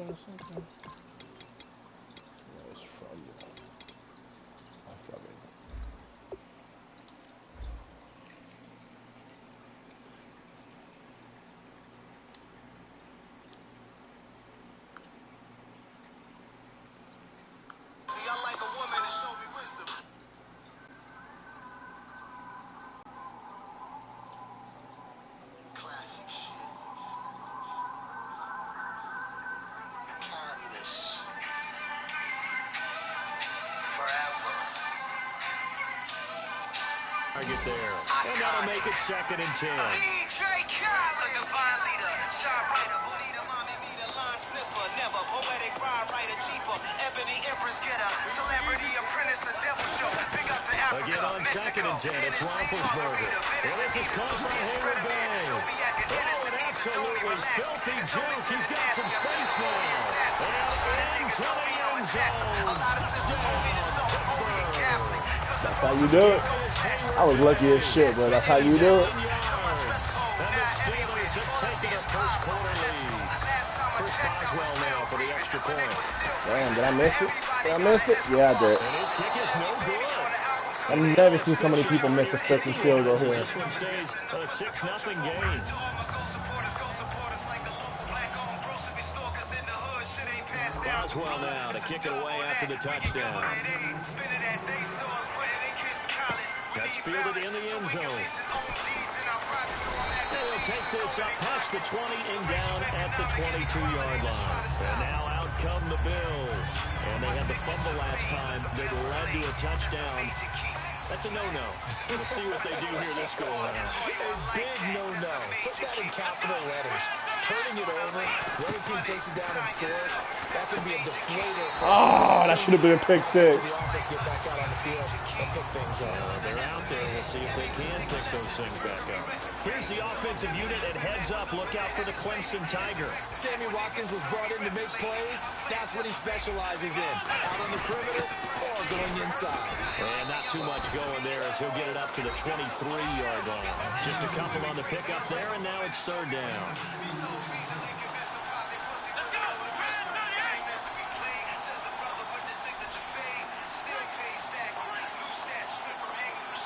or something? No, it's from I forgot it. See, I like a woman to show me wisdom. Classic shit. Timeless. Forever. Target there. And that'll make it 2nd and 10. DJ Khaled. A divine leader. Songwriter. Bonita, mommy, meter, line sniffer. Never. Poetic rhyme writer. Cheaper. Ebony empress getter. Celebrity apprentice. A devil show. Big up to Africa. Again on Mexico. 2nd and 10. It's Roethlisberger. And this is caught by Hayward Bay. Oh, an absolutely filthy joke. He's got some space now. And into the end zone. Touchdown. That's how you do it. I was lucky as shit, but that's how you do it. And the Steelers have taken a first quarter lead. Chris Boswell now for the extra point. Damn, did I miss it? Did I miss it? Yeah, I did. And his kick is no good. I've never seen so many people miss a freaking field goal here. This one stays a 6-0 game. Boswell now to kick it away after the touchdown. That's fielded in the end zone. They will take this up past the 20 and down at the 22-yard line. And now out come the Bills. And they had the fumble last time that led to a touchdown. That's a no-no. We'll see what they do here this go around. A big no-no. Put that in capital letters. Turning it over, the other team takes it down and scores. That can be a deflator. Oh, that should have been a pick six. The offense get back out on the field and pick things up. They're out there. We'll see if they can pick those things back up. Here's the offensive unit at heads up. Look out for the Clemson Tiger. Sammy Watkins was brought in to make plays. That's what he specializes in. Out on the perimeter or going inside. And not too much going there as he'll get it up to the 23-yard line. Just a couple on the pickup there, and now it's 3rd down.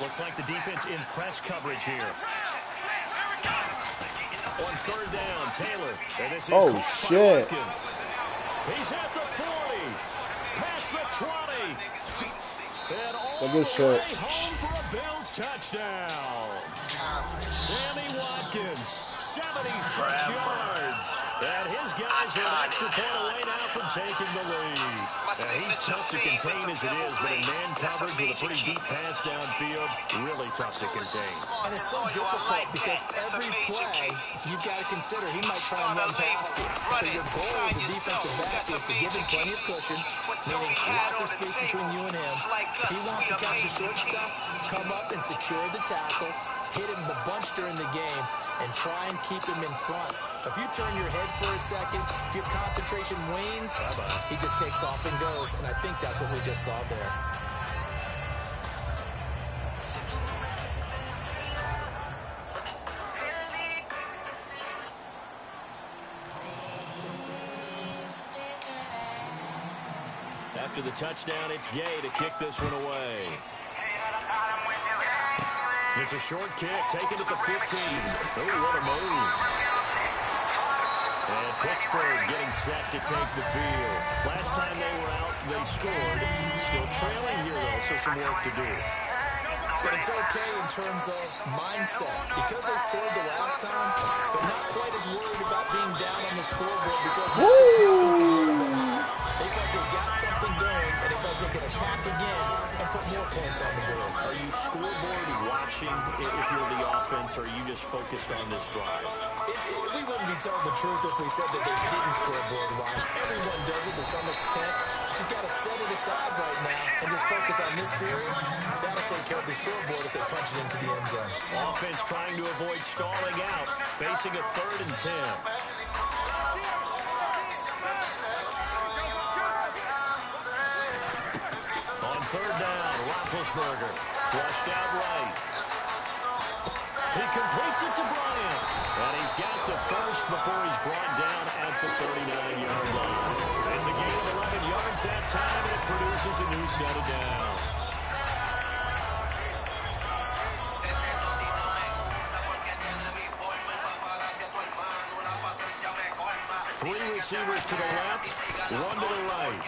Looks like the defense in press coverage here. On 3rd down, Taylor. And this is shit. He's at the 40. Past the 20. And all good the shot. way home for a Bills touchdown. Sammy Watkins, 76 yards. And his guys are an extra point away now from taking the lead. And he's tough to contain as it is, but in man coverage with a pretty deep pass downfield, really tough to contain. And it's so difficult because every play you've got to consider he might try and run past it. So your goal as a defensive back is to give him plenty of cushion, meaning lots of space between you and him. He wants to catch the short stuff, come up and secure the tackle, hit him a bunch during the game, and try and keep him in front. If you turn your head for a second, if your concentration wanes, he just takes off and goes, and I think that's what we just saw there. After the touchdown, it's Gay to kick this one away. It's a short kick, taken at the 15. Oh, what a move. And Pittsburgh getting set to take the field. Last time they were out, they scored. Still trailing here, though, so some work to do. But it's okay in terms of mindset. Because they scored the last time, they're not quite as worried about being down on the scoreboard because now the confidence is a little better. They feel like they've got something going, and they feel like they can attack again and put more points on the board. Are you scoreboard watching if you're the offense, or are you just focused on this drive? We wouldn't be telling the truth if we said that they didn't scoreboard watch. Everyone does it to some extent. You've got to set it aside right now and just focus on this series. That'll take care of the scoreboard if they punch it into the end zone. Offense trying to avoid stalling out, facing a 3rd and 10. On 3rd down, Roethlisberger, flushed out right. He completes it to Bryant. And he's got the first before he's brought down at the 39-yard line. It's a gain of 11 yards that time, and it produces a new set of downs. Three receivers to the left, one to the right.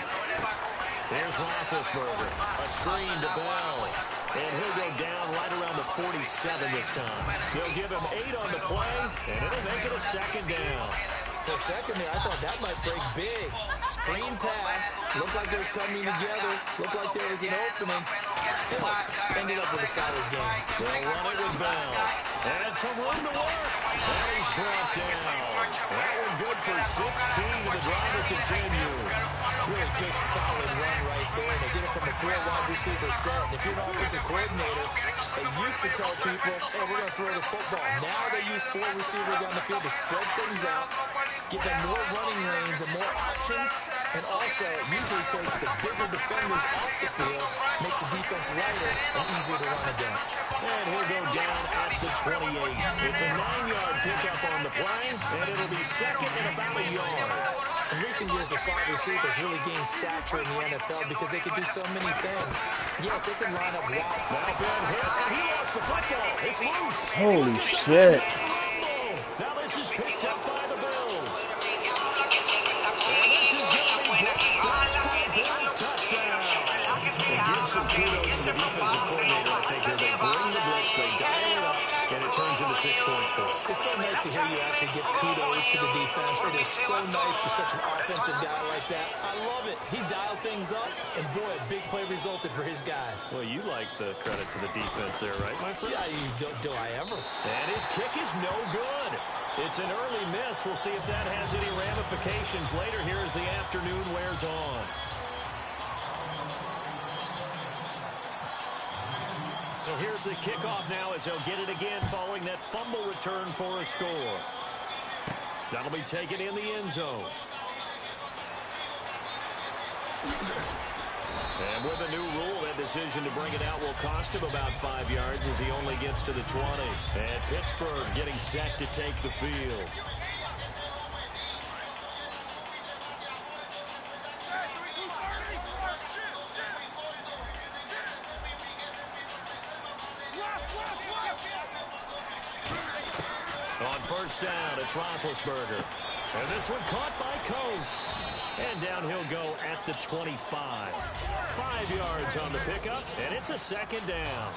There's Roethlisberger. A screen to Bell. And he'll go down right around the 47 this time. They'll give him 8 on the play, and it'll make it a second down. For a second there, I thought that might break big. Screen pass. Looked like it was coming together. Looked like there was an opening. Still ended up with a solid game. They'll run it with Bell. And some room to work. And he's brought down. That one good for 16, and the drive will continue. Really good, solid run right there. They did it from a 4-wide receiver set. And if you're an offensive coordinator, they used to tell people, hey, we're going to throw the football. Now they use 4 receivers on the field to spread things out, give them more running lanes and more options. And also, it usually takes the bigger defenders off the field, makes the defense lighter and easier to run against. And he'll go down at the 28. It's a 9-yard pickup on the play, and it'll be second and about a yard. In recent years, the slot receivers really gained stature in the NFL because they can do so many things. Yes, they can line up wide. Now Ben hit, and he lost the football. It's loose. Holy shit. Now this is picked up by the Bills. And this is going to be brought down for a Bills touchdown. And give some kudos to the defensive coordinator, I think, here. They bring the blitz, they dial it up, and it turns into 6 points for us. It's so nice to hear you actually give kudos to the defense. It is so nice for such an offensive guy like that. I love it. He dialed things up, and boy, a big play resulted for his guys. Well, you like the credit to the defense there, right, my friend? Yeah, do I ever? And his kick is no good. It's an early miss. We'll see if that has any ramifications later here as the afternoon wears on. So here's the kickoff now as they'll get it again following that fumble return for a score. That'll be taken in the end zone. And with a new rule, that decision to bring it out will cost him about 5 yards as he only gets to the 20. And Pittsburgh getting set to take the field. On first down, it's Roethlisberger. And this one caught by Coates. And down he'll go at the 25. 5 yards on the pickup, and it's a second down.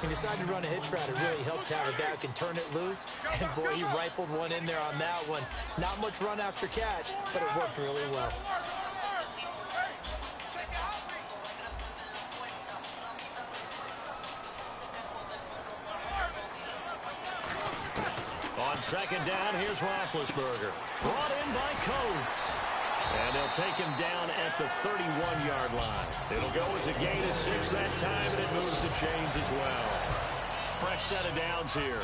He decided to run a hitch route. It really helped to have a guy who can turn it loose. And, boy, he rifled one in there on that one. Not much run after catch, but it worked really well. On second down, here's Roethlisberger. Brought in by Coates. And they'll take him down at the 31-yard line. It'll go as a gain of 6 that time, and it moves the chains as well. Fresh set of downs here.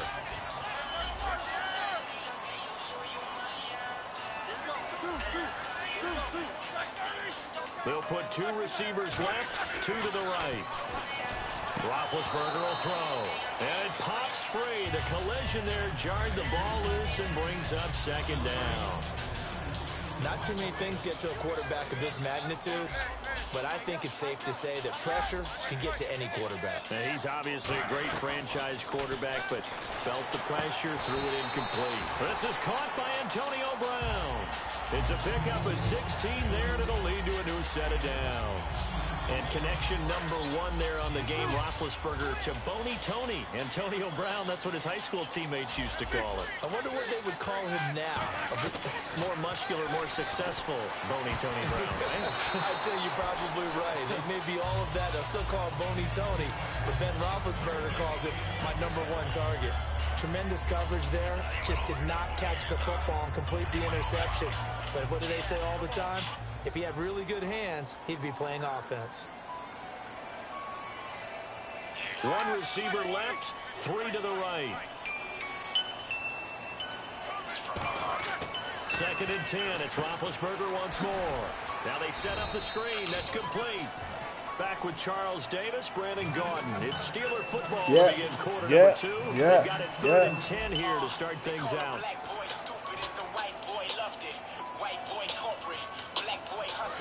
They'll put 2 receivers left, 2 to the right. Roethlisberger will throw. And it pops free. The collision there jarred the ball loose and brings up second down. Not too many things get to a quarterback of this magnitude, but I think it's safe to say that pressure can get to any quarterback. Now, he's obviously a great franchise quarterback, but felt the pressure, threw it incomplete. This is caught by Antonio Brown. It's a pickup of 16 there, and it'll lead to a new set of downs. And connection number 1 there on the game, Roethlisberger to Boney Tony. Antonio Brown, that's what his high school teammates used to call it. I wonder what they would call him now. More muscular, more successful Boney Tony Brown, right? I'd say you're probably right. It may be all of that. They'll still call him Boney Tony, but Ben Roethlisberger calls it my number 1 target. Tremendous coverage there. Just did not catch the football and complete the interception. But what do they say all the time? If he had really good hands, he'd be playing offense. 1 receiver left, 3 to the right. Second and 10. It's Roethlisberger once more. Now they set up the screen. That's complete. Back with Charles Davis, Brandon Gordon. It's Steeler football Yeah. to begin quarter Yeah. number 2. Yeah. They've got it 3rd and 10 here to start things out.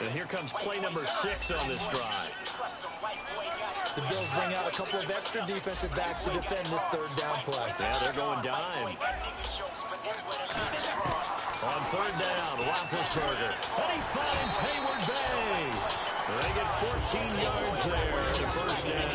And here comes play number 6 on this drive. The Bills bring out a couple of extra defensive backs to defend this 3rd down play. Yeah, they're going dime. On 3rd down, Roethlisberger. And he finds Hayward Bay. They get 14 yards there to 1st down.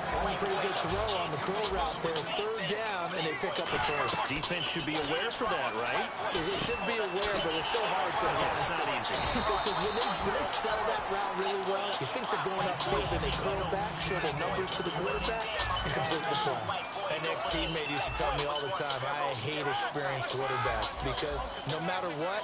That's a pretty good throw on the curl route there. 3rd down, and they pick up a 1st. Defense should be aware for that, right? They should be aware, but it's so hard sometimes. It's not easy. Because when they sell that route really well, you think they're going upfield, then they curl back, show their numbers to the quarterback, and complete the play. An ex-teammate used to tell me all the time, I hate experienced quarterbacks because no matter what,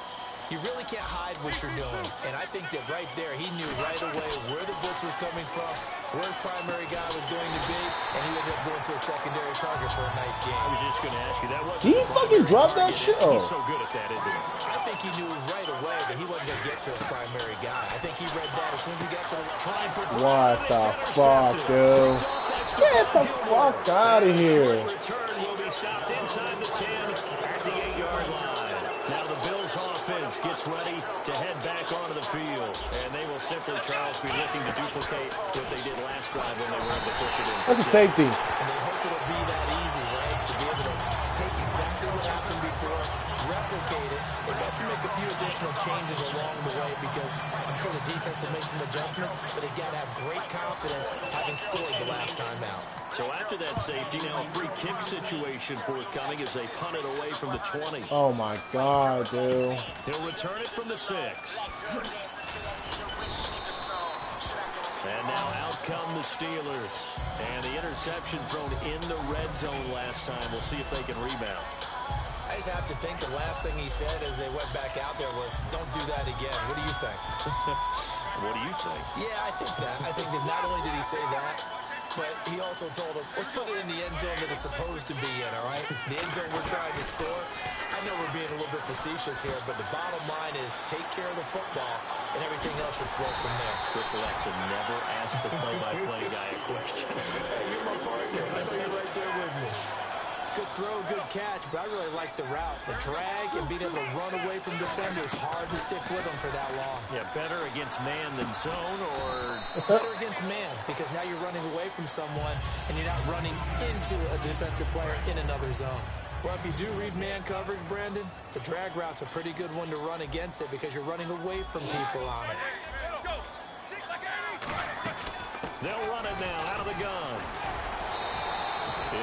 you really can't hide what you're doing. And I think that right there, he knew right away where the blitz was coming from, where his primary guy was going to be, and he ended up going to a secondary target for a nice game. I was just going to ask you, that wasn't Did he fucking drop that shit? Oh. He's so good at that, isn't he? I think he knew right away that he wasn't going to get to his primary guy. I think he read that as soon as he got to the trying for What the fuck, dude? Get the fuck out of here. Return will be stopped inside the 10 at the 8-yard line. Now the Bills offense gets ready to head back onto the field. And they will simply, Charles, be looking to duplicate what they did last drive when they were able to push it in. That's a safety. And they hope it'll be that easy, right? To be able to take exactly what happened before, replicate it. They have to make a few additional changes along the way because I'm sure the defense will make some adjustments, but they got to have great confidence having scored the last time out. So after that safety, now a free kick situation forthcoming as they punt it away from the 20. Oh my god, dude. He'll return it from the 6. And now out come the Steelers. And the interception thrown in the red zone last time. We'll see if they can rebound. I just have to think the last thing he said as they went back out there was, don't do that again. What do you think? What do you think? Yeah, I think that. I think that not only did he say that, but he also told him, let's put it in the end zone that it's supposed to be in, all right? The end zone we're trying to score. I know we're being a little bit facetious here, but the bottom line is take care of the football, and everything else should flow from there. Quick lesson, never ask the play-by-play guy a question. Hey, you're my partner. I know you're right there with me. Good throw, good catch, but I really like the route. The drag and being able to run away from defenders, hard to stick with them for that long. Yeah, better against man than zone, or... Better against man, because now you're running away from someone, and you're not running into a defensive player in another zone. Well, if you do read man coverage, Brandon, the drag route's a pretty good one to run against it because you're running away from people on it. They'll run it now out of the gun.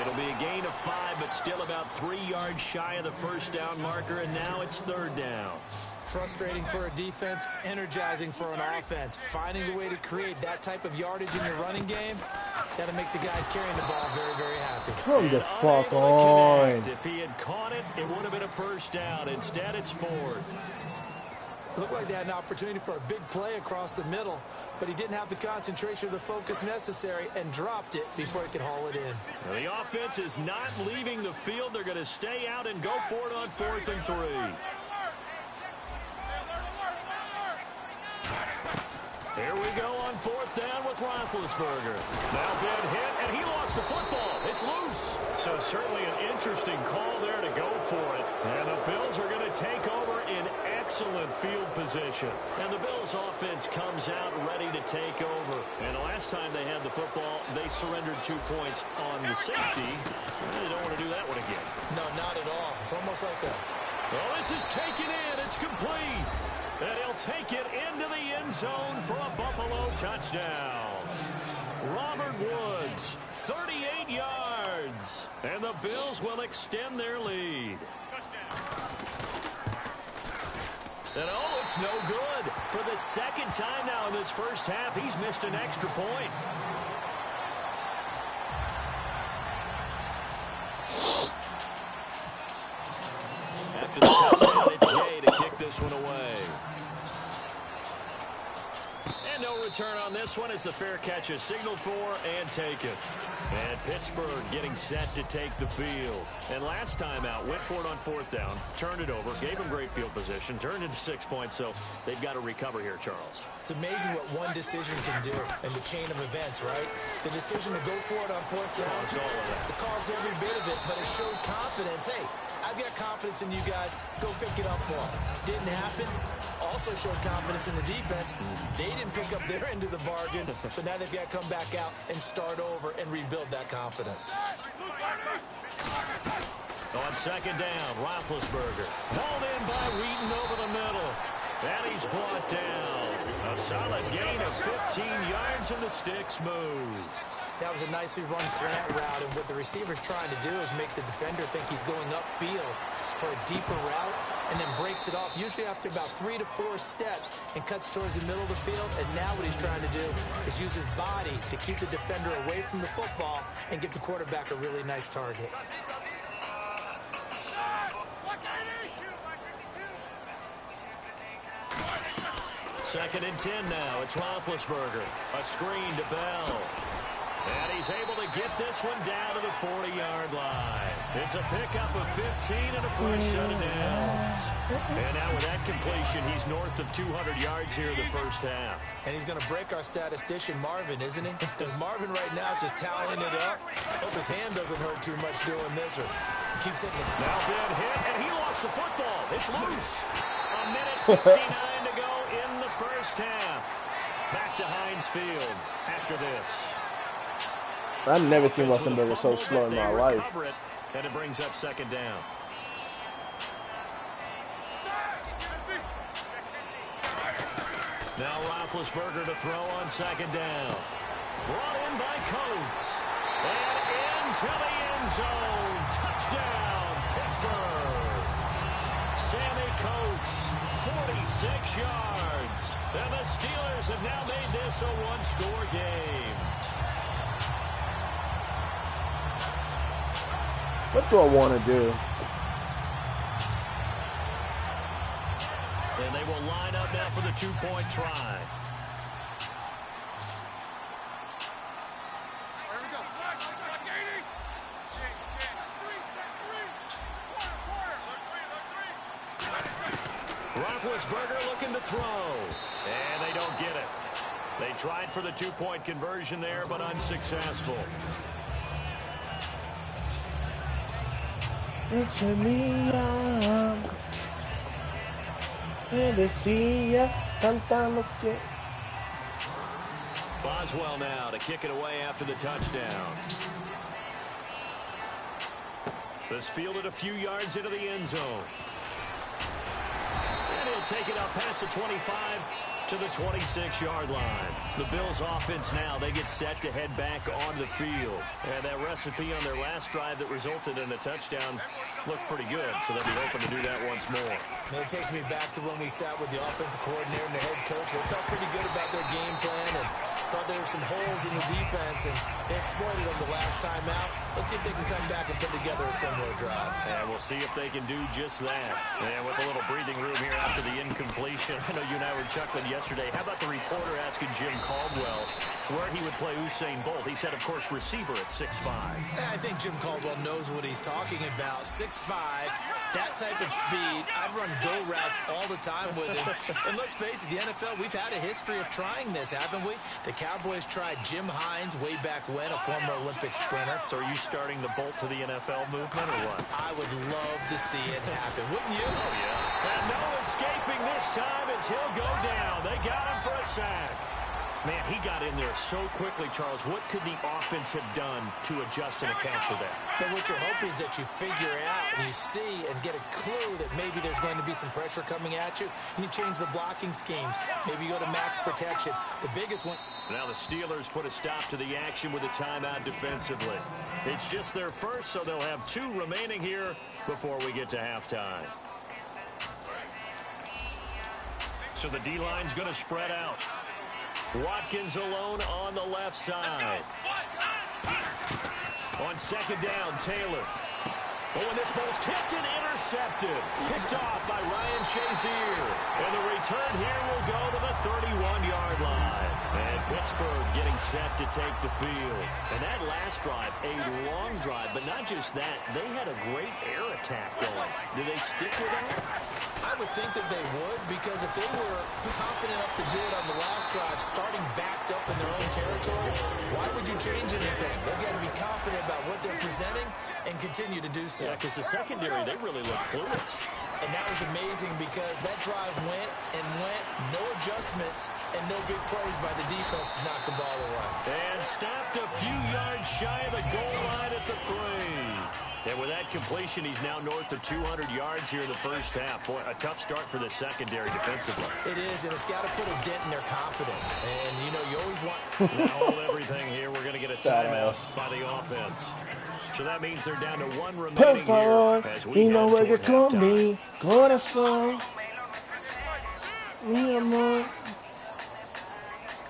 It'll be a gain of 5, but still about 3 yards shy of the 1st down marker, and now it's 3rd down. Frustrating for a defense, energizing for an offense. Finding a way to create that type of yardage in your running game, that'll make the guys carrying the ball very, very happy. Come the fuck on. If he had caught it, it would have been a 1st down. Instead, it's 4th. Looked like they had an opportunity for a big play across the middle, but he didn't have the concentration or the focus necessary and dropped it before he could haul it in. Now, the offense is not leaving the field. They're going to stay out and go for it on 4th and 3. Here we go on 4th down with Roethlisberger. Now big hit, and he lost the football. It's loose. So certainly an interesting call there to go for it. And the Bills are going to take over in excellent field position. And the Bills offense comes out ready to take over. And the last time they had the football, they surrendered 2 points on the safety. They don't want to do that one again. No, not at all. It's almost like a... Well, this is taken in. It's complete. And he'll take it into the end zone for a Buffalo touchdown. Robert Woods, 38 yards. And the Bills will extend their lead. And oh, it's no good. For the 2nd time now in this 1st half, he's missed an extra point. After the touchdown, it's Gay to kick this one away. And no return on this one as the fair catch is signaled for and taken. And Pittsburgh getting set to take the field. And last time out, went for it on 4th down, turned it over, gave them great field position, turned into 6 points, so they've got to recover here, Charles. It's amazing what one decision can do in the chain of events, right? The decision to go for it on 4th down, it caused every bit of it, but it showed confidence. Hey, I've got confidence in you guys. Go pick it up for them. Didn't happen. Also showed confidence in the defense. They didn't pick up their end of the bargain, so now they've got to come back out and start over and rebuild that confidence. On 2nd down, Roethlisberger. Held in by Wheaton over the middle. And he's brought down. A solid gain of 15 yards, and the sticks move. That was a nicely run slant route, and what the receiver's trying to do is make the defender think he's going upfield for a deeper route, and then breaks it off, usually after about 3 to 4 steps, and cuts towards the middle of the field. And now what he's trying to do is use his body to keep the defender away from the football and give the quarterback a really nice target. Second and 10 now. It's Roethlisberger. A screen to Bell. And he's able to get this one down to the 40-yard line. It's a pickup of 15 and a first set of downs. And now with that completion, he's north of 200 yards here in the first half. And he's going to break our statistician, Marvin, isn't he? Because Marvin right now is just tallying it up. Hope his hand doesn't hurt too much doing this, or keeps hitting it. Now been hit, and he lost the football. It's loose. A minute 59 to go in the first half. Back to Heinz Field after this. I've never seen Roethlisberger so slow in my life. And it brings up 2nd down. Now Roethlisberger to throw on 2nd down. Brought in by Coates. And into the end zone. Touchdown, Pittsburgh. Sammy Coates, 46 yards. And the Steelers have now made this a one-score game. What do I want to do? And they will line up now for the 2-point try. Roethlisberger looking to throw. And they don't get it. They tried for the 2-point conversion there, but unsuccessful. It's me, Boswell now to kick it away after the touchdown. This fielded a few yards into the end zone. And he'll take it up past the 25 to the 26-yard line. The Bills offense now, they get set to head back on the field. And that recipe on their last drive that resulted in a touchdown looked pretty good, so they'll be open to do that once more. And it takes me back to when we sat with the offensive coordinator and the head coach. They felt pretty good about their game plan and thought there were some holes in the defense, and they exploited them the last time out. Let's see if they can come back and put together a similar drive. And we'll see if they can do just that. And with a little breathing room here after the incompletion, I know you and I were chuckling yesterday. How about the reporter asking Jim Caldwell where he would play Usain Bolt? He said, of course, receiver at 6'5". I think Jim Caldwell knows what he's talking about. 6'5", that type of speed. I've run go routes all the time with him. And let's face it, the NFL, we've had a history of trying this, haven't we? The Cowboys tried Jim Hines way back when, a former Olympic sprinter. So are you starting the Bolt to the NFL movement or what? I would love to see it happen, wouldn't you? Oh, yeah. And no escaping this time as he'll go down. They got him for a sack. Man, he got in there so quickly, Charles. What could the offense have done to adjust and account for that? But what you're hoping is that you figure out and you see and get a clue that maybe there's going to be some pressure coming at you, and you change the blocking schemes. Maybe you go to max protection. The biggest one. Now the Steelers put a stop to the action with a timeout defensively. It's just their first, so they'll have 2 remaining here before we get to halftime. So the D-line's going to spread out. Watkins alone on the left side. On 2nd down, Taylor. But when this ball's tipped and intercepted, picked off by Ryan Shazier. And the return here will go to the 31-yard line. And Pittsburgh getting set to take the field. And that last drive, a long drive, but not just that. They had a great air attack going. Do they stick with that? I would think that they would, because if they were confident enough to do it on the last drive, starting backed up in their own territory, why would you change anything? They've got to be confident about what they're presenting and continue to do so. Yeah, because the secondary, they really look clueless. And that was amazing because that drive went and went, no adjustments, and no big plays by the defense to knock the ball away. And stopped a few yards shy of the goal line at the 3. And with that completion, he's now north of 200 yards here in the first half. Boy, a tough start for the secondary defensively. It is, and it's got to put a dent in their confidence. And, you know, you always want... Now hold everything here. We're going to get a timeout by the offense. So that means they're down to 1 remaining here as we head toward halftime. Corazón. Mi amor.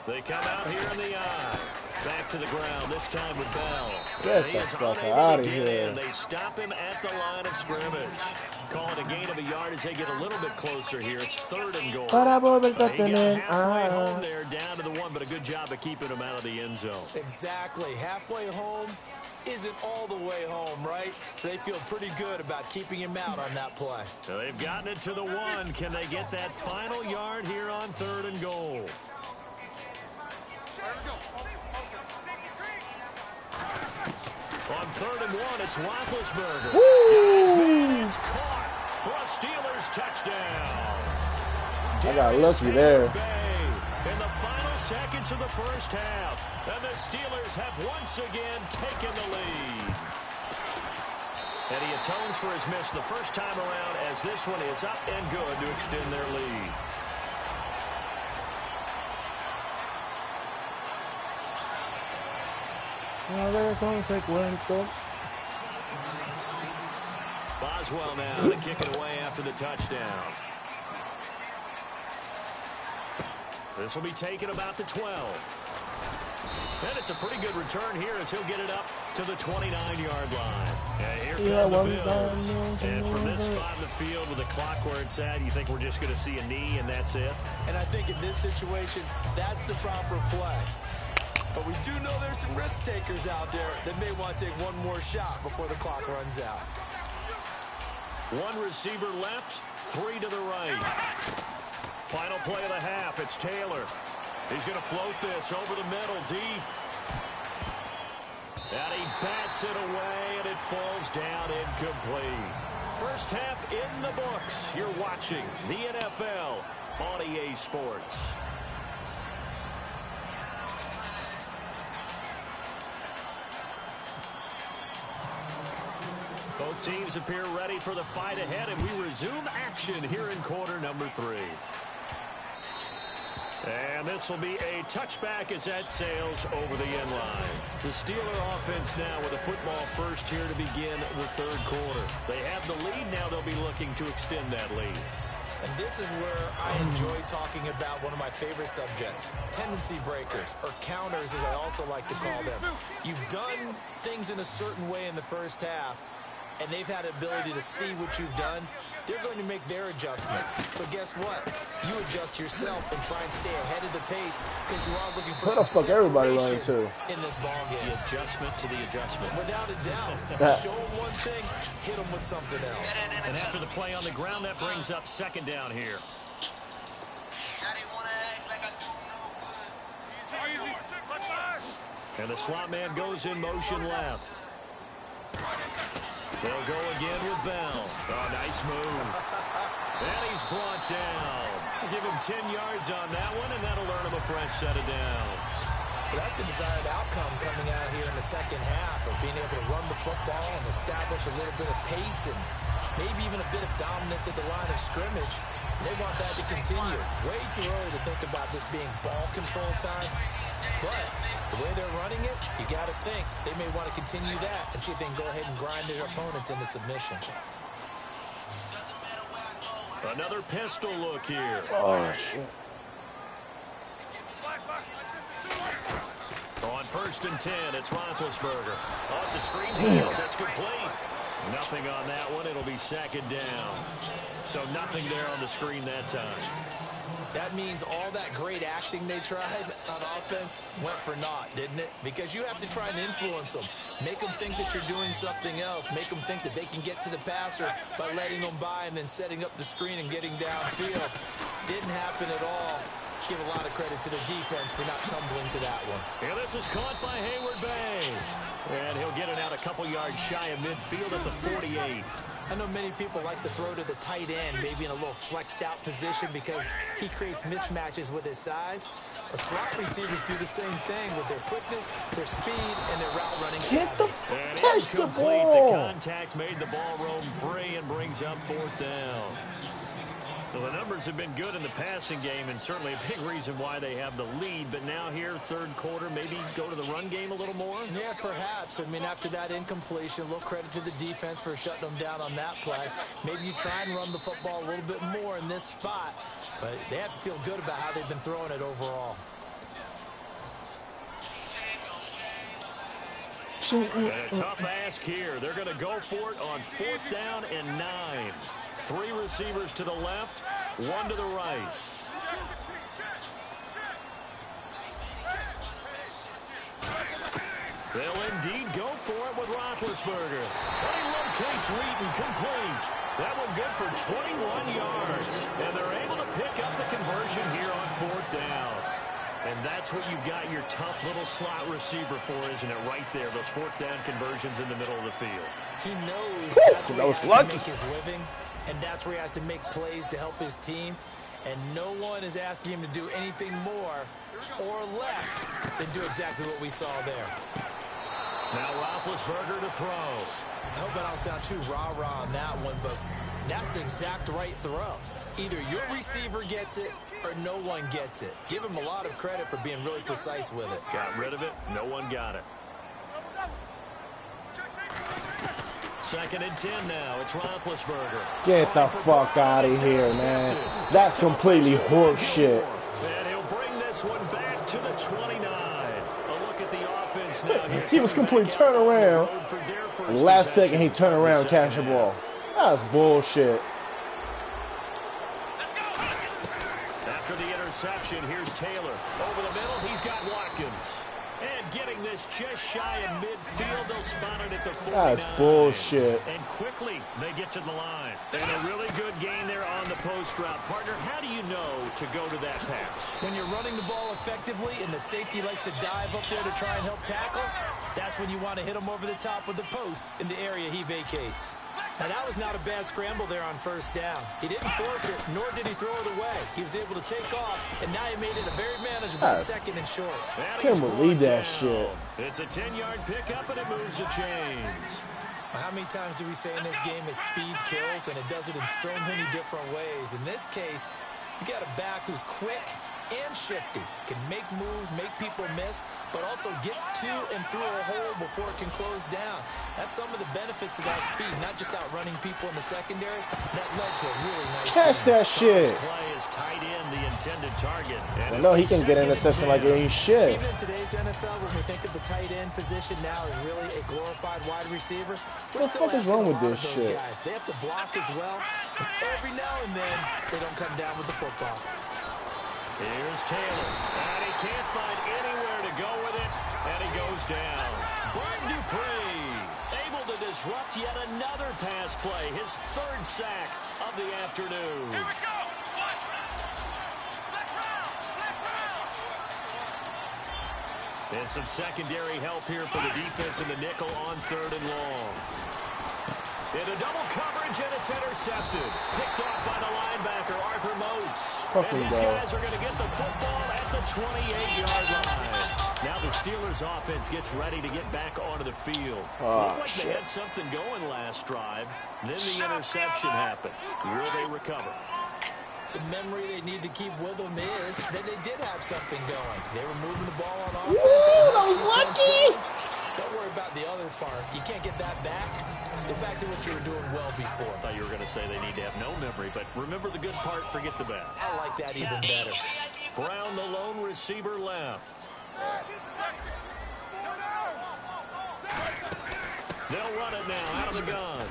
They come out here in the eye. Back to the ground, this time with Bell. Get He the is fuck unable out to of get here. in. They stop him at the line of scrimmage. Call it a gain of a yard as they get a little bit closer here. It's 3rd and goal. Para volver a He got tener. halfway home there, down to the 1, but a good job of keeping him out of the end zone. Exactly. Halfway home isn't all the way home, right? So they feel pretty good about keeping him out on that play. So they've gotten it to the 1. Can they get that final yard here on 3rd and goal? On 3rd and 1, it's Roethlisberger. Guys, man, it's caught for a Steelers touchdown. I got lucky there. In the final seconds of the first half, and the Steelers have once again taken the lead. And he atones for his miss the first time around as this one is up and good to extend their lead. Boswell now to kick it away after the touchdown. This will be taken about the 12. And it's a pretty good return here as he'll get it up to the 29-yard line. Yeah, here come the Bills. And from this spot in the field with the clock where it's at, you think we're just going to see a knee and that's it? And I think in this situation, that's the proper play. But we do know there's some risk takers out there that may want to take one more shot before the clock runs out. 1 receiver left, 3 to the right. Final play of the half, it's Taylor. He's going to float this over the middle, deep. And he bats it away, and it falls down incomplete. First half in the books. You're watching the NFL on EA Sports. Both teams appear ready for the fight ahead, and we resume action here in quarter number 3. And this will be a touchback as that sails over the end line. The Steeler offense now with a football first here to begin the 3rd quarter. They have the lead. Now they'll be looking to extend that lead. And this is where I enjoy talking about one of my favorite subjects, tendency breakers, or counters as I also like to call them. You've done things in a certain way in the first half, and they've had the ability to see what you've done. They're going to make their adjustments. So guess what? You adjust yourself and try and stay ahead of the pace because you are looking for Where the fuck everybody running to? In this ball game. The adjustment to the adjustment. Without a doubt. Show them one thing, hit them with something else. And after the play on the ground, that brings up 2nd down here. And the slot man goes in motion left. They'll go again with Bell. Oh, nice move. And he's brought down. Give him 10 yards on that one, and that'll earn him a fresh set of downs. Well, that's the desired outcome coming out here in the second half of being able to run the football and establish a little bit of pace and maybe even a bit of dominance at the line of scrimmage. They want that to continue. Way too early to think about this being ball control time. But the way they're running it, you got to think they may want to continue that and see if they can go ahead and grind their opponents into submission. Another pistol look here. Oh, shit. On 1st and 10, it's Roethlisberger. Oh, it's a screen pass. That's complete. Nothing on that one. It'll be second down. So nothing there on the screen that time. That means all that great acting they tried on offense went for naught, didn't it? Because you have to try and influence them. Make them think that you're doing something else. Make them think that they can get to the passer by letting them by and then setting up the screen and getting downfield. Didn't happen at all. Give a lot of credit to the defense for not tumbling to that one. Here, this is caught by Hayward Bay. And he'll get it out a couple yards shy of midfield at the 48. I know many people like to throw to the tight end, maybe in a little flexed out position because he creates mismatches with his size. But slot receivers do the same thing with their quickness, their speed, and their route running. Get the And catch the incomplete. ball. The contact made the ball roam free and brings up fourth down. Well, the numbers have been good in the passing game and certainly a big reason why they have the lead. But now here, third quarter, maybe go to the run game a little more? Yeah, perhaps. I mean, after that incompletion, a little credit to the defense for shutting them down on that play. Maybe you try and run the football a little bit more in this spot. But they have to feel good about how they've been throwing it overall. And a tough ask here. They're going to go for it on fourth down and 9. 3 receivers to the left, 1 to the right. They'll indeed go for it with Roethlisberger. But he locates Wheaton complete. That one good for 21 yards. And they're able to pick up the conversion here on fourth down. And that's what you've got your tough little slot receiver for, isn't it? Right there, those fourth down conversions in the middle of the field. He knows that's where he has to make his living. And that's where he has to make plays to help his team. And no one is asking him to do anything more or less than do exactly what we saw there. Now Roethlisberger to throw. I hope I don't sound too rah-rah on that one, but that's the exact right throw. Either your receiver gets it or no one gets it. Give him a lot of credit for being really precise with it. Got rid of it. No one got it. Second and 10 now. It's Roethlisberger. Get the fuck out of here, man. That's completely horseshit. And he'll bring this one back to the 29. A look at the offense now here. He was complete turnaround. Last second he turned around and catch the ball. That's bullshit. After the interception, here's Taylor. Over the middle, he's got Watkins. And getting this just shy of midfield, they'll spot it at the 49. That's bullshit. And quickly, they get to the line. And a really good gain there on the post route. Partner, how do you know to go to that pass? When you're running the ball effectively and the safety likes to dive up there to try and help tackle, that's when you want to hit him over the top with the post in the area he vacates. Now, that was not a bad scramble there on first down. He didn't force it, nor did he throw it away. He was able to take off, and now he made it a very manageable second and short. Can't believe that shit. It's a 10-yard pickup, and it moves the chains. How many times do we say in this game is speed kills, and it does it in so many different ways. In this case, you got a back who's quick and shifty, can make moves, make people miss, but also gets to and through a hole before it can close down. That's some of the benefits of that speed, not just outrunning people in the secondary. That led to a really nice catch game. that shit. Play is tight in the intended target. I know he can get an interception like any shit. Even in today's NFL, when we think of the tight end position now as really a glorified wide receiver, we're What the fuck is wrong with this shit? guys. They have to block as well, and every now and then they don't come down with the football. Here's Taylor, and he can't find anywhere to go with it, and he goes down. Bud Dupree, able to disrupt yet another pass play, his third sack of the afternoon. Here we go. And some secondary help here for the defense in the nickel on third and long. Into double coverage, and it's intercepted. Picked off by the linebacker, Arthur Moats. And these guys are going to get the football at the 28-yard line. Now the Steelers' offense gets ready to get back onto the field. Looked like they had something going last drive. Then the interception happened. Will they recover? The memory they need to keep with them is that they did have something going. They were moving the ball on offense. Woo, that was lucky. Don't worry about the other part. You can't get that back. Let's go back to what you were doing well before. I thought you were going to say they need to have no memory, but remember the good part, forget the bad. I like that even better. Brown, the lone receiver, left. They'll run it now out of the gun.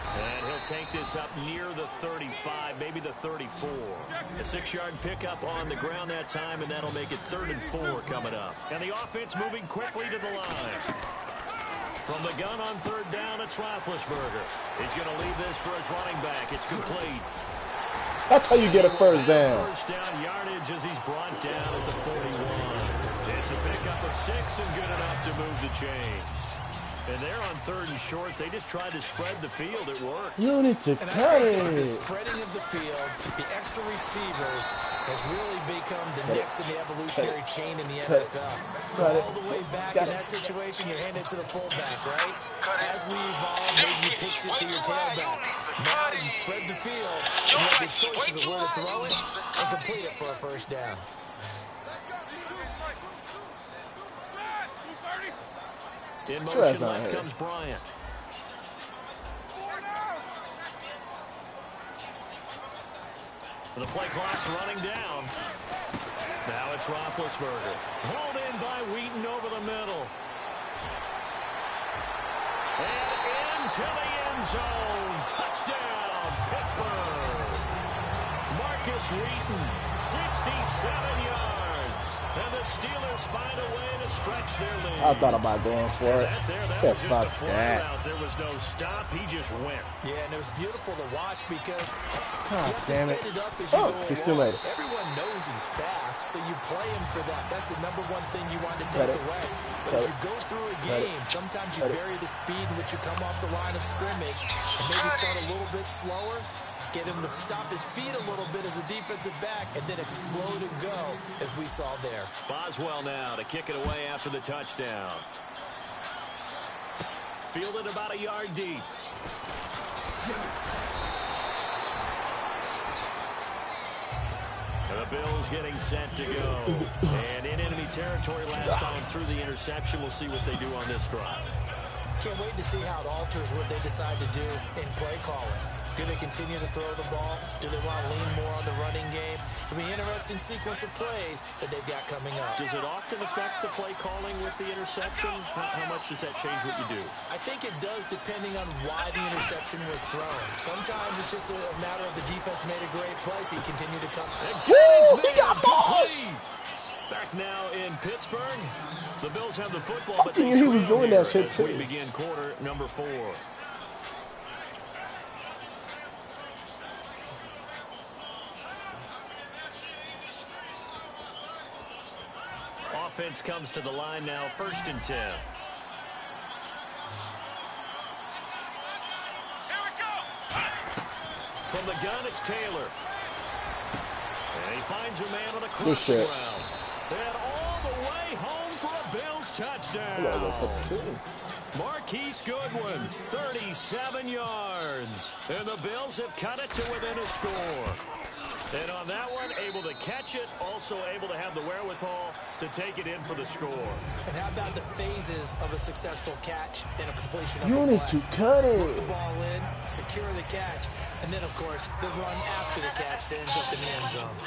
And he'll take this up near the 35, maybe the 34. A 6-yard pickup on the ground that time, and that'll make it 3rd and 4 coming up. And the offense moving quickly to the line. From the gun on 3rd down, it's Roethlisberger. He's going to leave this for his running back. It's complete. That's how you get a first down. First down yardage as he's brought down at the 41. It's a pickup of 6 and good enough to move the chains. And they're on 3rd and short. They just tried to spread the field. It worked. You need to cut it. The spreading of the field, the extra receivers has really become the next in the evolutionary chain in the NFL. All the way back in that situation, you're handed to the fullback, right? As we evolve, maybe you pitch it to your tailback. Now you spread the field, you have the choices of where to throw it and complete it for a first down. In motion left comes Bryant. The play clock's running down. Now it's Roethlisberger. Hauled in by Wheaton over the middle. And into the end zone. Touchdown, Pittsburgh. Marcus Wheaton, 67 yards. And the Steelers find a way to stretch their lead. I thought about going for it. That was just a flat out. There was no stop. He just went. Yeah, and it was beautiful to watch because God damn it. He still made it. Everyone knows he's fast, so you play him for that. That's the number one thing you want to take away. But as you go through a game, sometimes you vary the speed in which you come off the line of scrimmage and maybe start a little bit slower. Get him to stop his feet a little bit as a defensive back and then explode and go, as we saw there. Boswell now to kick it away after the touchdown. Fielded about a yard deep. The Bills getting set to go. And in enemy territory last time through the interception. We'll see what they do on this drive. Can't wait to see how it alters what they decide to do in play calling. Do they continue to throw the ball? Do they want to lean more on the running game? It'll be an interesting sequence of plays that they've got coming up. Does it often affect the play calling with the interception? How much does that change what you do? I think it does depending on why the interception was thrown. Sometimes it's just a matter of the defense made a great play, so you continue to come. Woo! He got balls! Back now in Pittsburgh. The Bills have the football, but he was doing that shit too. We begin quarter number 4. Offense comes to the line now, 1st and 10. Here we go. From the gun, it's Taylor. And he finds a man on the crossing route. And all the way home for a Bills touchdown. Marquise Goodwin, 37 yards. And the Bills have cut it to within a score. And on that one, able to catch it, also able to have the wherewithal to take it in for the score. And how about the phases of a successful catch and a completion of you a need play? to cut it. Put the ball in, secure the catch, and then, of course, the run after the catch that ends up in the end zone.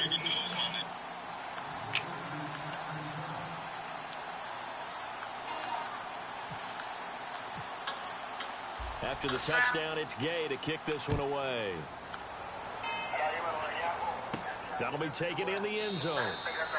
After the touchdown, it's Gay to kick this one away. That'll be taken in the end zone.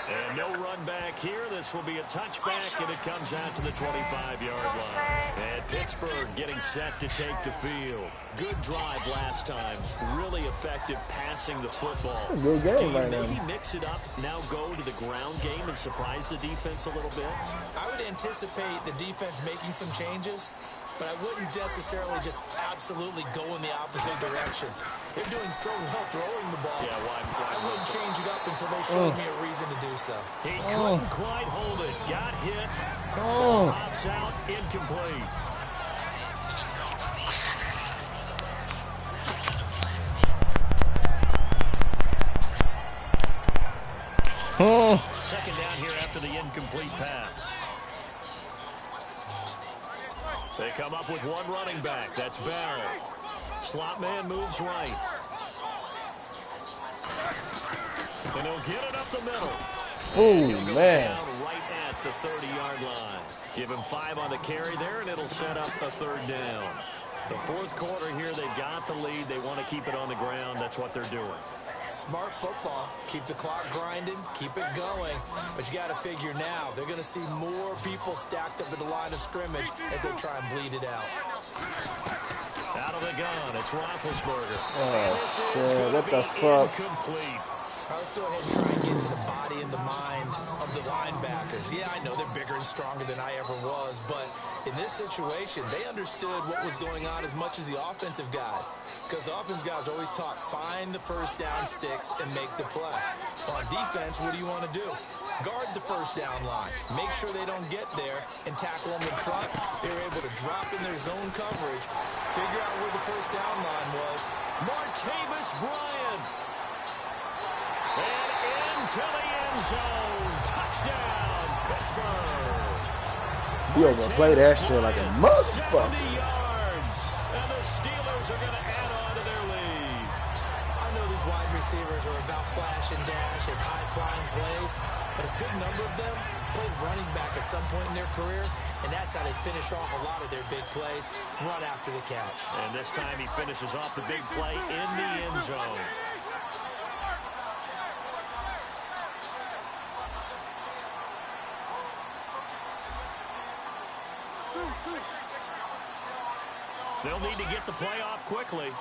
And no run back here. This will be a touchback, and it comes out to the 25-yard line. And Pittsburgh getting set to take the field. Good drive last time. Really effective passing the football. Good game Do you right maybe now. mix it up, now go to the ground game and surprise the defense a little bit? I would anticipate the defense making some changes, but I wouldn't necessarily just absolutely go in the opposite direction. They're doing so well throwing the ball. Yeah, why I wouldn't change it up until they showed me a reason to do so. He couldn't quite hold it. Got hit. Pops out. Incomplete. Second down here after the incomplete pass. They come up with one running back. That's Barrel. Slot man moves right. And he'll get it up the middle. Oh, man. Down right at the 30-yard line. Give him 5 on the carry there, and it'll set up a 3rd down. The 4th quarter here, they've got the lead. They want to keep it on the ground. That's what they're doing. Smart football. Keep the clock grinding. Keep it going. But you got to figure now, they're going to see more people stacked up at the line of scrimmage as they try and bleed it out. Out of the gun, it's Roethlisberger. Oh, shit. What the fuck? Incomplete. All right, let's go ahead and try and get to the body and the mind of the linebackers. Yeah, I know they're bigger and stronger than I ever was, but in this situation, they understood what was going on as much as the offensive guys. Because the offensive guys always taught, find the first down sticks and make the play. On defense, what do you want to do? Guard the first down line. Make sure they don't get there and tackle them in front. They were able to drop in their zone coverage, figure out where the first down line was. Martavis Bryant. And into the end zone. Touchdown, Pittsburgh. He overplayed that shit like a motherfucker. 70 yards. And the Steelers are going to add on to their lead. I know these wide receivers are about flash and dash and high-flying plays, but a good number of them played running back at some point in their career, and that's how they finish off a lot of their big plays, run after the catch. And this time he finishes off the big play in the end zone. They'll need to get the play off quickly.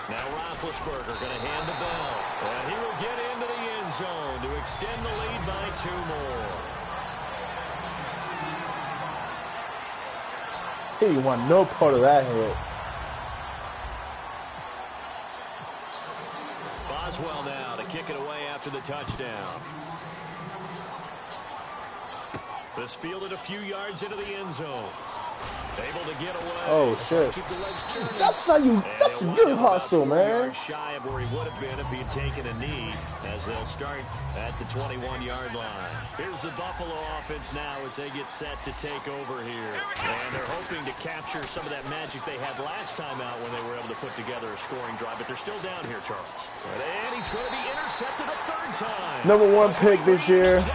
Now Roethlisberger going to hand the ball. And he will get into the end zone to extend the lead by 2 more. He didn't want no part of that hit. Boswell now to kick it away after the touchdown. This fielded a few yards into the end zone. Able to get away. Oh shit! Keep the legs churning. That's how you. That's a good hustle, man. Shy of where he would have been if he had taken a knee, as they'll start at the 21-yard line. Here's the Buffalo offense now as they get set to take over here, and they're hoping to capture some of that magic they had last time out when they were able to put together a scoring drive. But they're still down here, Charles. And he's going to be intercepted a 3rd time. #1 pick this year. And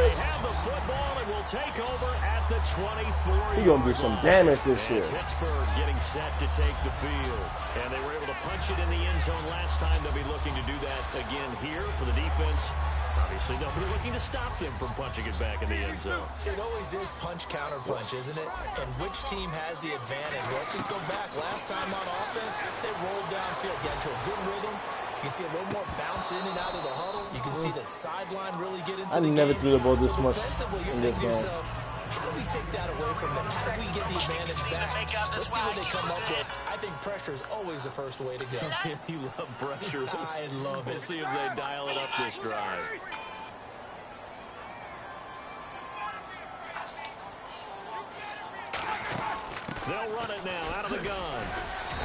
they have the football and will take over at the 24. He gonna do some damage this year. Pittsburgh getting set to take the field. And they were able to punch it in the end zone last time. They'll be looking to do that again here for the defense. Obviously, they'll be looking to stop them from punching it back in the end zone. It always is punch, counter punch, isn't it? And which team has the advantage? Let's just go back. Last time on offense, they rolled downfield, get into a good rhythm. You can see a little more bounce in and out of the huddle. You can see the sideline really get into the game. I never threw the ball this much in this game. How do we take that away from them? How do we get the advantage back? Let's see what they come up with. I think pressure is always the first way to go. You love pressure. I love it. We'll see if they dial it up this drive. They'll run it now out of the gun.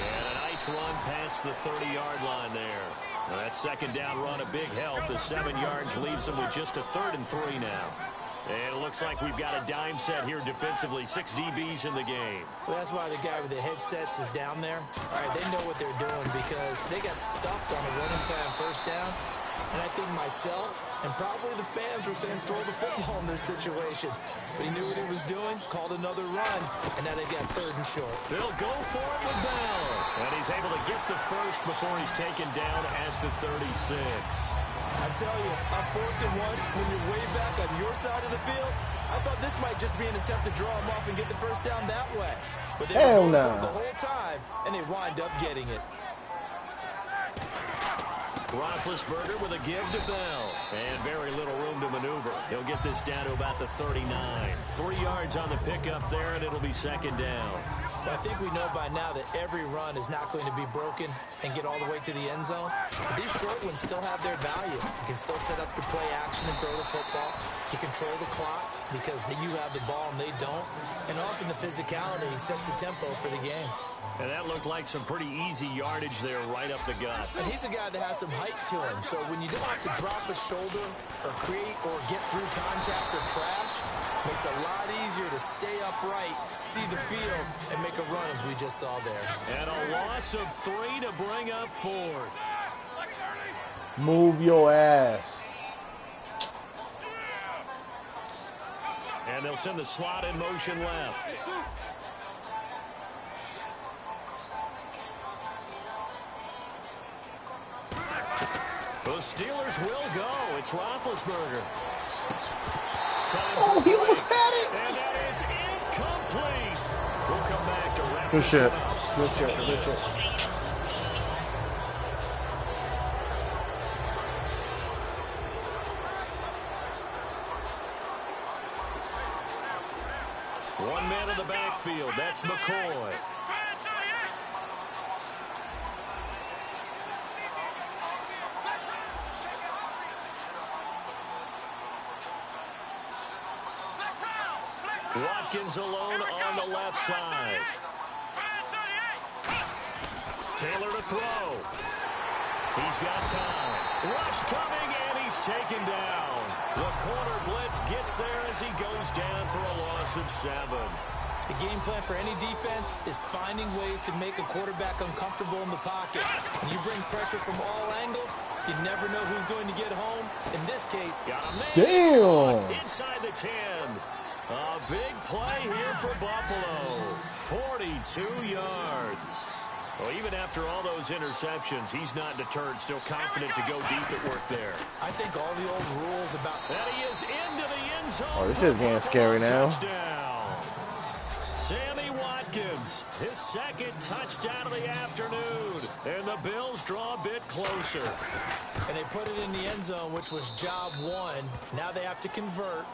And a nice run past the 30-yard line there. Now that 2nd down run, a big help. The 7 yards leaves them with just a 3rd and 3 now. And it looks like we've got a dime set here defensively. 6 DBs in the game. Well, that's why the guy with the headsets is down there. All right, they know what they're doing because they got stuffed on a running play on 1st down. And I think myself and probably the fans were saying throw the football in this situation. But he knew what he was doing, called another run, and now they've got 3rd and short. They'll go for it with Bell. And he's able to get the first before he's taken down at the 36. I tell you, on 4th and 1, when you're way back on your side of the field, I thought this might just be an attempt to draw him off and get the first down that way. But they were going for it the whole time, and they wind up getting it. Roethlisberger with a give to Bell. And very little room to maneuver. He'll get this down to about the 39. 3 yards on the pickup there, and it'll be 2nd down. But I think we know by now that every run is not going to be broken and get all the way to the end zone. But these short ones still have their value. You can still set up the play action and throw the football. You control the clock because you have the ball and they don't. And often the physicality sets the tempo for the game. And that looked like some pretty easy yardage there right up the gut. And he's a guy that has some height to him. So when you don't have to drop a shoulder or create or get through contact or trash, makes it a lot easier to stay upright, see the field, and make a run as we just saw there. And a loss of 3 to bring up 4th. Move your ass. And they'll send the slot in motion left. The Steelers will go. It's Roethlisberger. Oh, he almost had it. And that is incomplete. We'll come back to wrap Good this shit. up. Good shit. Good shit. One man in the backfield. That's McCoy. Watkins alone on the left side. Taylor to throw. He's got time. Rush coming, and he's taken down. The corner blitz gets there as he goes down for a loss of 7. The game plan for any defense is finding ways to make a quarterback uncomfortable in the pocket. When you bring pressure from all angles, you never know who's going to get home. In this case, damn. Inside the 10. A big play here for Buffalo. 42 yards. Well, even after all those interceptions, he's not deterred, still confident to go deep at work there. I think all the old rules about... And he is into the end zone. Oh, this is getting scary now. Touchdown. Sammy Watkins, his second touchdown of the afternoon. And the Bills draw a bit closer. And they put it in the end zone, which was job 1. Now they have to convert.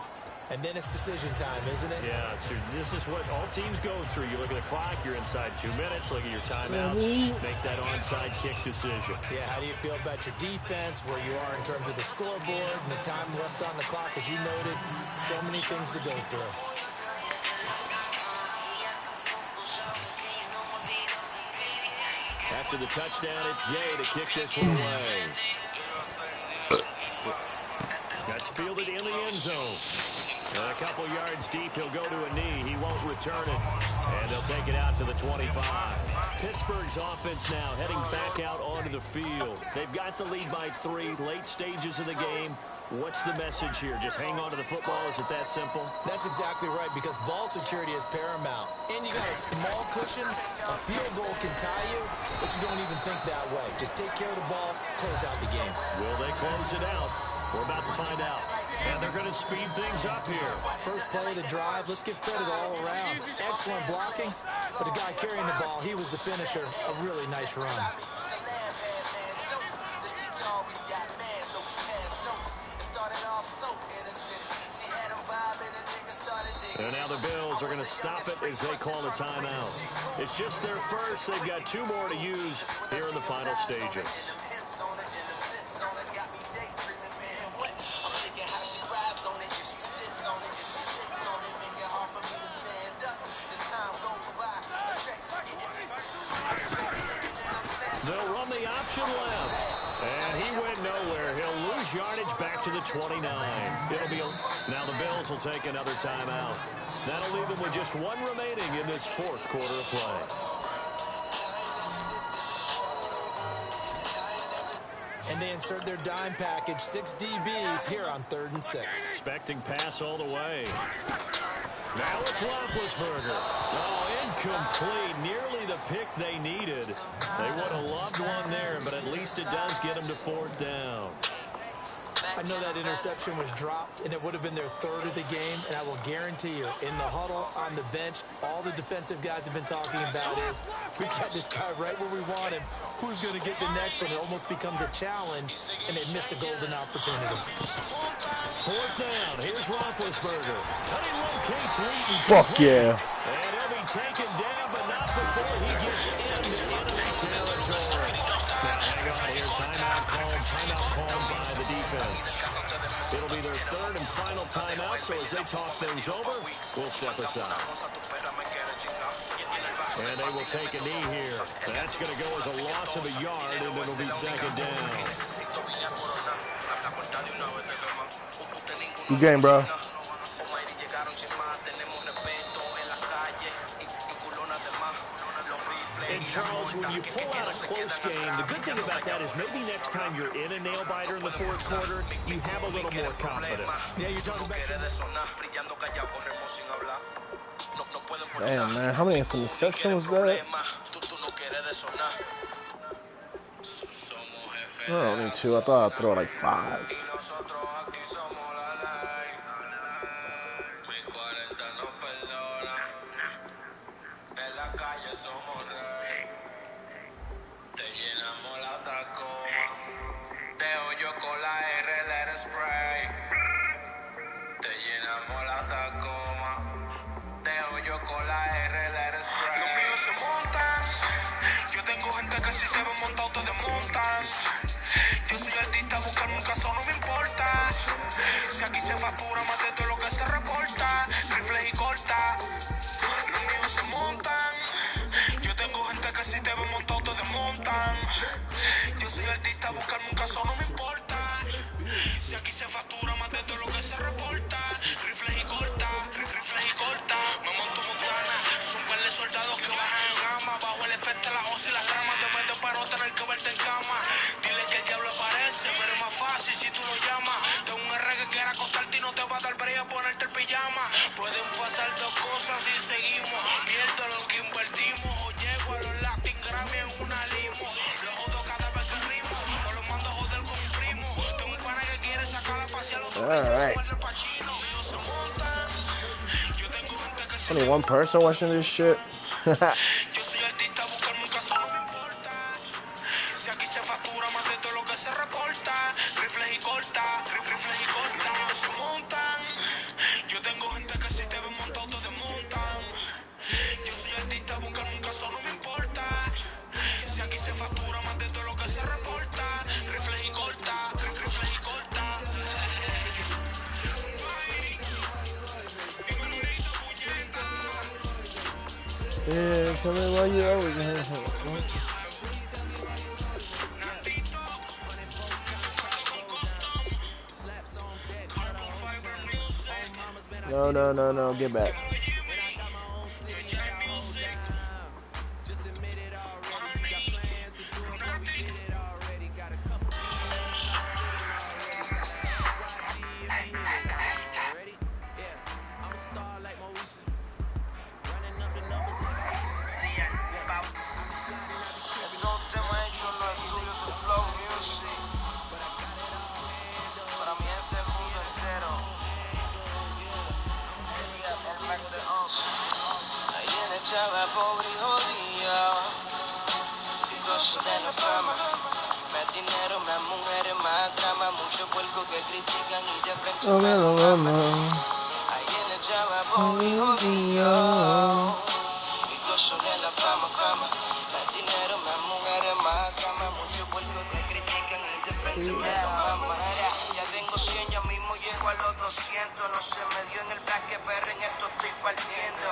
And then it's decision time, isn't it? Yeah, so this is what all teams go through. You look at the clock, you're inside 2 minutes, look at your timeouts, make that onside kick decision. Yeah, how do you feel about your defense, where you are in terms of the scoreboard, and the time left on the clock, as you noted? So many things to go through. After the touchdown, it's Gay to kick this one away. That's fielded in the end zone. And a couple yards deep, he'll go to a knee. He won't return it. And they'll take it out to the 25. Pittsburgh's offense now heading back out onto the field. They've got the lead by 3, late stages of the game. What's the message here? Just hang on to the football? Is it that simple? That's exactly right, because ball security is paramount. And you got a small cushion. A field goal can tie you, but you don't even think that way. Just take care of the ball, close out the game. Will they close it out? We're about to find out. And they're going to speed things up here. First play of the drive, let's give credit all around. Excellent blocking, but the guy carrying the ball, he was the finisher. A really nice run. And now the Bills are going to stop it as they call the timeout. It's just their first. They've got 2 more to use here in the final stages. They'll run the option left. And he went nowhere. He'll lose yardage back to the 29. It'll be now the Bills will take another timeout. That'll leave them with just 1 remaining in this 4th quarter of play. And they insert their dime package, 6 DBs here on 3rd and 6. Expecting pass all the way. Now it's Roethlisberger. Oh, incomplete. Nearly the pick they needed. They would have loved one there, but at least it does get them to 4th down. I know that interception was dropped, and it would have been their 3rd of the game, and I will guarantee you, in the huddle, on the bench, all the defensive guys have been talking about is, we've got this guy right where we want him. Who's going to get the next one? It almost becomes a challenge, and they missed a golden opportunity. 4th down. Here's Roethlisberger. And he locates Wheaton. Fuck yeah. And he'll be taken down, but not before he gets into enemy territory. Now, hang on here. Timeout called by the defense. It'll be their 3rd and final timeout, so as they talk things over, we'll step aside. And they will take a knee here. That's going to go as a loss of a yard, and it'll be 2nd down. Good game, bro. And Charles, when you pull out a close game, the good thing about that is maybe next time you're in a nail-biter in the fourth quarter, you have a little more confidence. Yeah, you're talking about Damn, man, how many interceptions was that? Oh, only 2. I thought I'd throw like 5. Los míos se montan. Yo tengo gente que si te ven montado te desmontan. Yo soy artista, buscarme un caso no me importa. Si aquí se factura más de todo lo que se reporta. Rifles y corta. Los míos se montan. Yo tengo gente que si te ven montado te desmontan. Yo soy artista, buscarme un caso no me importa. Si aquí se factura más de todo lo que se reporta. Rifles y corta, rifles y corta. Me monto montana, son par de soldados que bajan en gama. Bajo el efecto de la hoz y las ramas. Te meto para no tener que verte en cama. Dile que el diablo aparece, pero es más fácil si tú lo llamas. Tengo un R que quiera acostarte y no te va a dar break a ponerte el pijama. Pueden pasar dos cosas si seguimos. Pierdo lo que invertimos. O llego a los Latin Grammy en una limo. Los jodo cada vez que rimo. O los mando a joder con un primo. Tengo un pana que quiere sacar la pasión a los Alright. Ellos se montan. Yo tengo gente que se Only one person watching this shit. yo soy artista, buscarme un caso no me importa. Si aquí se factura más de todo lo que se reporta. Rifles y corta, rifles y corta. Ellos se montan. Yo tengo gente que si te ven montado te desmontan. Yo soy artista, buscarme un caso no me importa. Si aquí se factura más de todo lo que se reporta. Rifles y corta, rifles y corta. Yeah, tell me why you always No, get back. Chava pobre y jodida, picoso de la fama, más dinero, más mujeres, más drama, muchos puercos que critican y de frente me lo aman. Ahí en el chava pobre y jodida, picoso de la fama, más dinero, más mujeres, más drama, muchos puercos que critican y de frente me lo aman. Ya tengo 100, ya mismo llego a los 200, no se me dio en el blanque, pero en esto estoy partiendo.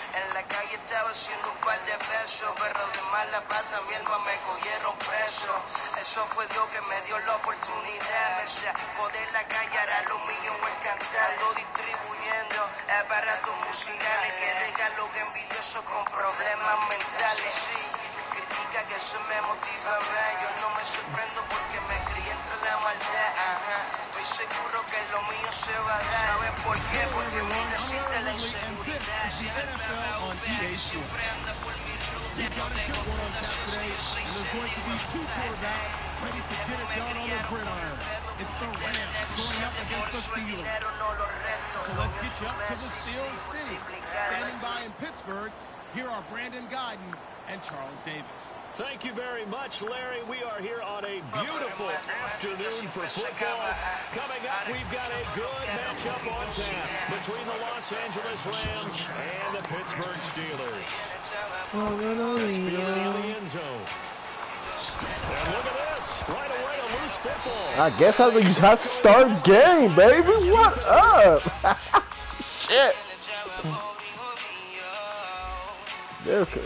En la calle estaba haciendo un par de besos, pero de mala pata mi alma me cogieron preso. Eso fue Dios que me dio la oportunidad. Ese poder la calle era lo mío, el cantando, distribuyendo aparatos musicales que dejan los envidiosos con problemas mentales. Sí, critica que se me motiva más. Yo no me sorprendo porque me crié entre la maldad. Ajá, estoy seguro que lo mío se va a dar. ¿Sabes por qué? Porque me necesita la inseguridad. On PA4. We've got a good one on tap today, and there's going to be 2 quarterbacks ready to get it done on the gridiron. It's the Rams going up against the Steelers. So let's get you up to the Steel City. Standing by in Pittsburgh, here are Brandon Guyton and Charles Davis. Thank you very much, Larry. We are here on a beautiful afternoon for football. Coming up, we've got a good matchup on tap between the Los Angeles Rams and the Pittsburgh Steelers. That's fielding in the end zone. And look at this. Right away, a loose football. I guess I have to start game, baby. What up? Shit.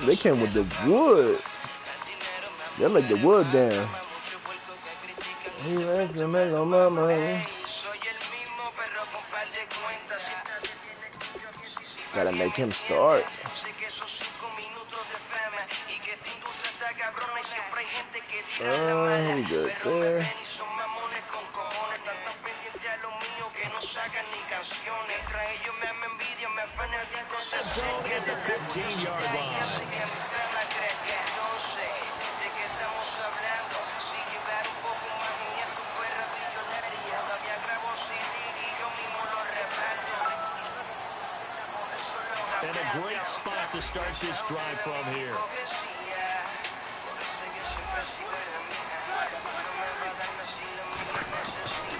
They came with the wood. They laid the wood down. He left the man on my mind. Gotta make him start. I'm good there. Zone at the 15-yard line. And a great spot to start this drive from here.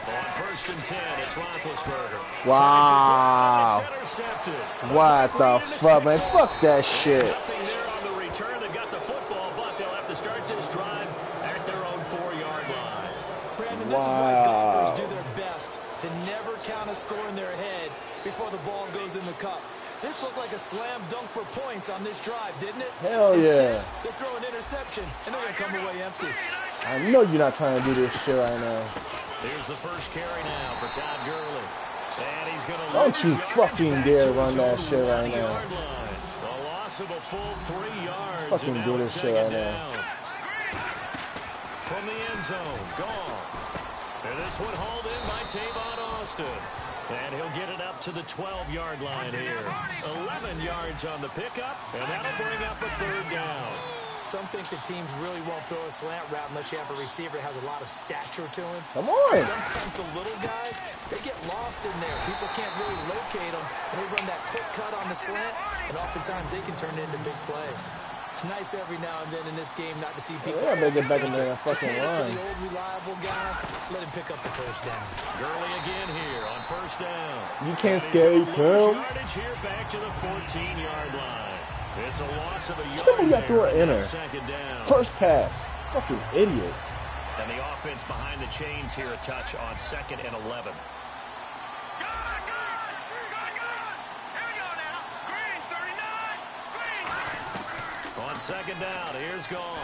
On 1st and 10, it's Roethlisberger. Wow. What the fuck, man? Fuck that shit. Nothing there on the return. They got the football, but they'll have to start this drive at their own 4-yard line. Brandon, this is why golfers do their best to never count a score in their head before the ball goes in the cup. This looked like a slam dunk for points on this drive, didn't it? Hell Instead, yeah. they throw an interception, and they're going to come away empty. I know you're not trying to do this shit right now. Here's the first carry now for Todd Gurley. And he's going to Don't you fucking dare run that shit right now. A loss of a full 3 yards. Fucking do this shit right now. From the end zone, Goff. And this one hauled in by Tavon Austin. And he'll get it up to the 12-yard line here. 11 yards on the pickup, and that'll bring up a 3rd down. Some think the teams really won't throw a slant route unless you have a receiver that has a lot of stature to him. Come on. Sometimes the little guys, they get lost in there. People can't really locate them, and they run that quick cut on the slant, and oftentimes they can turn it into big plays. It's nice every now and then in this game not to see people. Yeah, better get back in there and fucking run. To run. the old reliable guy, let him pick up the 1st down. Gurley again here on 1st down. You can't scare him. Yardage here back to the 14-yard line. It's a loss of a yard. You got to an inner. 2nd down. First pass. Fucking idiot. And the offense behind the chains here a touch on 2nd and 11. On 2nd down, here's Goff.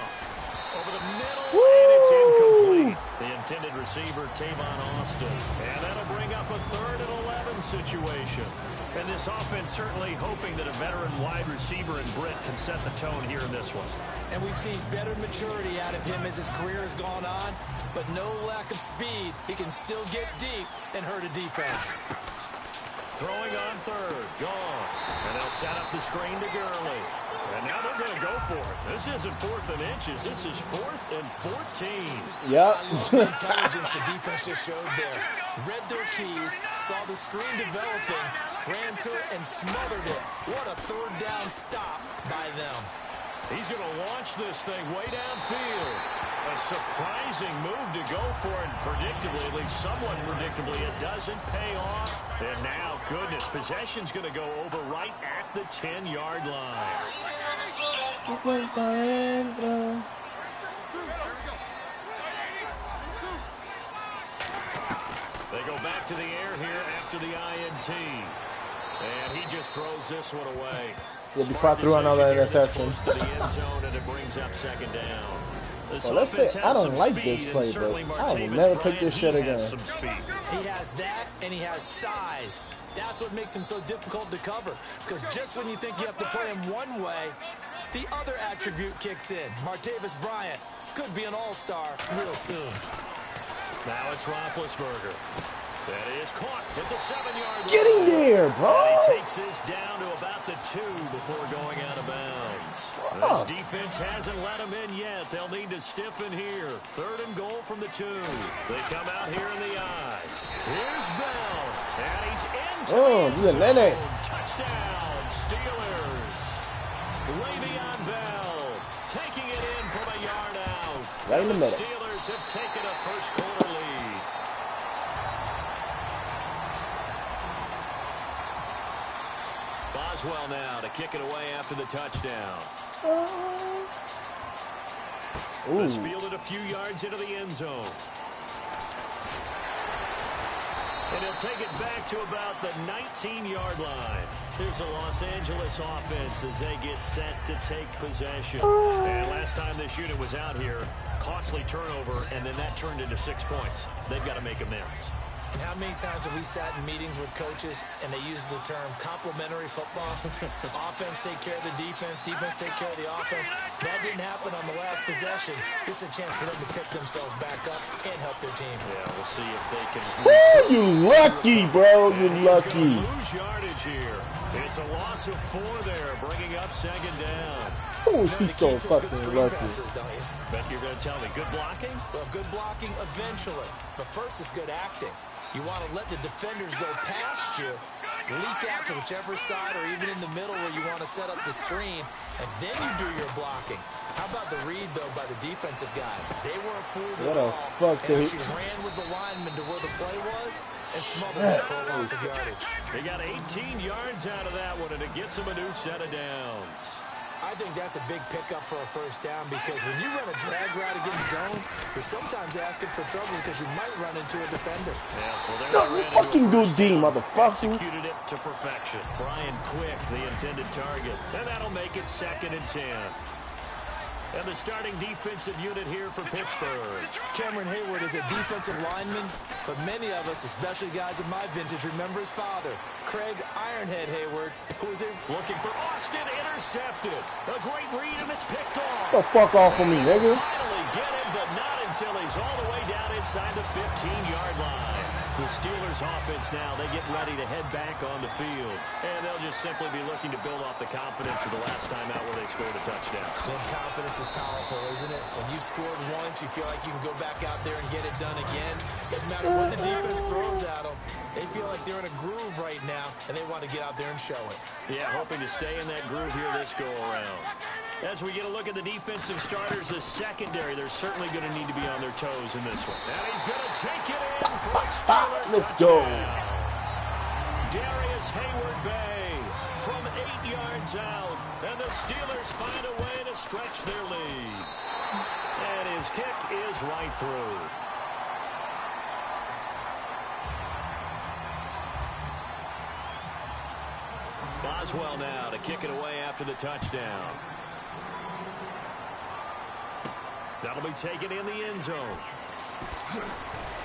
Over the middle, and it's incomplete. The intended receiver, Tavon Austin. And that'll bring up a 3rd and 11 situation. And this offense certainly hoping that a veteran wide receiver in Britt can set the tone here in this one. And we've seen better maturity out of him as his career has gone on, but no lack of speed. He can still get deep and hurt a defense. Throwing on 3rd, Goff. And they'll set up the screen to Gurley. And now they're going to go for it. This isn't 4th and inches. This is 4th and 14. Yep. I love the intelligence the defense just showed there. Read their keys, saw the screen developing, ran to it, and smothered it. What a 3rd down stop by them. He's going to launch this thing way downfield. A surprising move to go for it. Predictably, at least somewhat predictably, it doesn't pay off. And now, goodness, possession's going to go over right at the 10-yard line. They go back to the air here after the INT. And he just throws this one away. Yeah, before I threw another interception. To the end zone, and it brings up 2nd down. Well, let's say I don't like this play, but I will never pick this shit again. He has that, and he has size. That's what makes him so difficult to cover. Because just when you think you have to play him one way, the other attribute kicks in. Martavis Bryant could be an all-star real soon. Now it's Roethlisberger. That is caught at the 7-yard line. Get in there, bro. And he takes this down to about the 2 before going out of bounds. This defense hasn't let him in yet. They'll need to stiffen here. 3rd and goal from the 2. They come out here in the I. Here's Bell. And he's into the end zone. Touchdown, Steelers. Le'Veon Bell taking it in from a yard out. Right in the middle. The Steelers have taken a first-quarter lead. Boswell now to kick it away after the touchdown. This fielded a few yards into the end zone. And he'll take it back to about the 19-yard line. Here's the Los Angeles offense as they get set to take possession. And last time this unit was out here, costly turnover, and then that turned into 6 points. They've got to make amends. And how many times have we sat in meetings with coaches and they use the term complementary football? Offense take care of the defense, defense take care of the offense. That didn't happen on the last possession. This is a chance for them to pick themselves back up and help their team. Yeah, we'll see if they can. Woo, you lucky, bro. You lucky. Lose yardage here. It's a loss of 4 there, bringing up 2nd down. Oh, he's so fucking lucky. Passes, don't you? But you're going to tell me, good blocking? Well, good blocking eventually. But first is good acting. You want to let the defenders go past you, leak out to whichever side or even in the middle where you want to set up the screen, and then you do your blocking. How about the read, though, by the defensive guys? They weren't fooled at all. And she ran with the lineman to where the play was and smothered it for a loss of yardage. They got 18 yards out of that one, and it gets them a new set of downs. I think that's a big pickup for a first down because when you run a drag route against zone, you're sometimes asking for trouble because you might run into a defender. Yeah, No, you fucking do D, motherfucker. Executed it to perfection. Brian Quick, the intended target. And that'll make it 2nd and 10. And the starting defensive unit here for Pittsburgh. Cameron Hayward is a defensive lineman, but many of us, especially guys of my vintage, remember his father, Craig Ironhead Hayward, who was looking for Austin, intercepted. A great read, and it's picked off. Get the fuck off of me, nigga. Finally get him, but not until he's all the way down inside the 15-yard line. The Steelers offense now, they get ready to head back on the field. And they'll just simply be looking to build off the confidence of the last time out where they scored a touchdown. Then confidence is powerful, isn't it? When you've scored once, you feel like you can go back out there and get it done again. Doesn't matter what the defense throws at them. They feel like they're in a groove right now, and they want to get out there and show it. Yeah, hoping to stay in that groove here this go-around. As we get a look at the defensive starters, the secondary, they're certainly going to need to be on their toes in this one. And he's going to take it in for a Steeler Let's go. Darius Hayward-Bay from 8 yards out. And the Steelers find a way to stretch their lead. And his kick is right through. Boswell now to kick it away after the touchdown. That'll be taken in the end zone.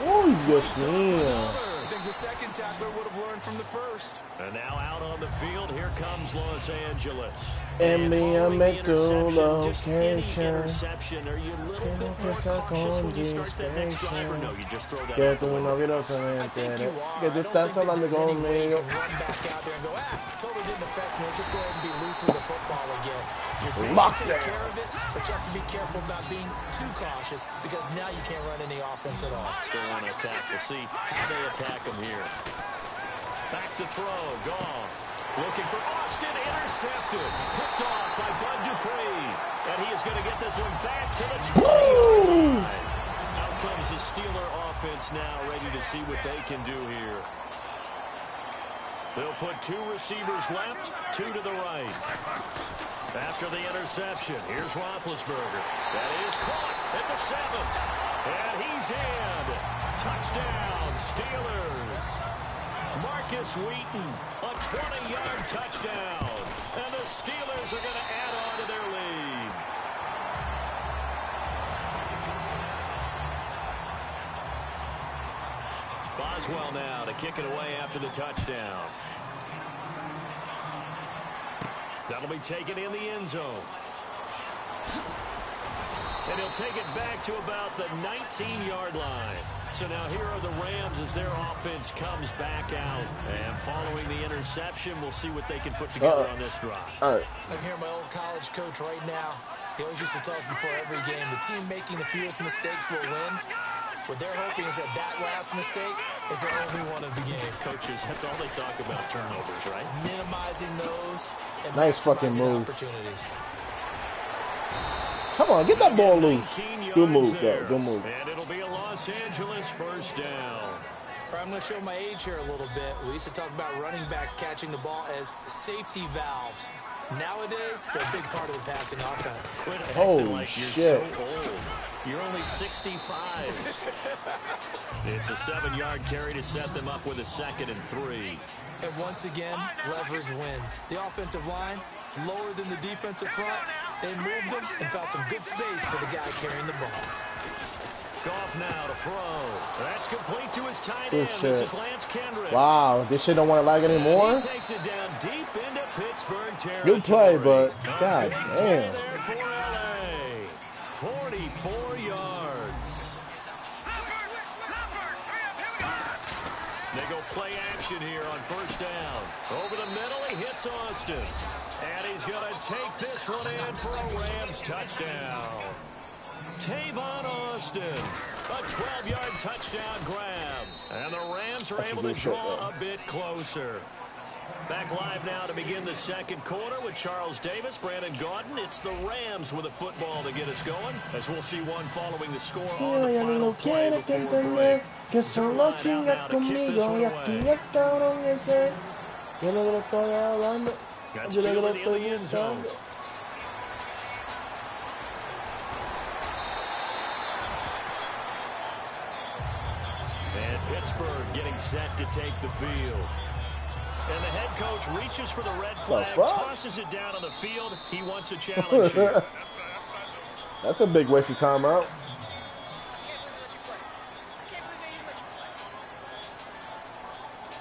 Oh, yes, man. I think the second tackler would have learned from the first. And now out on the field, here comes Los Angeles. And me, I make the location. Interception, are you a little bit more cautious when you start that next drive, or no, you just throw that Que out tú the no window? que tú estás hablando conmigo. Run back out there and go, totally didn't affect me. Just go ahead and be loose with the football again. You're going to take care of it, but you have to be careful about being too cautious because now you can't run any offense at all. Still want to attack. We'll see how they attack them here. Back to throw. Goff looking for Austin. Intercepted. Picked off by Bud Dupree. And he is going to get this one back to the 20-yard line. Out comes the Steeler offense now, ready to see what they can do here. They'll put 2 receivers left, 2 to the right. After the interception, here's Roethlisberger. That is caught at the 7. And he's in. Touchdown, Steelers. Marcus Wheaton, a 20-yard touchdown. And the Steelers are going to add on to their lead. Boswell now to kick it away after the touchdown. That'll be taken in the end zone. And he'll take it back to about the 19-yard line. So now here are the Rams as their offense comes back out. And following the interception, we'll see what they can put together on this drive. I'm hearing my old college coach right now. He always used to tell us before every game, the team making the fewest mistakes will win. What they're hoping is that last mistake is their only one of the game. Coaches, that's all they talk about, turnovers, right? Minimizing those and nice fucking move. Opportunities. Come on, get that ball loose. Good move, though. Good move. And it'll be a Los Angeles first down. I'm going to show my age here a little bit. We used to talk about running backs catching the ball as safety valves. Nowadays, they're a big part of the passing offense. Holy shit. So old. You're only 65. It's a 7-yard carry to set them up with a 2nd and 3. And once again, leverage wins. The offensive line, lower than the defensive front. They moved them and found some good space for the guy carrying the ball. Goff now to throw. That's complete to his tight end. This is Lance Kendricks. Wow, this shit don't want to lag anymore. He takes it down deep into Pittsburgh territory. Good play, but god damn. There for LA. 44 yards. They go play action here on first down. Over the middle, he hits Austin. And he's going to take this one in for a Rams touchdown. Tavon Austin, a 12-yard touchdown grab. And the Rams are able to draw a bit closer. Back live now to begin the second quarter with Charles Davis, Brandon Gaudin. It's the Rams with a football to get us going, as we'll see one following the score on the final play before break. Que solo chingas conmigo y aquí el cabrón ese. Yo no lo estoy hablando. That's fielded in the end zone. And Pittsburgh getting set to take the field. And the head coach reaches for the red flag, tosses it down on the field. He wants a challenge here. That's a big waste of timeout.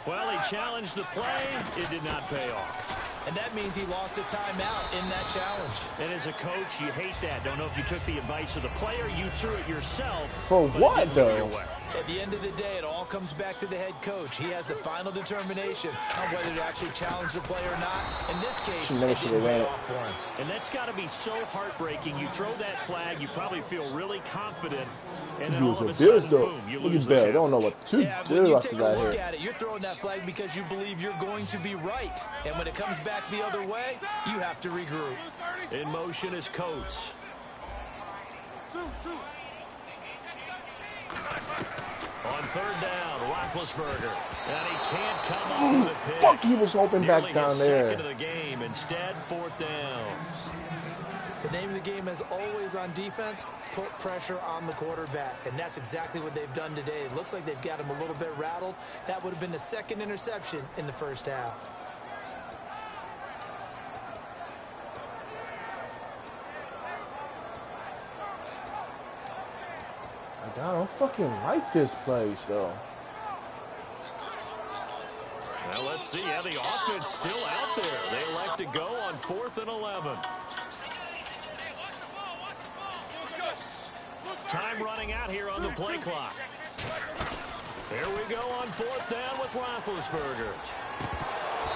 Well, he challenged the play. It did not pay off. And that means he lost a timeout in that challenge. And as a coach, you hate that. Don't know if you took the advice of the player, you threw it yourself. For what, though? At the end of the day, it all comes back to the head coach. He has the final determination on whether to actually challenge the play or not. In this case, it didn't pay off for him. And that's got to be so heartbreaking. You throw that flag, you probably feel really confident. And then all of a sudden, boom, you lose the challenge. Don't know what to do. When you take a look at it, you're throwing that flag because you believe you're going to be right. And when it comes back the other way, you have to regroup. In motion is Coates. On third down, Roethlisberger. And he can't come up with a pick. Fuck, he was open back down there. Second of the game. Instead, fourth down. The name of the game, as always on defense, put pressure on the quarterback. And that's exactly what they've done today. It looks like they've got him a little bit rattled. That would have been the second interception in the first half. I don't fucking like this place, though. Well, let's see. Yeah, the offense still out there. They elect to go on 4th and 11. Time running out here on the play clock. Here we go on 4th down with Roethlisberger.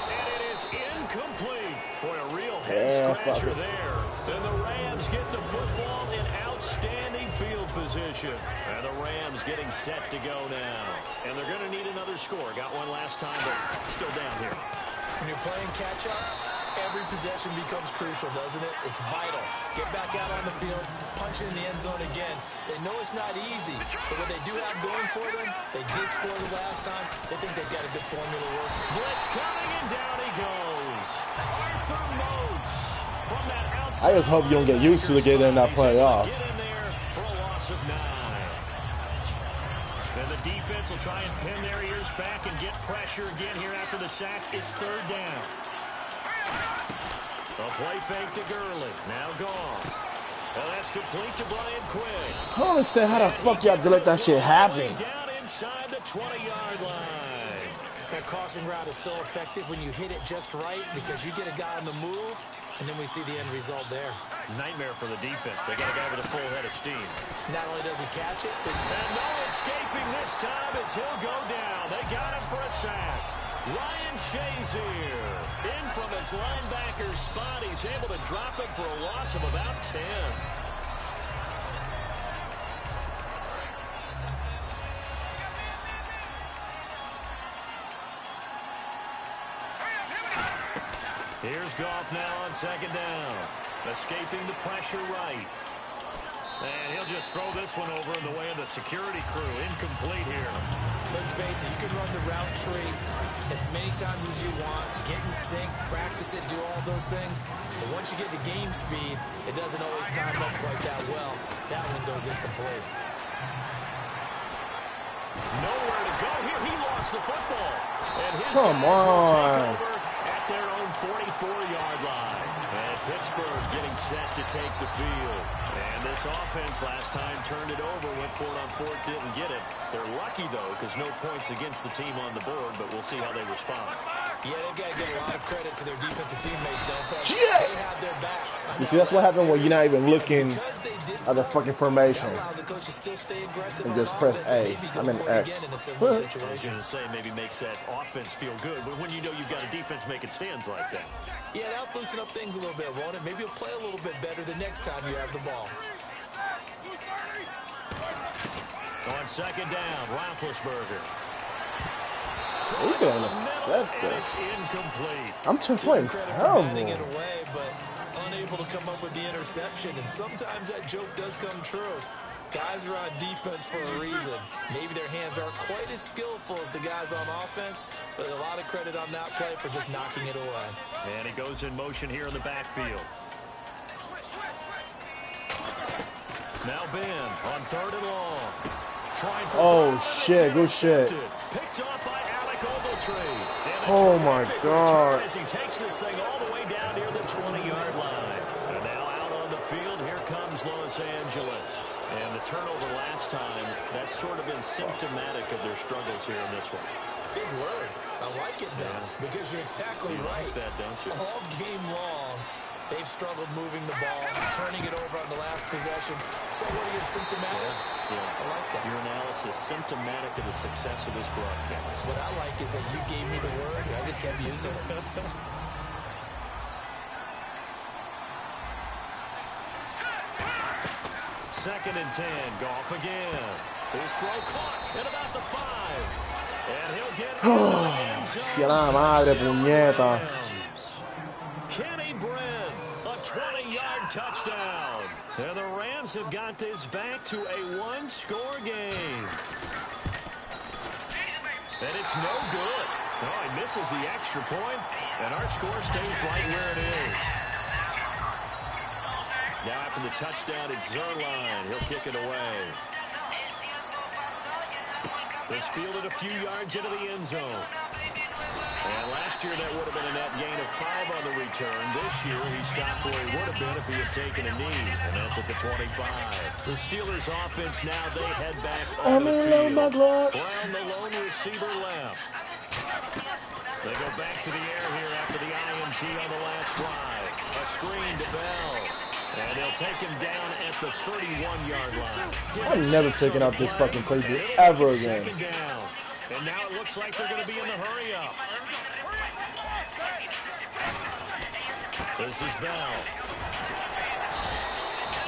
And it is incomplete. Boy, a real head-scratcher there. And the Rams get the football in outstanding field position. And the Rams getting set to go now. And they're going to need another score. Got one last time, but still down here. When you're playing catch-up, every possession becomes crucial, doesn't it? It's vital. Get back out on the field, punch it in the end zone again. They know it's not easy, but what they do have going for them, they did score the last time. They think they've got a good formula working. Blitz coming, and down he goes. Arthur Moats from that outside. I just hope you don't get used to getting that playoff. Get in there for a loss of 9. Then the defense will try and pin their ears back and get pressure again here after the sack. It's third down. A play fake to Gurley. Now gone. Well, that's complete to Brian Quinn. I don't understand how the fuck y'all let that shit happen. Down inside the 20-yard line. That crossing route is so effective when you hit it just right because you get a guy on the move, and then we see the end result there. Nightmare for the defense. They got a guy with a full head of steam. Not only does he catch it, but and no escaping this time as he'll go down. They got him for a sack. Ryan Shazier in from his linebacker spot. He's able to drop it for a loss of about 10. Here's Goff now on second down. Escaping the pressure right. And he'll just throw this one over in the way of the security crew. Incomplete here. Let's face it, you can run the route tree as many times as you want, get in sync, practice it, do all those things. But once you get to game speed, it doesn't always time up quite that well. That one goes incomplete. Nowhere to go here. He lost the football. And his Come guys will take on. over at their own 44-yard line. And Pittsburgh getting set to take the field. And this offense last time turned it over, went for it on fourth, didn't get it. They're lucky, though, because no points against the team on the board, but we'll see how they respond. Yeah, they've got to give a lot of credit to their defensive teammates, don't they? Yeah. They have their backs. You see, that's what happened when you're not even looking at the fucking formation and just press A. I'm in X. I was going to say, maybe makes that offense feel good, but when you know you've got a defense making stands like that. Yeah, that'll loosen up things a little bit, won't it? Maybe you'll play a little bit better the next time you have the ball. On second down, Roethlisberger. We can intercept It's incomplete. I'm just playing terrible. It away, but unable to come up with the interception, and sometimes that joke does come true. Guys are on defense for a reason. Maybe their hands aren't quite as skillful as the guys on offense, but a lot of credit on that play for just knocking it away. And it goes in motion here in the backfield. Now Ben on third and long. Oh shit, good shit. Picked off by Alec Ogletree. Oh my God. As he takes this thing all the way down near the 20-yard line. And now out on the field, here comes Los Angeles. And the turnover last time, that's sort of been symptomatic of their struggles here in this one. Big word. I like it now, because you're exactly right. Like that, don't you? All game long, they've struggled moving the ball, turning it over on the last possession. So what do you get, symptomatic? Yeah. I like that. Your analysis, symptomatic of the success of this broadcast. What I like is that you gave me the word, and I just kept using it. Second and 10, Goff again. His throw caught at about the 5. And he'll get ¡Que la madre, puñeta! Kenny Brent, a 20-yard touchdown. And the Rams have got this back to a one-score game. And it's no good. Oh, he misses the extra point, and our score stays right where it is. Now after the touchdown, it's Zerline. He'll kick it away. This fielded a few yards into the end zone. And last year, that would have been a net gain of 5 on the return. This year, he stopped where he would have been if he had taken a knee, and that's at the 25. The Steelers' offense now, they head back on the field. Brown, the lone receiver, left. They go back to the air here after the INT on the last drive. A screen to Bell. And they'll take him down at the 31-yard line. I'm never picking up this fucking playbook ever again. And now it looks like they're going to be in the hurry-up. This is Bell.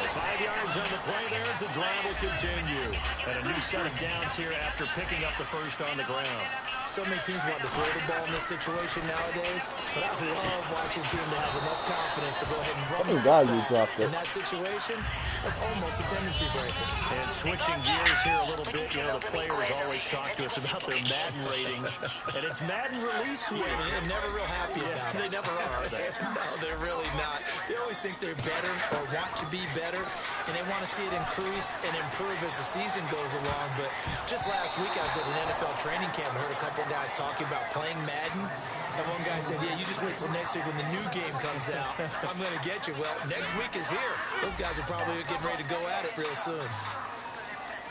5 yards on the play there as the drive will continue. And a new set of downs here after picking up the first on the ground. So many teams want to throw the ball in this situation nowadays, but I love watching a team that has enough confidence to go ahead and run the ball. In that situation, that's almost a tendency breaker. And switching gears here a little bit, you know, the players always talk to us about their Madden ratings, and it's Madden release week. Yeah, they're never real happy about it. They never are they? No, they're really not. They always think they're better or want to be better, and they want to see it increase and improve as the season goes along. But just last week, I was at an NFL training camp and heard a couple guys talking about playing Madden, and one guy said, yeah, you just wait till next week when the new game comes out. I'm going to get you. Well, next week is here. Those guys are probably getting ready to go at it real soon.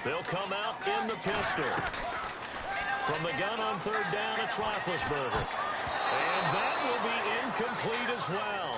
They'll come out in the pistol. From the gun on third down, it's Roethlisberger. And that will be incomplete as well.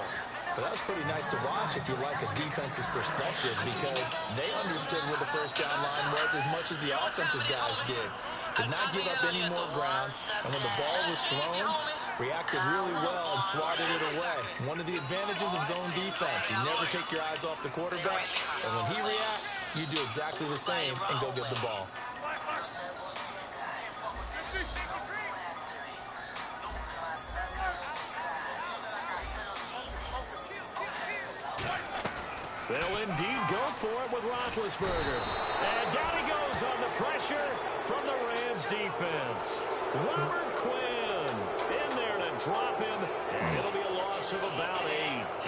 But that was pretty nice to watch if you like a defense's perspective, because they understood where the first down line was as much as the offensive guys did. Did not give up any more ground, and when the ball was thrown, reacted really well and swatted it away. One of the advantages of zone defense, you never take your eyes off the quarterback, and when he reacts, you do exactly the same and go get the ball. They'll indeed go for it with Roethlisberger. And down he goes on the pressure from the Rams defense. Robert Quinn in there to drop him. And it'll be a loss of about 8.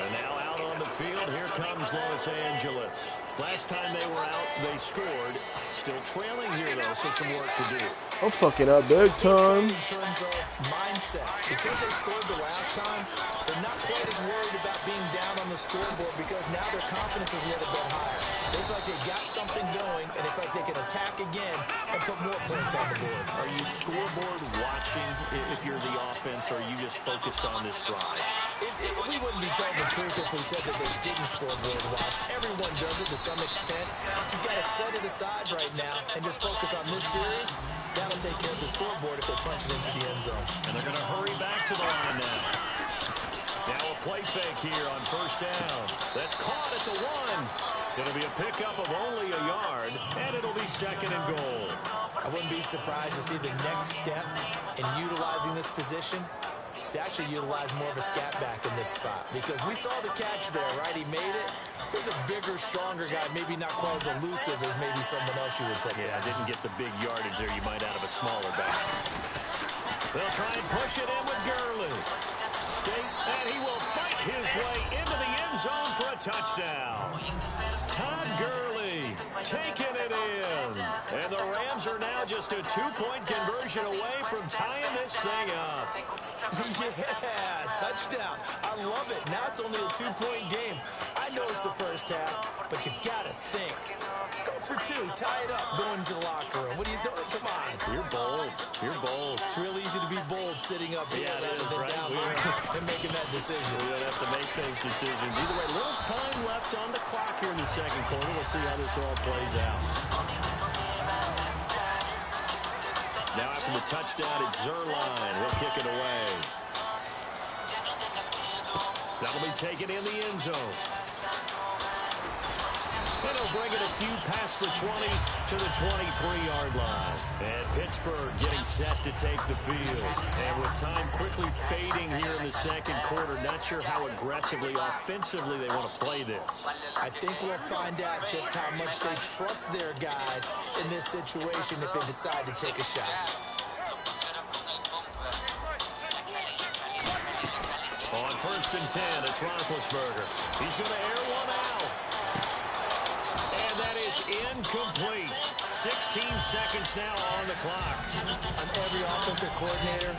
And now out on the field, here comes Los Angeles. Last time they were out, they scored. Still trailing here, though, so some work to do. I'm fucking up big time. In terms of mindset, because they scored the last time, they're not quite as worried about being down on the scoreboard because now their confidence is a little bit higher. They feel like they got something going, and they feel like they can attack again and put more points on the board. Are you scoreboard watching if you're the offense, or are you just focused on this drive? We wouldn't be telling the truth if we said that they didn't scoreboard watch. Everyone does it to some extent. You've got to set it aside right now and just focus on this series. That'll take care of the scoreboard if they punch it into the end zone. And they're going to hurry back to the line now. Now a play fake here on first down. That's caught at the 1. It'll be a pickup of only a yard, and it'll be 2nd and goal. I wouldn't be surprised to see the next step in utilizing this position. To actually utilize more of a scat back in this spot, because we saw the catch there, right? He made it. He's a bigger, stronger guy, maybe not quite as elusive as maybe someone else you would put there. Yeah, didn't get the big yardage there you might out of a smaller back. They'll try and push it in with Gurley. And he will fight his way into the end zone for a touchdown. Todd Gurley taking it in. And the Rams are now just a 2-point conversion away from tying this thing up. Yeah, touchdown. I love it. Now it's only a 2-point game. I know it's the first half, but you got to think. Go for 2. Tie it up. Go into the locker room. What are you doing? Come on. You're bold. You're bold. It's real easy to be bold sitting up here rather than right? Down there and making that decision. We don't have to make those decisions. Either way, a little time left on the clock here in the second quarter. We'll see how this all plays out. Now after the touchdown, it's Zerline. He'll kick it away. That'll be taken in the end zone. And he'll bring it a few past the 20 to the 23-yard line. And Pittsburgh getting set to take the field. And with time quickly fading here in the second quarter, not sure how aggressively, offensively they want to play this. I think we'll find out just how much they trust their guys in this situation if they decide to take a shot. On 1st and 10, it's Roethlisberger. He's going to air one out. And that is incomplete. 16 seconds now on the clock. On every offensive coordinator,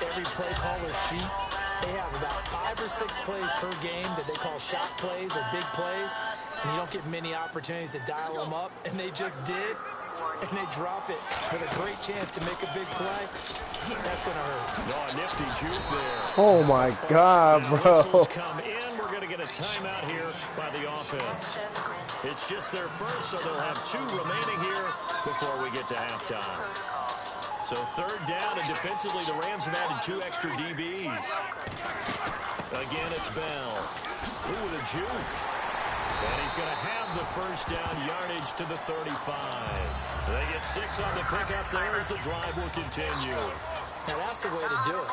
every play caller sheet, they have about 5 or 6 plays per game that they call shot plays or big plays. And you don't get many opportunities to dial them up. And they just did. And they drop it with a great chance to make a big play. That's going to hurt. No, a nifty juke there. Oh my God, bro. Whistles come in. We're going to get a timeout here by the offense. It's just their first, so they'll have 2 remaining here before we get to halftime. So 3rd down, and defensively the Rams have added 2 extra DBs. Again, it's Bell. Ooh, the juke. And he's going to have the first down, yardage to the 35. They get 6 on the pickup there as the drive will continue. Now that's the way to do it.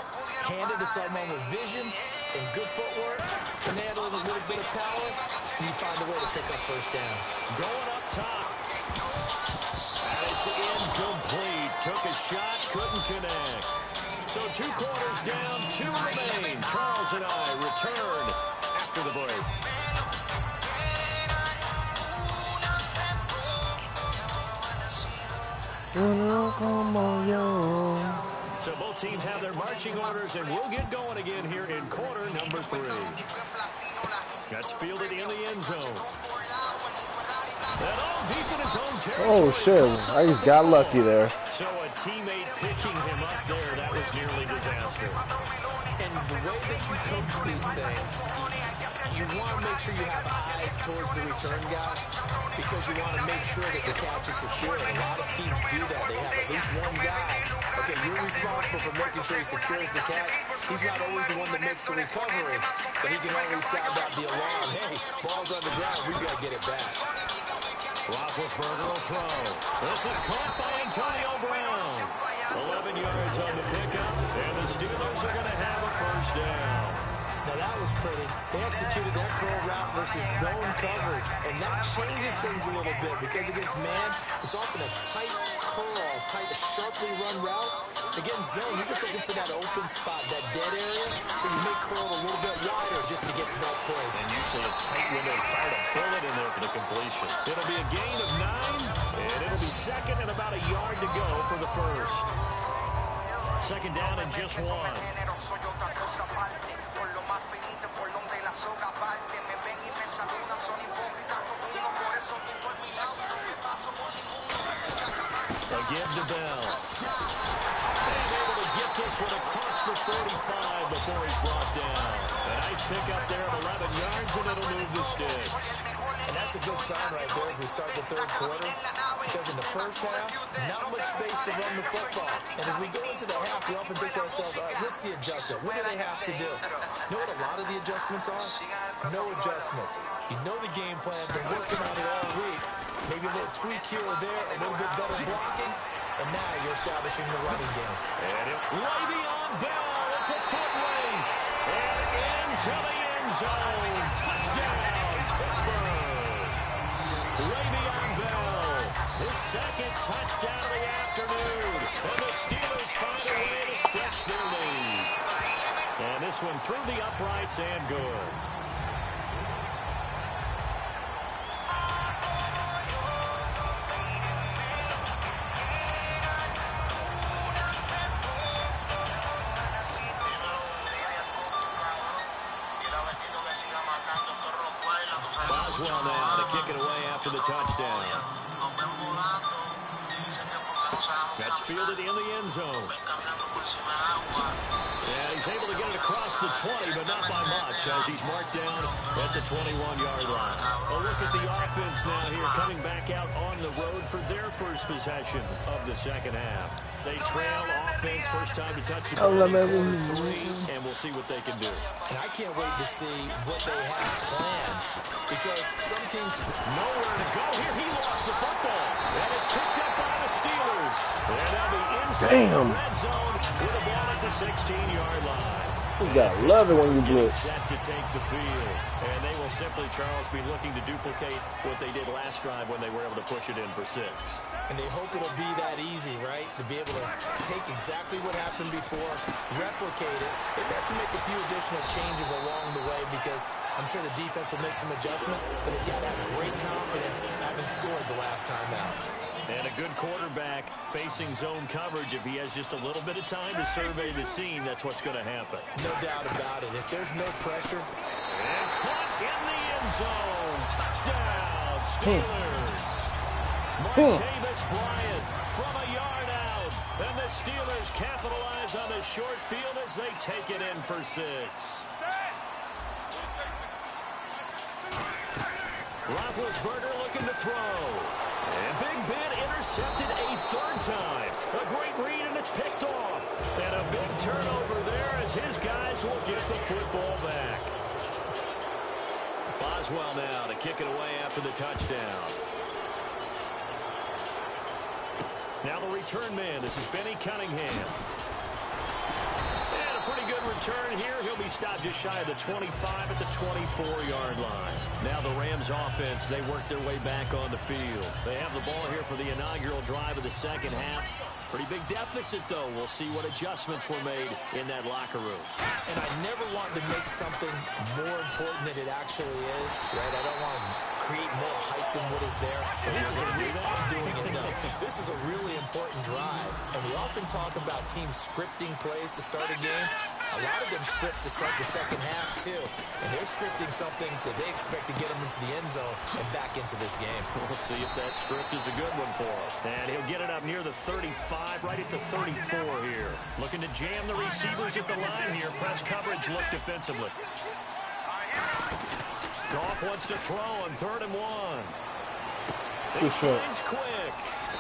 Hand it to someone with vision and good footwork, can handle it with a little bit of power, and you find a way to pick up first downs. Going up top. And it's incomplete. Took a shot, couldn't connect. So 2 quarters down, 2 remain. Charles and I return after the break. So both teams have their marching orders, and we'll get going again here in quarter number 3. That's fielded in the end zone. And all deep in his own territory. Oh shit, I just got lucky there. So a teammate picking him up there, that was nearly disaster. And the way that you coach these things, you want to make sure you have eyes towards the return guy because you want to make sure that the catch is secure. A lot of teams do that. They have at least one guy. Okay, you're responsible for making sure he secures the catch. He's not always the one that makes the recovery, but he can always sound out the alarm. Hey, ball's on the ground. We got to get it back. Roethlisberger will throw. This is caught by Antonio Brown. 11 yards on the pickup, and the Steelers are going to have a first down. Now that was pretty. They executed that curl route versus zone coverage, and that changes things a little bit because against man, it's often a tight curl type of sharply run route. Again, zone, you're just looking for that open spot, that dead area, so you may curl a little bit wider just to get to that place. And usually a tight window. He fired a bullet in there for the completion. It'll be a gain of 9, and it'll be second and about a yard to go for the first. Second down and just 1. Again to Bell. And able to get this one across the 45 before he's brought down. A nice pickup there of 11 yards, and it'll move the sticks. And that's a good sign right there as we start the third quarter, because in the first half, not much space to run the football. And as we go into the half, we often think to ourselves, all right, what's the adjustment? What do they have to do? You know what a lot of the adjustments are? No adjustments. You know the game plan, been working on it all week. Maybe a little tweak here or there, a little bit better blocking, and now you're establishing the running game. And Le'Veon Bell, it's a foot race, and into the end zone. Touchdown, Pittsburgh. Le'Veon Bell, his second touchdown of the afternoon, and the Steelers find a way to stretch their lead. And this one through the uprights and good. Well now to kick it away after the touchdown. That's fielded in the end zone. Yeah, he's able to get it across the 20, but not by much as he's marked down at the 21-yard line. A look at the offense now here coming back out on the road for their first possession of the second half. They trail offense first time to touch the ball, and we'll see what they can do. And I can't wait to see what they have planned, because some teams nowhere to go here. He lost the football, and it's picked up by the Steelers. And they'll be inside the red zone with the ball at the 16-yard line. You gotta love it when you blitz. Set to take the field, and they will simply, Charles, be looking to duplicate what they did last drive when they were able to push it in for 6. And they hope it'll be that easy, right? To be able to take exactly what happened before, replicate it. They have to make a few additional changes along the way, because I'm sure the defense will make some adjustments, but they've got to have great confidence having scored the last time out. And a good quarterback facing zone coverage, if he has just a little bit of time to survey the scene, that's what's going to happen. No doubt about it. If there's no pressure. And caught in the end zone. Touchdown, Steelers. Martavis Bryant from a yard out. And the Steelers capitalize on the short field as they take it in for 6. Roethlisberger looking to throw. And Big Ben intercepted a third time. A great read, and it's picked off. And a big turnover there as his guys will get the football back. Boswell now to kick it away after the touchdown. Now the return man. This is Benny Cunningham. And a pretty good return here. He'll be stopped just shy of the 25 at the 24-yard line. Now the Rams offense, they work their way back on the field. They have the ball here for the inaugural drive of the second half. Pretty big deficit, though. We'll see what adjustments were made in that locker room. And I never want to make something more important than it actually is, right? I don't want to create more hype than what is there. This is a This is a really important drive, and we often talk about teams scripting plays to start a game. A lot of them script to start the second half, too. And they're scripting something that they expect to get them into the end zone and back into this game. We'll see if that script is a good one for him. And he'll get it up near the 35, right at the 34 here. Looking to jam the receivers at the line here. Press coverage, look defensively. Goff wants to throw on 3rd and 1. He finds Quick.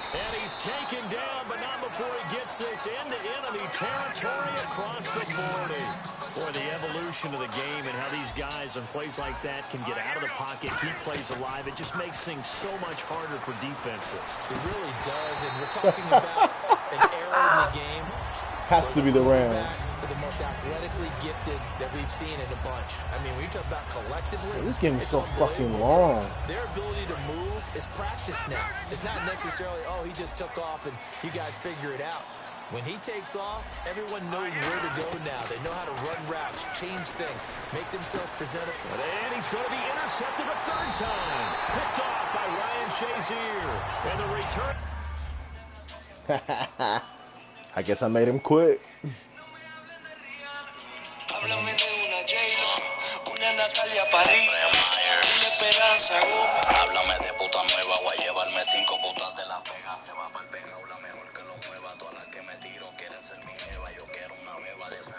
And he's taken down, but not before he gets this into enemy territory across the 40. Boy, the evolution of the game and how these guys on plays like that can get out of the pocket, keep plays alive, it just makes things so much harder for defenses. It really does, and we're talking about an error in the game. Has to be the Rams. The most athletically gifted that we've seen in a bunch. I mean, when you talk about collectively, This game is so fucking long. Their ability to move is practiced now. It's not necessarily, oh, he just took off and you guys figure it out. When he takes off, everyone knows where to go now. They know how to run routes, change things, make themselves presentable. And he's going to be intercepted a third time. Picked off by Ryan Shazier. And the return. I guess I made him quit.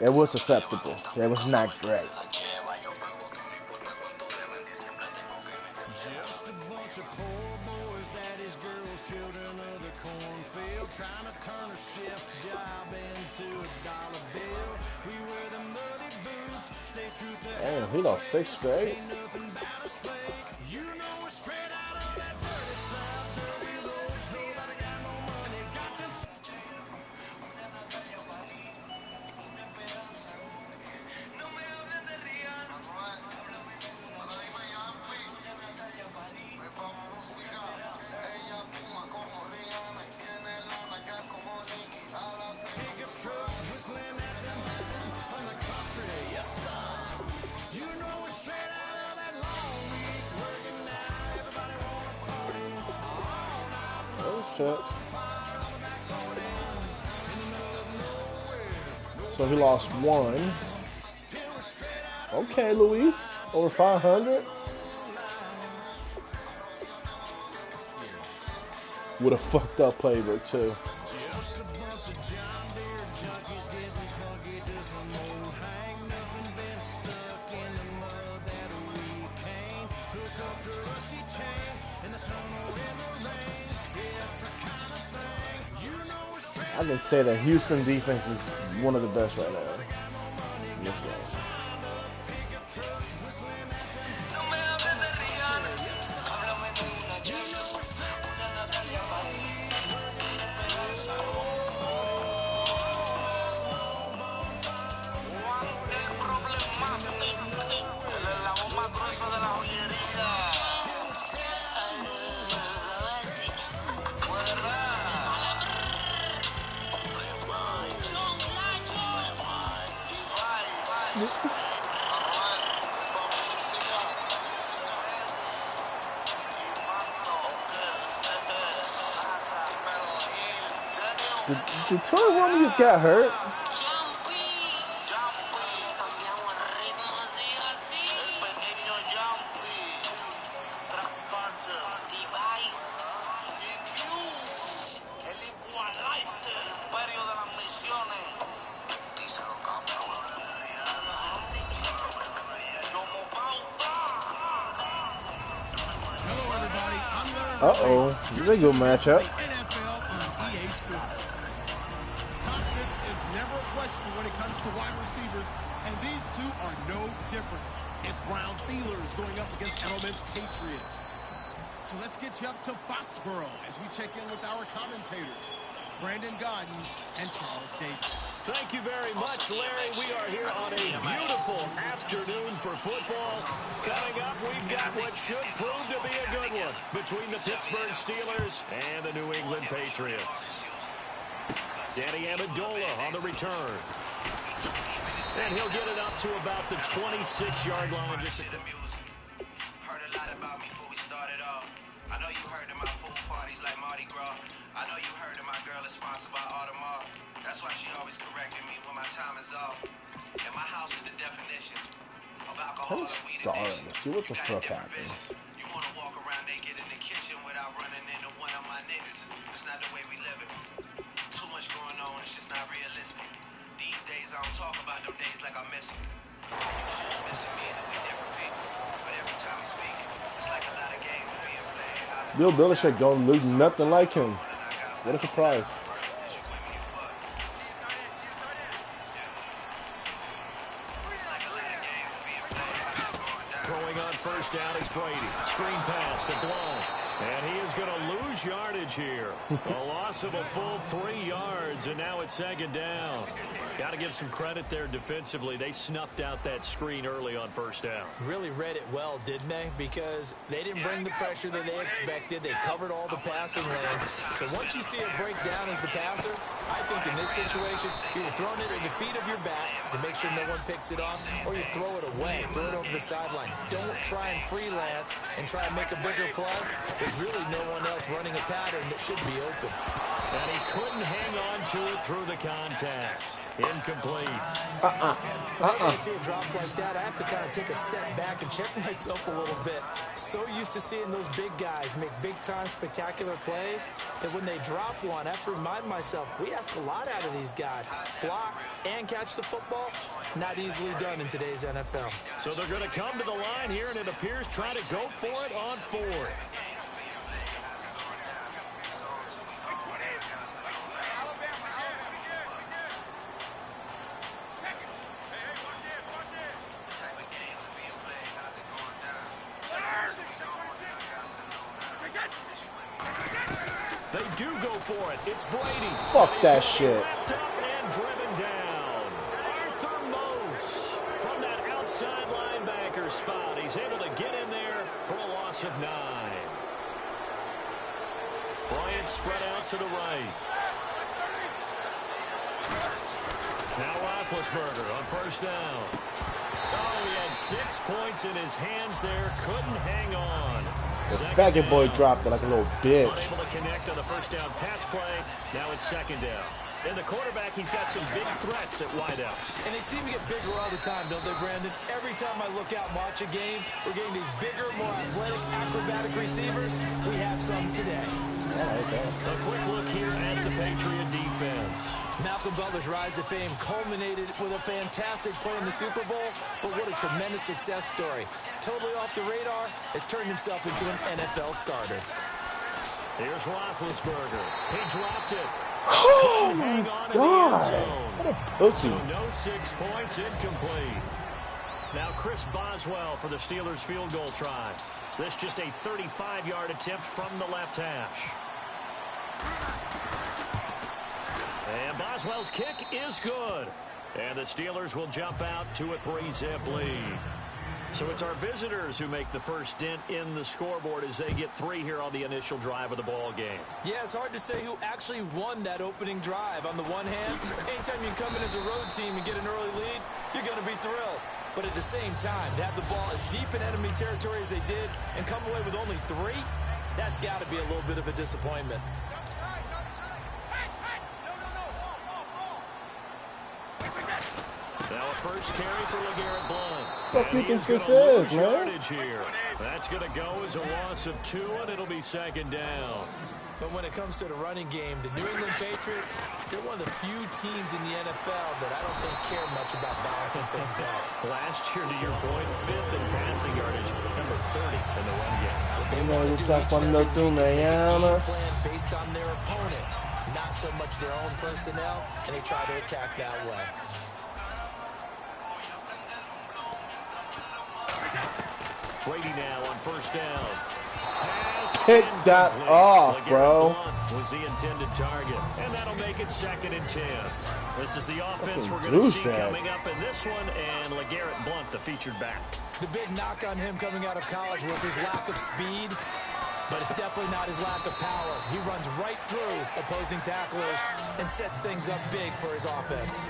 It was acceptable. It was not great. Just a bunch of poor boys, daddy's girls, children of the cornfield, trying to turn a shift job into a dollar bill. We wear the muddy boots, stay true to Damn, he lost 6 straight. nothing about us fake. You know we're straight out of that dirty south, dirty roads, nobody got no money, got them. Pickup trucks whistling at them from the country, yes sir. You know we're straight out of that long week, working now, everybody wanna party all night. Oh shit. So he lost 1. Okay, Luis. Over 500. With a fucked up playbook too. Just a bunch of John Deere junkies getting funky to some old hang. Nothing been stuck in the mud that we can't hook up to a rusty chain in the snow or in the rain. Yeah, it's the kind of thing. You know we're straight. I can say that Houston defense is one of the best right now. In this game. Did Tony Romo just got hurt? Uh-oh. This is a good matchup. NFL on EA Sports. Confidence is never a question when it comes to wide receivers, and these two are no different. It's Browns Steelers going up against Edelman's Patriots. So let's get you up to Foxborough as we check in with our commentators, Brandon Godden and Charles Davis. Thank you very much, Larry. We are here on a beautiful afternoon for football. Coming up, we've got what should prove to be a good one between the Pittsburgh Steelers and the New England Patriots. Danny Amendola on the return. And he'll get it up to about the 26-yard line. Just Heard a lot about me before we started off. I know you heard of my pool parties like Mardi Gras. I know you heard of my girl is sponsored by Audemars. That's why she always correcting me when my time is off. And my house is the definition of alcohol and weed addiction. Let's see what the fuck happens. You want to walk around naked in the kitchen without running into one of my niggas. It's not the way we live it. Too much going on, it's just not realistic. These days I don't talk about them days like I miss them. You shouldn't missing me that we different people. But every time we speak, it's like a lot of games being played. Bill Belichick don't look nothing like him. What a surprise. Throwing on first down is Brady. Screen pass to Blount. And he is going to lose lose yardage here. A loss of a full 3 yards, and now it's second down. Got to give some credit there defensively. They snuffed out that screen early on first down. Really read it well, didn't they? Because they didn't bring the pressure that they expected. They covered all the passing lanes. So once you see it break down as the passer, I think in this situation, you're throwing it at the feet of your back to make sure no one picks it off, or you throw it away, throw it over the sideline. Don't try and freelance and try and make a bigger play. There's really no one else running a pattern that should be open. And he couldn't hang on to it through the contact. Incomplete. Whenever I see a drop like that, I have to kind of take a step back and check myself a little bit. So used to seeing those big guys make big-time spectacular plays that when they drop one, I have to remind myself, we ask a lot out of these guys. Block and catch the football, not easily done in today's NFL. So they're going to come to the line here, and it appears trying to go for it on fourth. They do go for it. It's Brady. Fuck that shit. And driven down. Arthur Moats from that outside linebacker spot. He's able to get in there for a loss of 9. Bryant spread out to the right. Now Roethlisberger on first down. Oh, he had 6 points in his hands there. Couldn't hang on. The faggot boy dropped it like a little bitch. Unable to connect on the first down pass play. Now it's second down. And the quarterback, he's got some big threats at wideout. And they seem to get bigger all the time, don't they, Brandon? Every time I look out and watch a game, we're getting these bigger, more athletic, acrobatic receivers. We have some today. A quick look here at the Patriot defense. Malcolm Butler's rise to fame culminated with a fantastic play in the Super Bowl, but what a tremendous success story. Totally off the radar, has turned himself into an NFL starter. Here's Roethlisberger. He dropped it. Oh my God! What a pussy. So no 6 points, incomplete. Now Chris Boswell for the Steelers field goal try. This just a 35-yard attempt from the left hash. And Boswell's kick is good. And the Steelers will jump out to a 3-zip lead. So it's our visitors who make the first dent in the scoreboard as they get 3 here on the initial drive of the ball game. Yeah, it's hard to say who actually won that opening drive. On the one hand, anytime you come in as a road team and get an early lead, you're going to be thrilled. But at the same time, to have the ball as deep in enemy territory as they did and come away with only 3, that's got to be a little bit of a disappointment. Now a first carry for LeGarrette Blount. What do you think this is, man? Here. That's going to go as a loss of 2, and it'll be second down. But when it comes to the running game, the New England Patriots, they're one of the few teams in the NFL that I don't think care much about balancing things out. Last year, to your point, 5th in passing yardage, number 30 in the run game. They want to do each and every game plan based on their opponent, not so much their own personnel, and they try to attack that way. Brady now on first down. Hit that off, bro. Was the intended target, and that'll make it second and 10. This is the offense we're going to see coming up in this one, and LeGarrette Blount, the featured back. The big knock on him coming out of college was his lack of speed, but it's definitely not his lack of power. He runs right through opposing tacklers and sets things up big for his offense.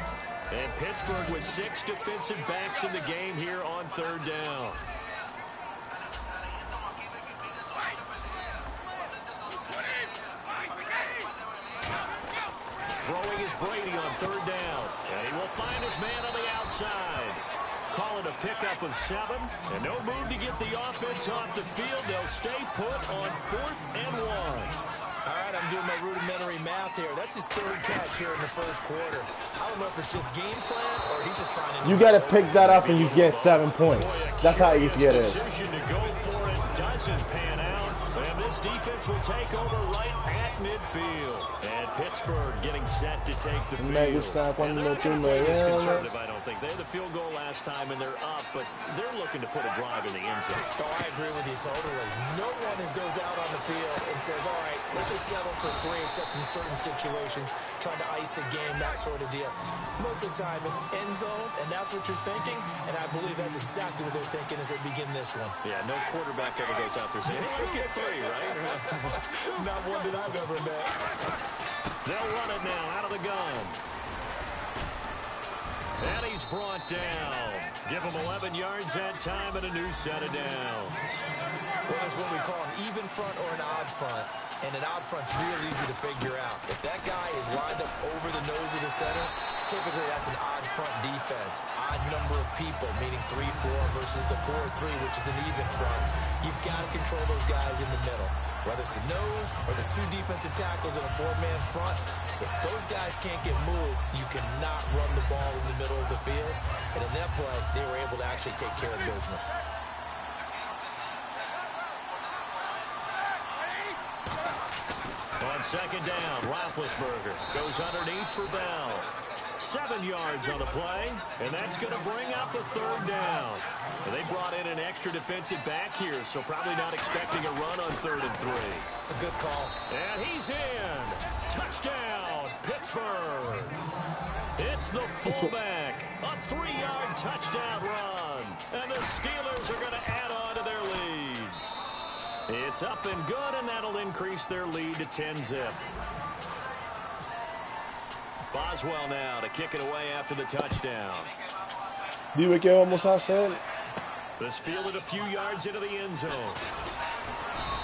And Pittsburgh with 6 defensive backs in the game here on third down. Throwing is Brady on third down. And he will find his man on the outside. Call it a pickup of 7. And no move to get the offense off the field. They'll stay put on 4th and 1. All right, I'm doing my rudimentary math here. That's his 3rd catch here in the first quarter. I don't know if it's just game plan or he's just finding... You got to pick that up and you get 7 points. That's how easy it is. Decision to go for it doesn't pan out. And this defense will take over right at midfield. And Pittsburgh getting set to take the field. And they're not going to play this conservative, I don't think. They had the field goal last time, and they're up, but they're looking to put a drive in the end zone. Oh, I agree with you totally. No one goes out on the field and says, all right, let's just settle for 3, except in certain situations, trying to ice a game, that sort of deal. Most of the time, it's end zone, and that's what you're thinking, and I believe that's exactly what they're thinking as they begin this one. Yeah, no quarterback ever goes out there saying, hey, let's get 3, right? Not one that I've ever met. They'll run it now out of the gun. And he's brought down. Give him 11 yards that time and a new set of downs. Well, that's what we call an even front or an odd front. And an odd front's real easy to figure out. If that guy is lined up over the nose of the center, typically that's an odd front defense. Odd number of people, meaning 3-4 versus the 4-3, which is an even front. You've got to control those guys in the middle. Whether it's the nose or the 2 defensive tackles in a 4-man front, if those guys can't get moved, you cannot run the ball in the middle of the field. And in that play, they were able to actually take care of business. On second down, Roethlisberger goes underneath for Bell. 7 yards on the play, and that's going to bring up the 3rd down. And they brought in an extra defensive back here, so probably not expecting a run on 3rd and 3. A good call. And he's in. Touchdown, Pittsburgh. It's the fullback. A 3-yard touchdown run. And the Steelers are going to add on to their lead. It's up and good, and that'll increase their lead to 10-zip. Boswell now to kick it away after the touchdown. Dime que vamos a hacer. This fielded a few yards into the end zone.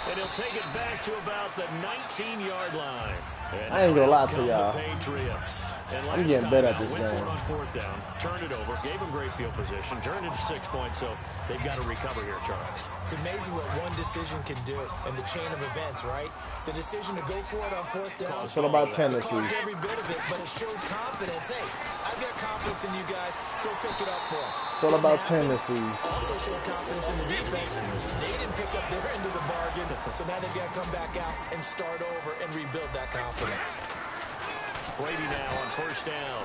And he'll take it back to about the 19-yard line. And I ain't gonna lie to y'all. Patriots. I'm getting better at this went for it game. on 4th down, turned it over, gave them great field position, turned it to 6 points, so they've got to recover here, Charles. It's amazing what one decision can do in the chain of events, right? The decision to go for it on 4th down. It's all about tendencies. It caused every bit of it, but it showed confidence. Hey, I've got confidence in you guys. Go pick it up for them. It's all about tendencies. Also showed confidence in the defense. They didn't pick up their end of the bargain, so now they've got to come back out and start over and rebuild that confidence. Brady now on 1st down.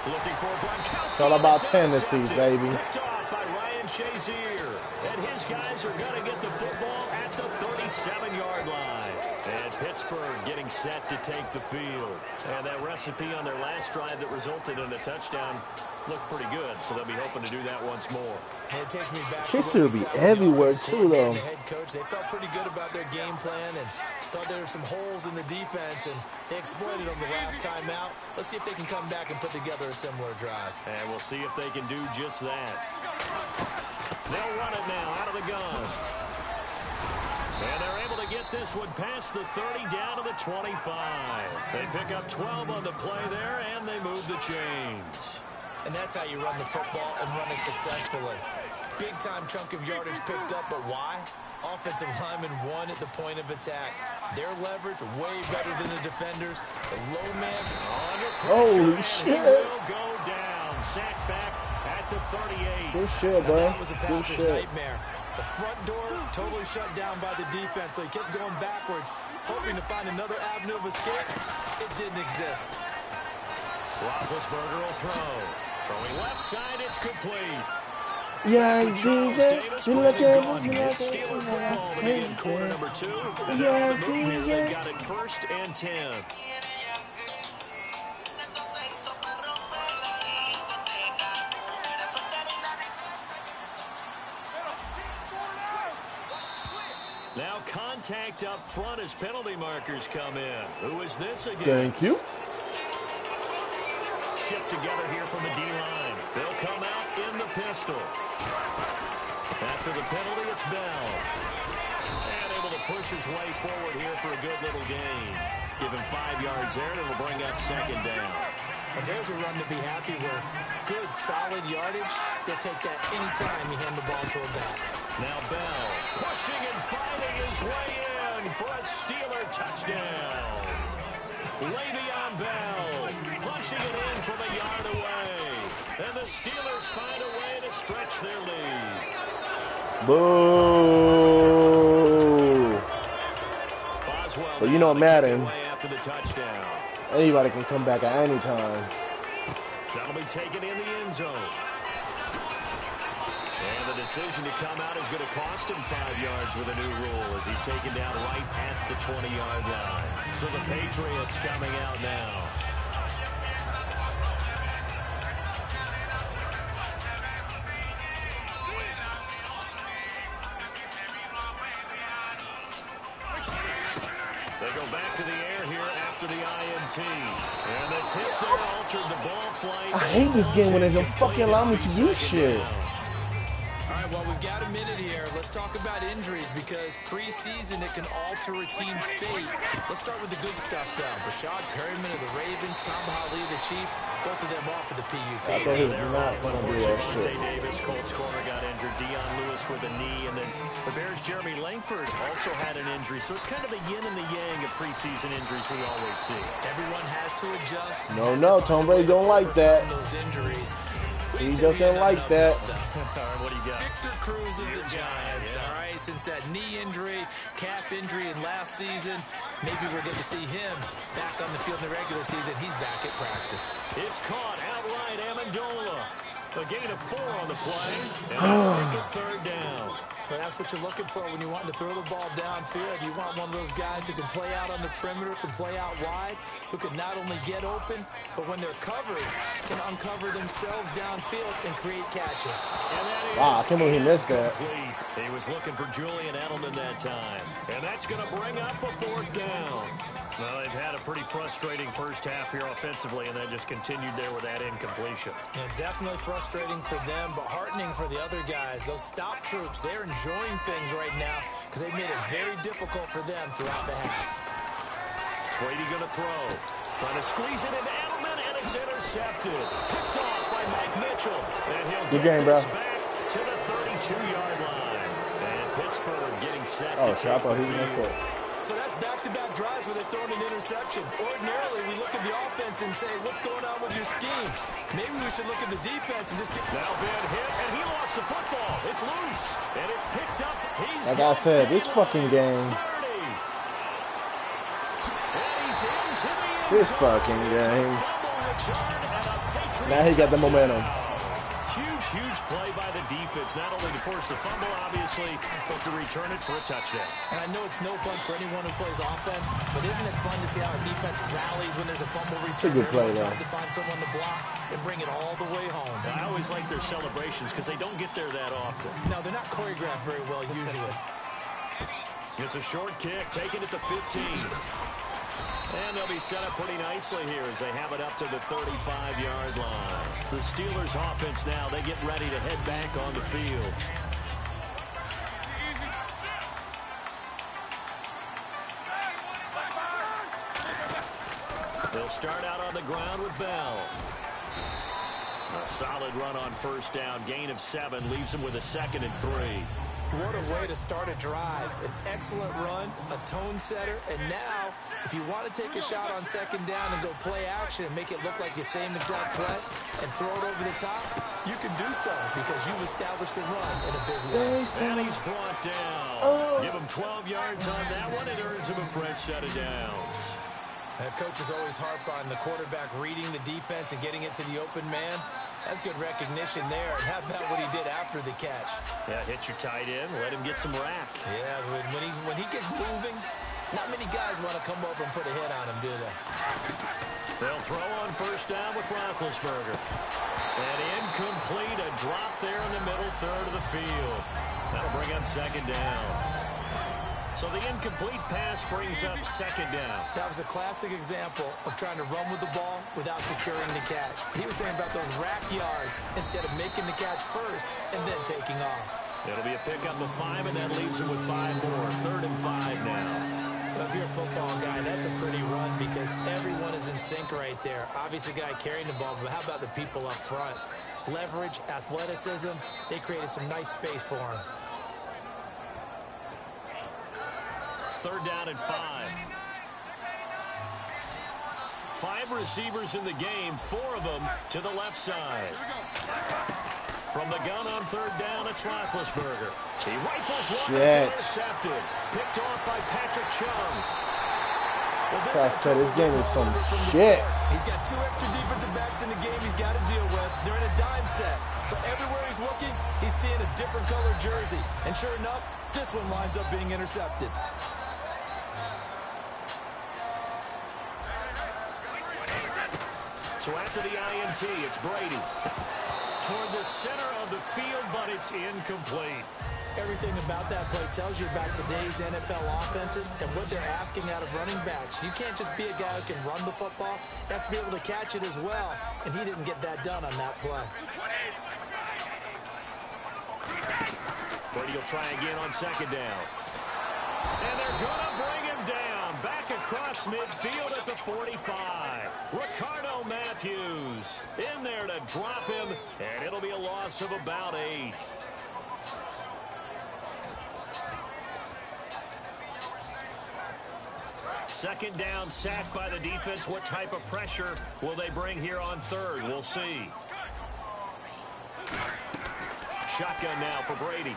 Looking for Gronkowski. It's all about tendencies, baby. Picked off by Ryan Shazier. And his guys are going to get the football at the 37-yard line. And Pittsburgh getting set to take the field. And that recipe on their last drive that resulted in a touchdown looked pretty good, so they'll be hoping to do that once more. And it takes me back Shazier will be everywhere, too, though. The head coach, they felt pretty good about their game plan and thought there were some holes in the defense, and they exploited them the last time out. Let's see if they can come back and put together a similar drive. And we'll see if they can do just that. They'll run it now out of the gun. And they're able to get this one past the 30 down to the 25. They pick up 12 on the play there, and they move the chains. And that's how you run the football and run it successfully. Big-time chunk of yardage picked up, but why? Offensive linemen won at the point of attack. Their leverage way better than the defenders. The low man under pressure. Holy shit. He will go down. Sacked back at the 38. Good shit, bro. That was a Good passer's shit. nightmare. The front door totally shut down by the defense, so he kept going backwards, hoping to find another avenue of escape. It didn't exist. Roethlisberger will throw. Throwing left side, it's complete. Yeah, DJ. You look at Steeler football to begin quarter number 2. Yeah, They've got it 1st and 10. Now contact up front as penalty markers come in. Who is this again? Thank you. Shift together here from the D-line. They'll come out in the pistol. After the penalty, it's Bell. And able to push his way forward here for a good little gain. Give him 5 yards there, and it'll bring up 2nd down. And there's a run to be happy with. Good, solid yardage. They'll take that anytime you hand the ball to a back. Now Bell pushing and fighting his way in for a Steeler touchdown. Le'Veon Bell punching it in from a yard away. And the Steelers find a way to stretch their lead. Boo. But you know, Madden, after the touchdown. anybody can come back at any time. That'll be taken in the end zone. And the decision to come out is going to cost him 5 yards with a new rule as he's taken down right at the 20-yard line. So the Patriots coming out now. They go back to the air here after the INT. And the tip there altered the ball flight. I hate this game when they don't fucking allow me to use shit. All right, well, we've got a minute here. Let's talk about injuries because preseason, it can alter a team's fate. Let's start with the good stuff, though. Rashad Perryman of the Ravens, Tom Holly of the Chiefs, both of them off of the PUP. I thought he was not going to do that shit. Davis, Colts corner, got injured. Dion Lewis with a knee. And then the Bears' Jeremy Langford also had an injury. So it's kind of the yin and the yang of preseason injuries we always see. Everyone has to adjust. No, Tom Brady don't like that. Those injuries. He doesn't like that. What do you got? Victor Cruz of the Giants, all right? Since that knee injury, calf injury in last season, maybe we're going to see him back on the field in the regular season. He's back at practice. It's caught outright, Amendola. A gain of 4 on the play. And a third down. So that's what you're looking for when you want to throw the ball downfield. You want one of those guys who can play out on the perimeter, can play out wide, who can not only get open, but when they're covered, can uncover themselves downfield and create catches. And wow, I can't believe he missed that. He was looking for Julian Edelman that time. And that's going to bring up a 4th down. Well, they've had a pretty frustrating first half here offensively, and that just continued there with that incompletion. Yeah, definitely frustrating for them, but heartening for the other guys. Those stop troops, they're enjoying things right now because they've made it very difficult for them throughout the half. Brady going to throw. Trying to squeeze it into Edelman, and it's intercepted. Picked off by Mike Mitchell. And he'll get this back to the 32-yard line. And Pittsburgh getting set to take the field. So that's back-to-back drives where they're throwing an interception. Ordinarily, we look at the offense and say, what's going on with your scheme? Maybe we should look at the defense and just get... Now Ben hit, and he lost the football. It's loose, and it's picked up. He's like I said, this fucking game. 30. This fucking game. Now he got the momentum. Huge play by the defense, not only to force the fumble, obviously, but to return it for a touchdown. And I know it's no fun for anyone who plays offense, but isn't it fun to see how a defense rallies when there's a fumble return? Good play, tries to find someone to block and bring it all the way home. I always like their celebrations because they don't get there that often. No, they're not choreographed very well usually. It's a short kick, taken at the 15. And they'll be set up pretty nicely here as they have it up to the 35-yard line. The Steelers offense now, they get ready to head back on the field. They'll start out on the ground with Bell. A solid run on first down. Gain of 7 leaves them with a 2nd and 3. What a way to start a drive. An excellent run, a tone setter, and now, if you want to take a shot on 2nd down and go play action and make it look like the same exact play and throw it over the top, you can do so because you've established the run in a big way. And he's brought down. Give him 12 yards on that one. It earns him a fresh set of downs. Coaches always harp on the quarterback reading the defense and getting it to the open man. That's good recognition there. And how about what he did after the catch? Yeah, hit your tight end, let him get some rack. Yeah, when he gets moving, not many guys want to come over and put a hit on him, do they? They'll throw on first down with Roethlisberger. And incomplete, a drop there in the middle third of the field. That'll bring up 2nd down. So the incomplete pass brings up 2nd down. That was a classic example of trying to run with the ball without securing the catch. He was thinking about those rack yards instead of making the catch first and then taking off. It'll be a pickup of 5, and that leaves him with 5 more. 3rd and 5 now. Well, if you're a football guy, that's a pretty run because everyone is in sync right there. Obviously, a guy carrying the ball, but how about the people up front? Leverage, athleticism, they created some nice space for him. 3rd down and 5. 5 receivers in the game, 4 of them to the left side. From the gun on 3rd down, it's Roethlisberger. He rifles one, it's intercepted. Picked off by Patrick Chung. I said this game is some shit. He's got 2 extra defensive backs in the game he's got to deal with. They're in a dime set. So everywhere he's looking, he's seeing a different colored jersey. And sure enough, this one winds up being intercepted. So after the INT, it's Brady. Toward the center of the field, but it's incomplete. Everything about that play tells you about today's NFL offenses and what they're asking out of running backs. You can't just be a guy who can run the football. You have to be able to catch it as well, and he didn't get that done on that play. Brady will try again on second down. And they're going to bring him down. Back across midfield at the 45. Ricardo Matthews in there to drop him, and it'll be a loss of about 8. Second down, sacked by the defense. What type of pressure will they bring here on third? We'll see. Shotgun now for Brady.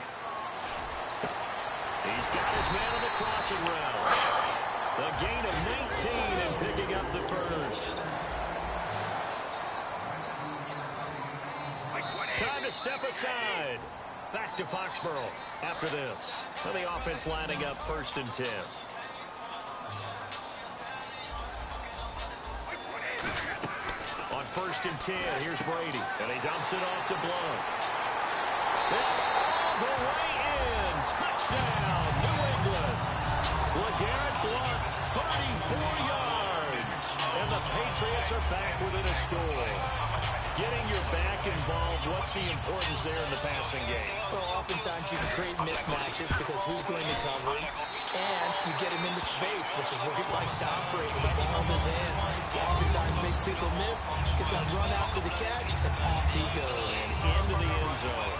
He's got his man on the crossing route. The gain of 19 and picking up the first. Time to step aside. Back to Foxborough after this. And the offense lining up 1st and 10. On 1st and 10, here's Brady. And he dumps it off to Blunt. All the way in. Touchdown, New England. LeGarrette Blunt, 34 yards. And the Patriots are back within a score. Getting your back involved, what's the importance there in the passing game? Well, oftentimes you can create mismatches because who's going to cover him? And you get him into space, which is where he likes to operate with the ball in his hands. Oftentimes makes people miss, gets that run after the catch, and off he goes. And into the end zone.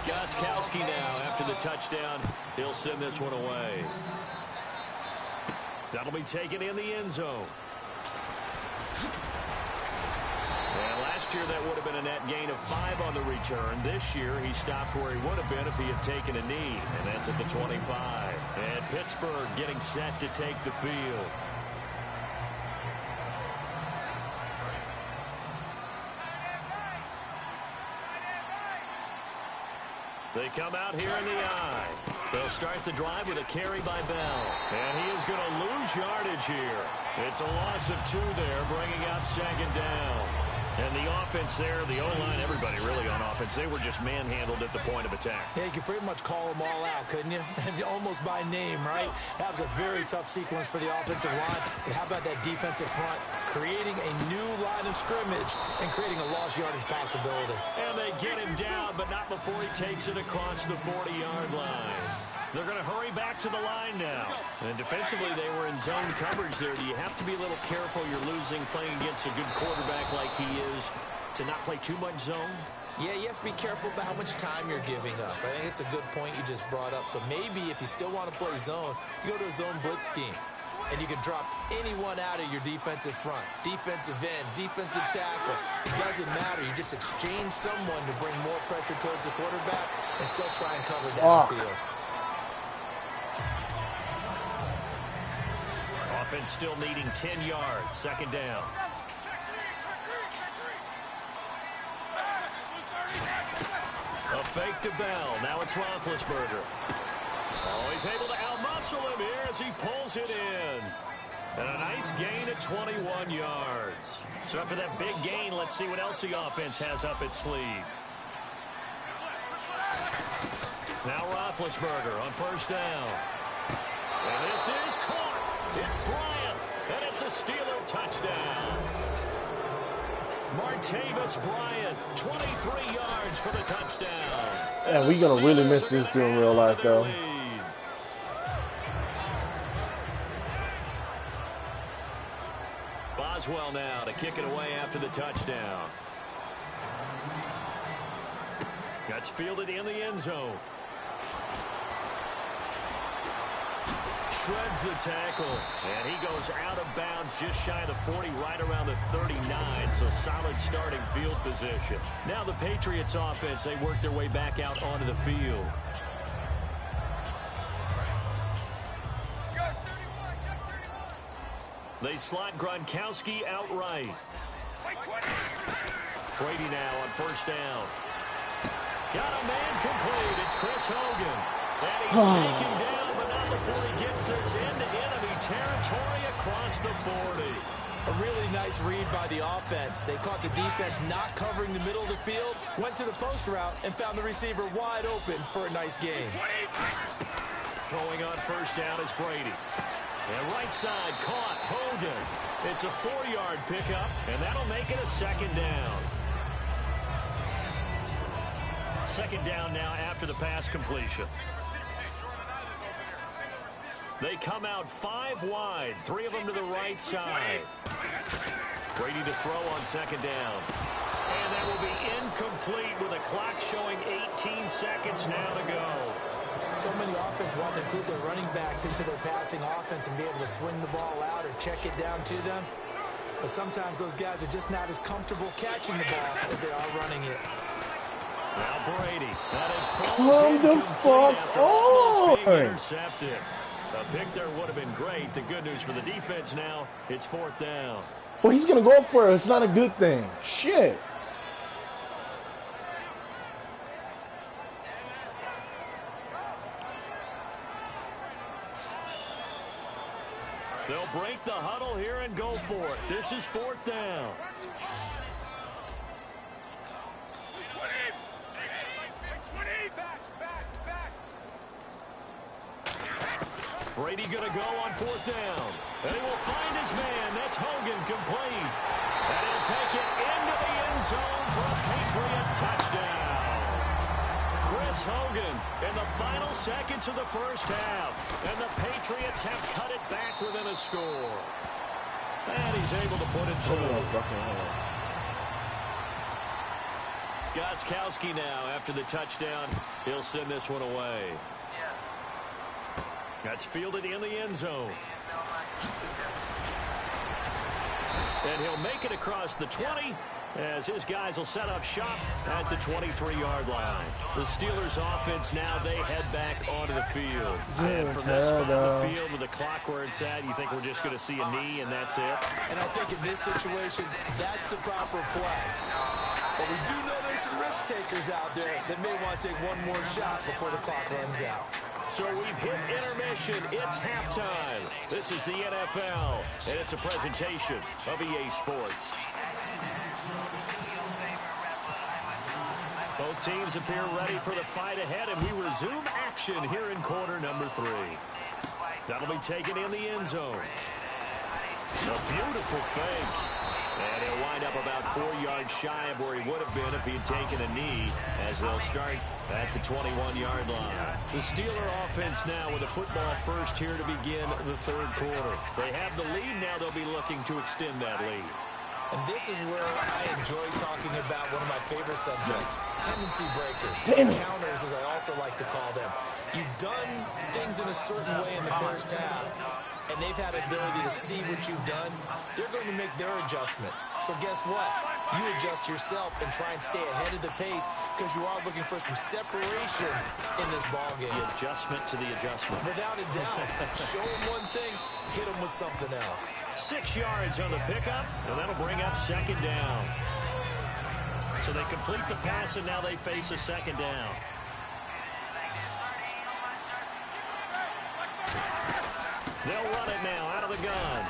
Gostkowski now after the touchdown. He'll send this one away. That'll be taken in the end zone. And last year that would have been a net gain of 5 on the return. This year he stopped where he would have been if he had taken a knee. And that's at the 25. And Pittsburgh getting set to take the field. They come out here in the eye. They'll start the drive with a carry by Bell. And he is going to lose yardage here. It's a loss of 2 there, bringing up second down. And the offense there, the O-line, everybody really on offense, they were just manhandled at the point of attack. Yeah, you could pretty much call them all out, couldn't you? Almost by name, right? That was a very tough sequence for the offensive line. But how about that defensive front? Creating a new line of scrimmage and creating a lost yardage possibility. And they get him down, but not before he takes it across the 40-yard line. They're going to hurry back to the line now. And defensively, they were in zone coverage there. Do you have to be a little careful? You're losing playing against a good quarterback like he is to not play too much zone? Yeah, you have to be careful about how much time you're giving up. I think it's a good point you just brought up. So maybe if you still want to play zone, you go to a zone blitz scheme. And you can drop anyone out of your defensive front. Defensive end, defensive tackle. It doesn't matter. You just exchange someone to bring more pressure towards the quarterback and still try and cover downfield. Offense still needing 10 yards. Second down. A fake to Bell. Now it's Roethlisberger. Oh, he's able to outmuscle him here as he pulls it in. And a nice gain at 21 yards. So after that big gain, let's see what else the offense has up its sleeve. Now Roethlisberger on first down. And this is caught. It's Bryant, and it's a Steeler touchdown. Martavis Bryant, 23 yards for the touchdown. Yeah, we're going to really miss this dude in real life, though. Boswell now to kick it away after the touchdown. That's fielded in the end zone. Shreds the tackle, and he goes out of bounds just shy of the 40, right around the 39, so solid starting field position. Now the Patriots offense, they work their way back out onto the field. They slot Gronkowski outright. Brady now on first down. Got a man complete. It's Chris Hogan. And he's taken down, but not before he gets this into enemy territory across the 40. A really nice read by the offense. They caught the defense not covering the middle of the field, went to the post route, and found the receiver wide open for a nice gain. Throwing on first down is Brady. And right side caught Hogan. It's a 4-yard pickup, and that'll make it a second down. Second down now after the pass completion. They come out 5 wide, 3 of them to the right side. Brady to throw on second down. And that will be incomplete with a clock showing 18 seconds now to go. So many offenses want to include their running backs into their passing offense and be able to swing the ball out or check it down to them. But sometimes those guys are just not as comfortable catching the ball as they are running it. Now Brady. Come the fuck on! Intercepted. A pick there would have been great. The good news for the defense now, it's 4th down. Well, he's going to go for it. It's not a good thing. Shit. They'll break the huddle here and go for it. This is 4th down. Brady going to go on 4th down. And he will find his man. That's Hogan complete. And he'll take it into the end zone for a Patriot touchdown. Chris Hogan in the final seconds of the first half. And the Patriots have cut it back within a score. And he's able to put it through. Gronkowski now after the touchdown. He'll send this one away. That's fielded in the end zone. And he'll make it across the 20 as his guys will set up shop at the 23-yard line. The Steelers offense now, they head back onto the field. And from this spot on the field with the clock where it's at, you think we're just going to see a knee and that's it? And I think in this situation, that's the proper play. But we do know there's some risk takers out there that may want to take one more shot before the clock runs out. So we've hit intermission. It's halftime. This is the NFL, and it's a presentation of EA Sports. Both teams appear ready for the fight ahead, and we resume action here in quarter number 3. That'll be taken in the end zone. A beautiful fake. And he'll wind up about 4 yards shy of where he would have been if he had taken a knee, as they'll start at the 21-yard line. The Steeler offense now with the football first here to begin the 3rd quarter. They have the lead. Now they'll be looking to extend that lead. And this is where I enjoy talking about one of my favorite subjects, tendency breakers, counters as I also like to call them. You've done things in a certain way in the first half, and they've had the ability to see what you've done. They're going to make their adjustments. So guess what? You adjust yourself and try and stay ahead of the pace because you are looking for some separation in this ballgame. The adjustment to the adjustment. Without a doubt. Show them one thing, hit them with something else. 6 yards on the pickup, and that'll bring up second down. So they complete the pass, and now they face a second down. They'll run it now out of the gun.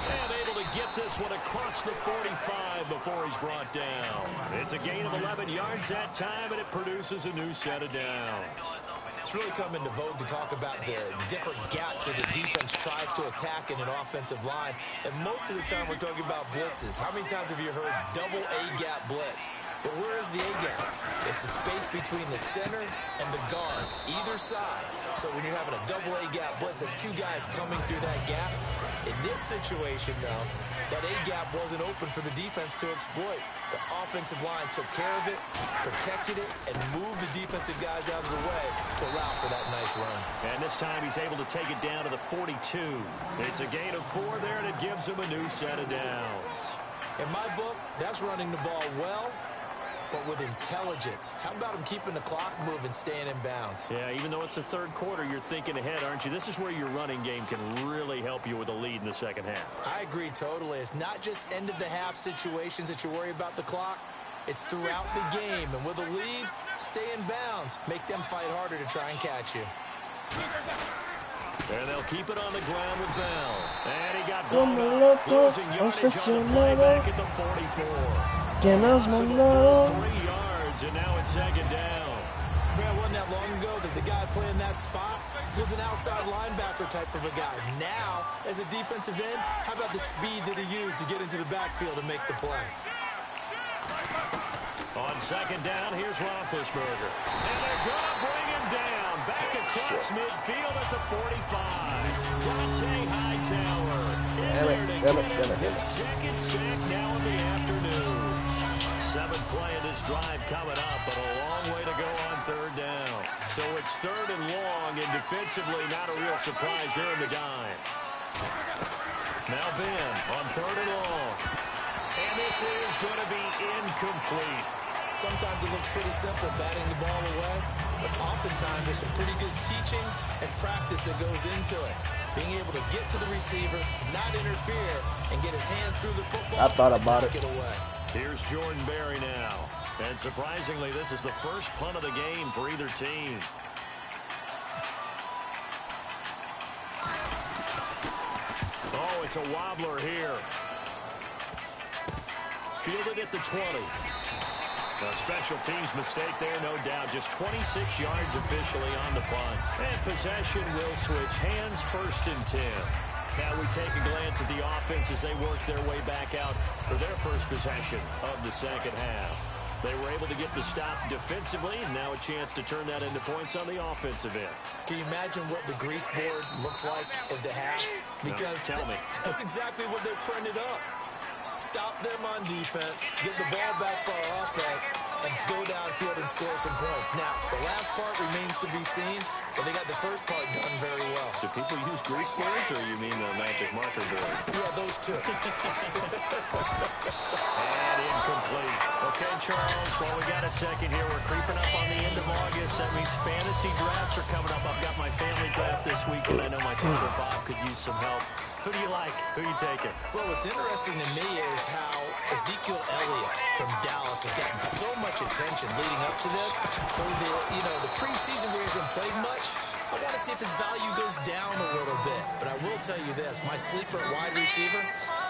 And able to get this one across the 45 before he's brought down. It's a gain of 11 yards that time, and it produces a new set of downs. It's really come into vogue to talk about the different gaps that the defense tries to attack in an offensive line. And most of the time we're talking about blitzes. How many times have you heard double A-gap blitz? But where is the A-gap? It's the space between the center and the guards, either side. So when you're having a double A-gap blitz, that's 2 guys coming through that gap. In this situation, though, that A-gap wasn't open for the defense to exploit. The offensive line took care of it, protected it, and moved the defensive guys out of the way to allow for that nice run. And this time he's able to take it down to the 42. It's a gain of 4 there, and it gives him a new set of downs. In my book, that's running the ball well but with intelligence. How about him keeping the clock moving, staying in bounds? Yeah, even though it's the third quarter, you're thinking ahead, aren't you? This is where your running game can really help you with a lead in the second half. I agree totally. It's not just end-of-the-half situations that you worry about the clock. It's throughout the game. And with a lead, stay in bounds. Make them fight harder to try and catch you. And they'll keep it on the ground with Bell. And he got blown up, losing yardage on the play back at the 44. Loss of a full 3 yards, and now it's second down. Man, it wasn't that long ago that the guy playing that spot was an outside linebacker type of a guy. Now, as a defensive end, how about the speed that he used to get into the backfield and make the play? On second down, here's Roethlisberger. And they're going to bring him down. Back across midfield at the 45. Dante Hightower in there to get his second sack now in the afternoon. 7th play of this drive coming up, but a long way to go on third down. So it's third and long, and defensively not a real surprise there in the dime. Now Ben on third and long. And this is going to be incomplete. Sometimes it looks pretty simple, batting the ball away, but oftentimes there's some pretty good teaching and practice that goes into it. Being able to get to the receiver, not interfere, and get his hands through the football. I thought about it. Away. Here's Jordan Berry now. And surprisingly, this is the first punt of the game for either team. Oh, it's a wobbler here. Fielded at the 20. A special teams mistake there, no doubt. Just 26 yards officially on the punt. And possession will switch hands, 1st and 10. Now we take a glance at the offense as they work their way back out for their first possession of the second half. They were able to get the stop defensively. Now a chance to turn that into points on the offensive end. Can you imagine what the grease board looks like at the half? Because no, tell me. That's exactly what they printed up. Stop them on defense, get the ball back for our offense, and go downfield and score some points. Now, the last part remains to be seen, but they got the first part done very well. Do people use grease boards, or you mean the magic marker board? Yeah, those two. And incomplete. Okay, Charles, well, we got a second here. We're creeping up on the end of August. That means fantasy drafts are coming up. I've got my family draft this week, and I know my father Bob could use some help. Who do you like? Who are you taking? Well, what's interesting to me is how Ezekiel Elliott from Dallas has gotten so much attention leading up to this. For the preseason where he hasn't played much, I want to see if his value goes down a little bit. But I will tell you this, my sleeper at wide receiver,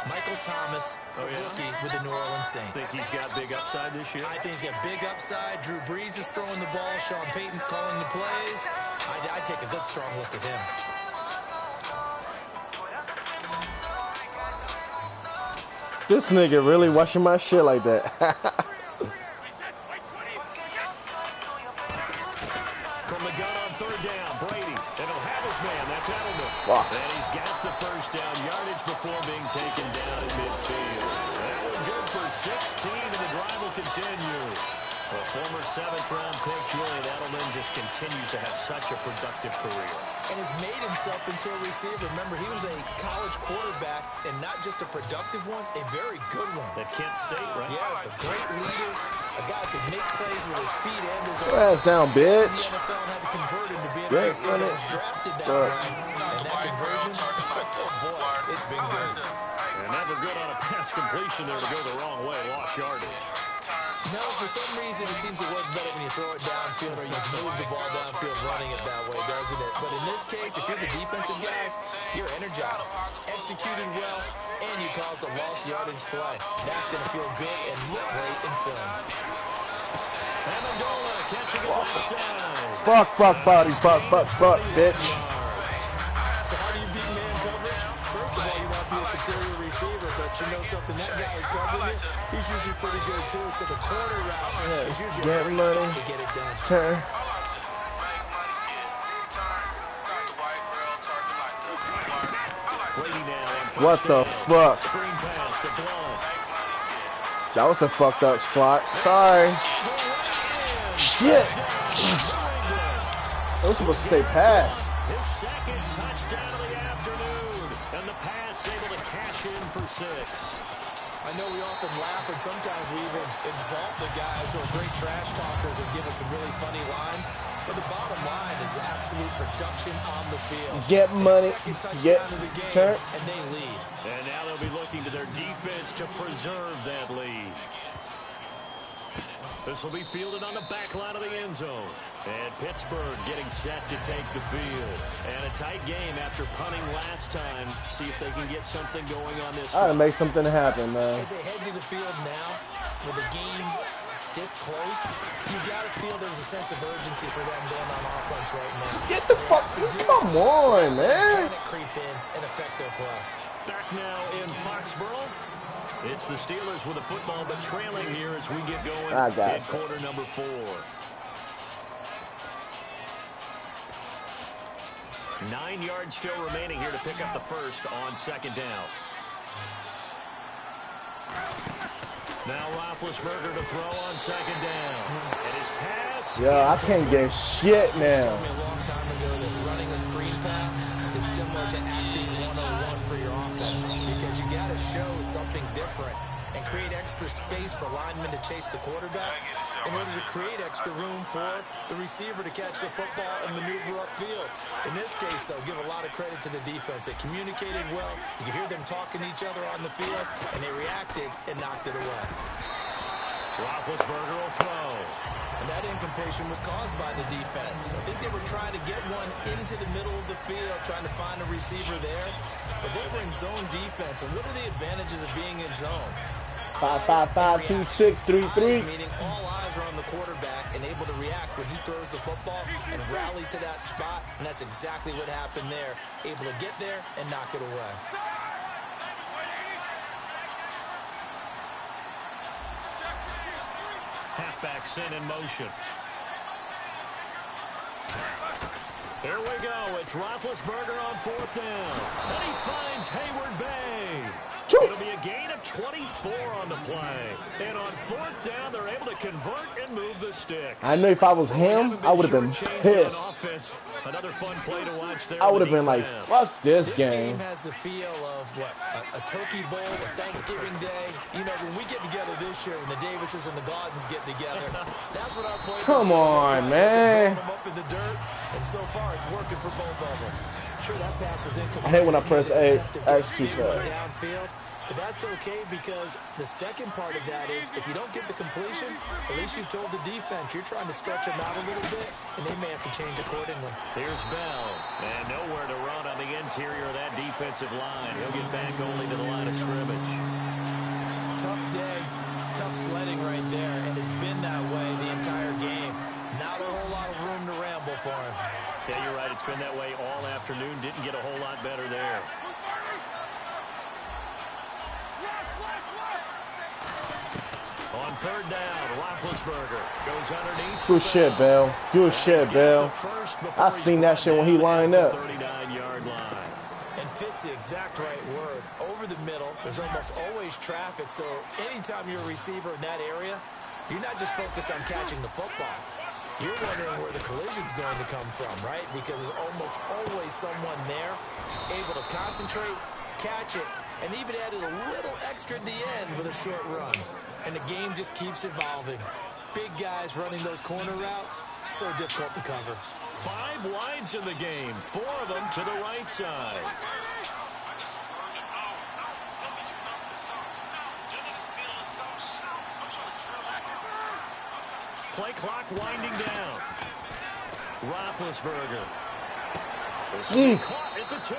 Michael Thomas, rookie with the New Orleans Saints. Think he's got big upside this year? I think he's got big upside. Drew Brees is throwing the ball. Sean Payton's calling the plays. I'd take a good, strong look at him. This nigga really watching my shit like that. From the gun on third down, Brady. And he'll have his man. That's Edelman. Wow. And he's got the first down yardage before being taken down at midfield. That was good for 16, and the drive will continue. A former 7th-round pick, Julian Edelman, just continues to have such a productive career. And has made himself into a receiver. Remember, he was a college quarterback, and not just a productive one, a very good one. At Kent State, right? Yes, a great leader, a guy who could make plays with his feet and his arms. Ass down, bitch. The NFL had to convert him to being a Great receiver. running. He was drafted that way, and that conversion, oh boy, it's been good. And never good on a pass completion there to go the wrong way. Lost yardage. No, for some reason it seems to work better when you throw it downfield or you move the ball downfield running it that way, doesn't it? But in this case, if you're the defensive guys, you're energized, executed well, and you caused a lost yardage play. That's going to feel good and look great in film. Amendola catching it right side. Fuck, bitch. So how do you beat man coverage? First of all, you want to be a superior receiver, but you know something, that guy is covering it. He's usually pretty good too. So the corner route is usually a great spot to get it done. Turn. What the fuck? That was a fucked up spot. Sorry. Shit. I was supposed to say pass. His second touchdown of the afternoon. And the Pats able to cash in for 6. I know we often laugh and sometimes we even exalt the guys who are great trash talkers and give us some really funny lines. But the bottom line is absolute production on the field. Get money, get touchdown of the game, turn. and they lead. And now they'll be looking to their defense to preserve that lead. This will be fielded on the back line of the end zone. And Pittsburgh getting set to take the field. And a tight game after punting last time. See if they can get something going on this I gotta make something happen, man. As they head to the field now, with the game this close, you gotta feel there's a sense of urgency for them going on offense right now. Get the fuck, come on, man. Creep in and affect their play. Back now in Foxborough. It's the Steelers with the football, but trailing here as we get going in quarter number 4. 9 yards still remaining here to pick up the first on second down. Now Roethlisberger to throw on second down. And his pass. Yeah, I can't get shit now. Told me a long time ago that running a screen pass is similar to acting 101 for your offense, because you got to show something different and create extra space for linemen to chase the quarterback in order to create extra room for the receiver to catch the football and maneuver upfield. In this case, they'll give a lot of credit to the defense. They communicated well. You could hear them talking to each other on the field, and they reacted and knocked it away. Roethlisberger will throw. And that incompletion was caused by the defense. I think they were trying to get one into the middle of the field, trying to find a receiver there. But they were in zone defense. And what are the advantages of being in zone? 5-5-5-2-6-3-3. Meaning all eyes are on the quarterback and able to react when he throws the football and rally to that spot. And that's exactly what happened there. Able to get there and knock it away. Halfback sent in motion. There we go. It's Roethlisberger on fourth down. And he finds Hayward Bay. It'll be a gain of 24 on the play. And on fourth down, they're able to convert and move the sticks. I know if I was him, I would have been pissed. Another fun play to watch there. I would have been like, fuck this game. This game has the feel of what? A turkey bowl, a Thanksgiving day. You know, when we get together this year, when the Davises and the Gardens get together, that's what our players. Come on, man. Them up in the dirt, and so far it's working for both of them. Sure, that pass was incomplete. I hate when I press A, X too fast. Downfield. But that's okay, because the second part of that is if you don't get the completion, at least you told the defense you're trying to stretch them out a little bit, and they may have to change accordingly. Here's Bell, and nowhere to run on the interior of that defensive line. He'll get back only to the line of scrimmage. Tough day, tough sledding right there, and it's been that way the entire game. Not a whole lot of room to ramble for him. Yeah, you're right. It's been that way all afternoon. Didn't get a whole lot better there. On third down, Roethlisberger goes underneath. Good shit, Bell. Good shit, Bell. I seen that shit when he lined up. 39-yard line. And fits the exact right word. Over the middle, there's almost always traffic, so anytime you're a receiver in that area, you're not just focused on catching the football. You're wondering where the collision's going to come from, right? Because there's almost always someone there able to concentrate, catch it, and even added a little extra at the end with a short run. And the game just keeps evolving. Big guys running those corner routes, so difficult to cover. 5 wides in the game, 4 of them to the right side. Play clock winding down. Roethlisberger. Caught at the 2.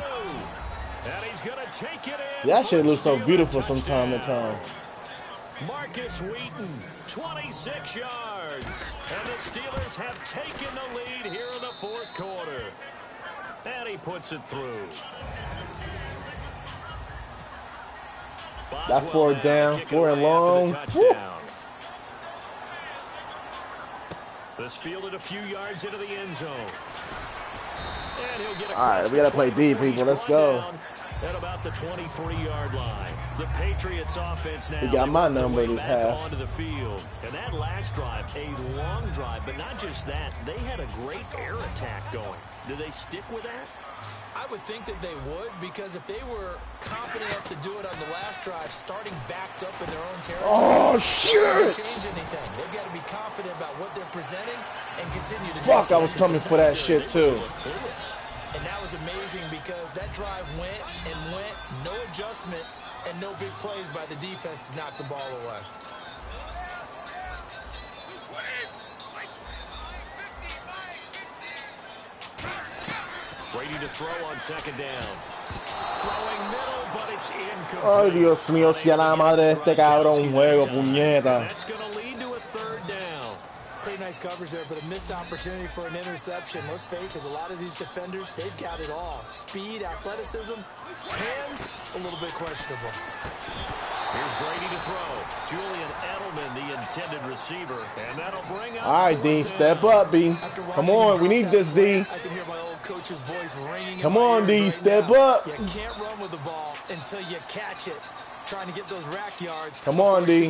And he's going to take it in. That shit looks so beautiful from time to time. Marcus Wheaton, 26 yards. And the Steelers have taken the lead here in the fourth quarter. And he puts it through. That 4th down, 4 and long. This fielded a few yards into the end zone. And he'll get all right, we got to play deep, people. Let's go. At about the 23-yard line. The Patriots offense now. He got my number this half. Onto the field. And that last drive, a long drive, but not just that. They had a great air attack going. Do they stick with that? I would think that they would, because if they were confident enough to do it on the last drive, starting backed up in their own territory, oh shit! change anything. They've got to be confident about what they're presenting and continue to. Fuck, I was coming for that shit too. And that was amazing because that drive went and went, no adjustments and no big plays by the defense to knock the ball away. Brady to throw on second down. Throwing middle, but it's incomplete. Ay, Dios mío, si a la madre de este cabrón juego, puñeta. That's going to lead to a third down. Pretty nice coverage there, but a missed opportunity for an interception. Let's face it, a lot of these defenders, they've got it all. Speed, athleticism, hands, a little bit questionable. Here's Brady to throw. Julian Edelman, the intended receiver, and that'll bring up. All right, D, step up, B. Come on, we need this, D. I can hear my old coach's voice ringing. Come on, D, step up. You can't run with the ball until you catch it. Trying to get those rack yards. Come on, D.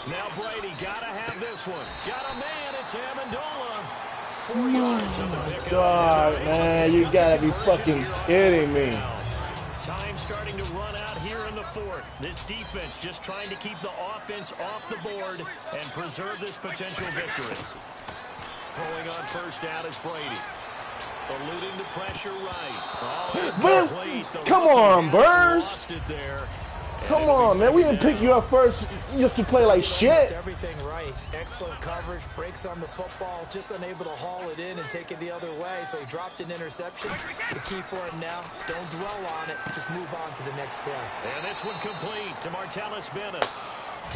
Now Brady gotta have this one. Got a man, it's Amendola. 4 yards on the pickup. God, man, you gotta be fucking kidding me. Time starting to run out here in the fourth. This defense just trying to keep the offense off the board and preserve this potential victory. Pulling on first down is Brady. Eluding the pressure right. Oh, come on, Burrs. Lost it there. Come on, man. We didn't pick you up first just to play like shit. Everything right. Excellent coverage. Breaks on the football. Just unable to haul it in and take it the other way. So he dropped an interception. The key for him now, don't dwell on it. Just move on to the next play. And this one complete to Martellus Bennett.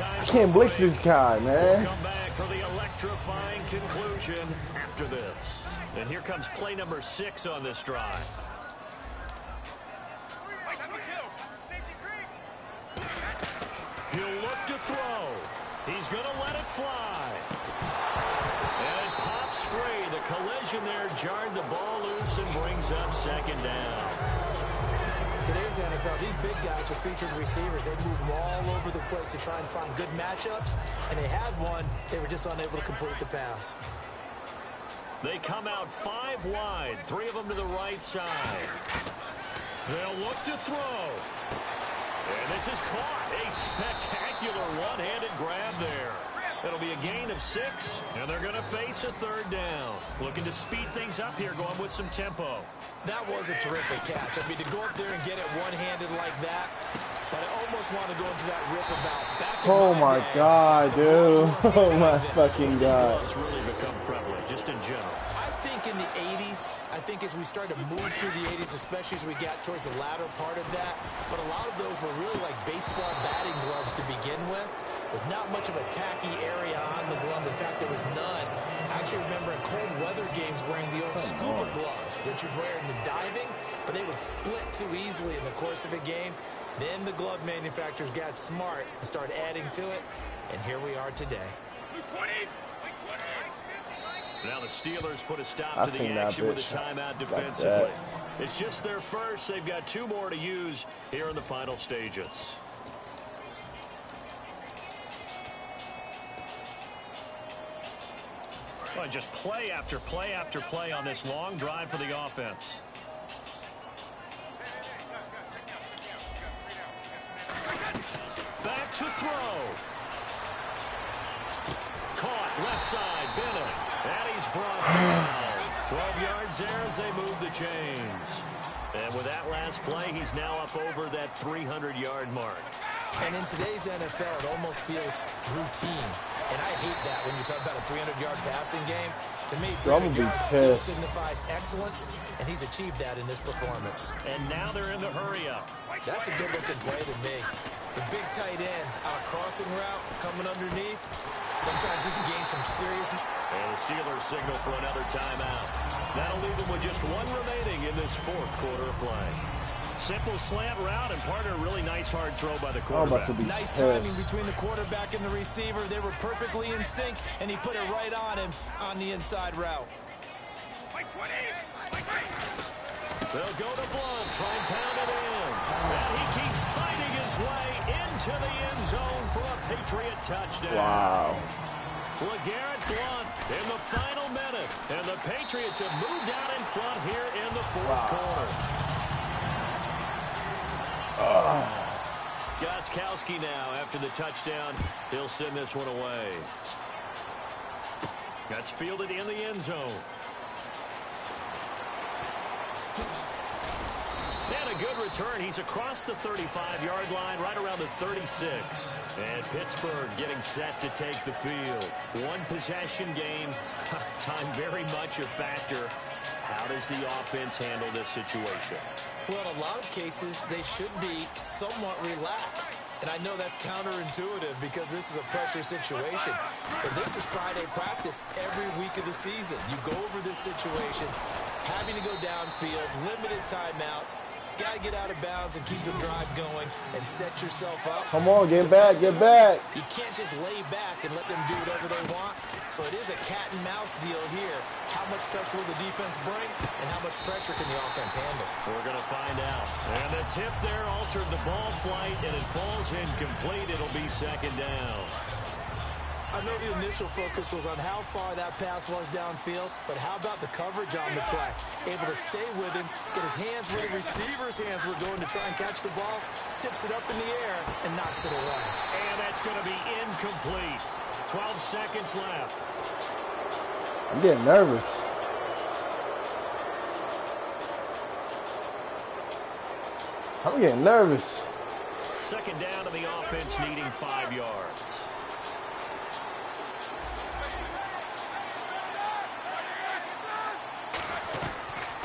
I can't blitz this guy, man. We'll come back for the electrifying conclusion after this. And here comes play number 6 on this drive. He'll look to throw. He's going to let it fly. And it pops free. The collision there jarred the ball loose and brings up second down. Today's NFL, these big guys are featured receivers. They move them all over the place to try and find good matchups. And they had one. They were just unable to complete the pass. They come out 5 wide. 3 of them to the right side. They'll look to throw. And this is caught. A spectacular one-handed grab there. It'll be a gain of 6, and they're going to face a third down. Looking to speed things up here, going with some tempo. That was a terrific catch. I mean, to go up there and get it one-handed like that, but I almost want to go into that rip about back in Oh my God, dude. Oh my fucking God. It's really become prevalent, just in general. I think in the 80s, I think as we started to move through the 80s, especially as we got towards the latter part of that, but a lot of those were really like baseball batting gloves to begin with. There's not much of a tacky area on the glove. In fact, there was none. I actually remember in cold weather games wearing the old scuba gloves that you'd wear in the diving, but they would split too easily in the course of a game. Then the glove manufacturers got smart and started adding to it, and here we are today. Now the Steelers put a stop to the action with a timeout defensively. Like it's just their first. They've got 2 more to use here in the final stages. Well, just play after play after play on this long drive for the offense. Back to throw. Caught left side, Bennett. And he's brought down. 12 yards there as they move the chains. And with that last play, he's now up over that 300-yard mark. And in today's NFL, it almost feels routine. And I hate that when you talk about a 300-yard passing game. To me, 300 yards still signifies excellence, and he's achieved that in this performance. And now they're in the hurry-up. That's a good-looking play to me. The big tight end on a crossing route coming underneath. Sometimes he can gain some serious... And the Steelers signal for another timeout. That'll leave them with just 1 remaining in this 4th quarter of play. Simple slant route, and partner, really nice hard throw by the quarterback. Nice timing between the quarterback and the receiver. They were perfectly in sync, and he put it right on him on the inside route. They'll go to Blunt, try and pound it in. And he keeps fighting his way into the end zone for a Patriot touchdown. Wow. LeGarrette Blunt in the final minute. And the Patriots have moved out in front here in the fourth quarter. Gostkowski now after the touchdown. He'll send this one away. That's fielded in the end zone. And a good return. He's across the 35-yard line, right around the 36. And Pittsburgh getting set to take the field. One possession game. Time very much a factor. How does the offense handle this situation? Well, in a lot of cases, they should be somewhat relaxed. And I know that's counterintuitive because this is a pressure situation. But this is Friday practice every week of the season. You go over this situation, having to go downfield, limited timeouts. Got to get out of bounds and keep the drive going and set yourself up. Come on, get back, get back. You can't just lay back and let them do whatever they want. So it is a cat and mouse deal here. How much pressure will the defense bring and how much pressure can the offense handle? We're going to find out. And the tip there altered the ball flight and it falls incomplete. It'll be second down. I know the initial focus was on how far that pass was downfield, but how about the coverage on the play? Able to stay with him, get his hands where the receiver's hands were going to try and catch the ball, tips it up in the air, and knocks it away. And that's going to be incomplete. 12 seconds left. I'm getting nervous. I'm getting nervous. Second down and the offense needing 5 yards.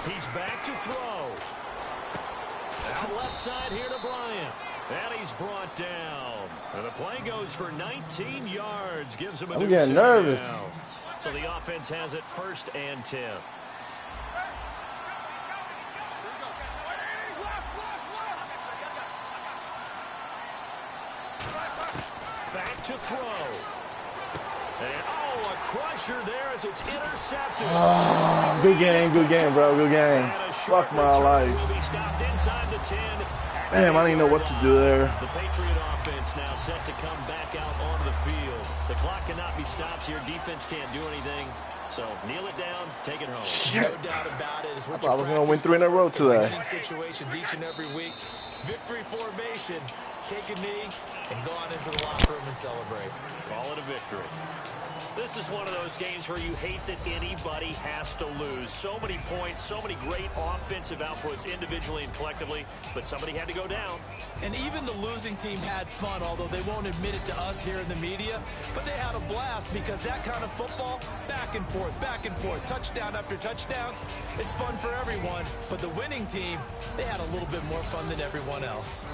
He's back to throw. Out left side here to Bryant. And he's brought down. And the play goes for 19 yards. Gives him a I'm getting nervous. Downs. So the offense has it 1st and 10. Back to throw. And, a crusher there as it's intercepted. Oh, good game, bro, good game. Fuck my life. Will be stopped inside the 10. Damn, I didn't know what to do there. The Patriot offense now set to come back out onto the field. The clock cannot be stopped here. Defense can't do anything. So kneel it down, take it home. No doubt about it. I thought I was going to win 3 in a row today. Winning situations each and every week. Victory formation. Take a knee and go on into the locker room and celebrate. Call it a victory. This is one of those games where you hate that anybody has to lose. So many points, so many great offensive outputs individually and collectively, but somebody had to go down. And even the losing team had fun, although they won't admit it to us here in the media. But they had a blast because that kind of football, back and forth, touchdown after touchdown, it's fun for everyone. But the winning team, they had a little bit more fun than everyone else.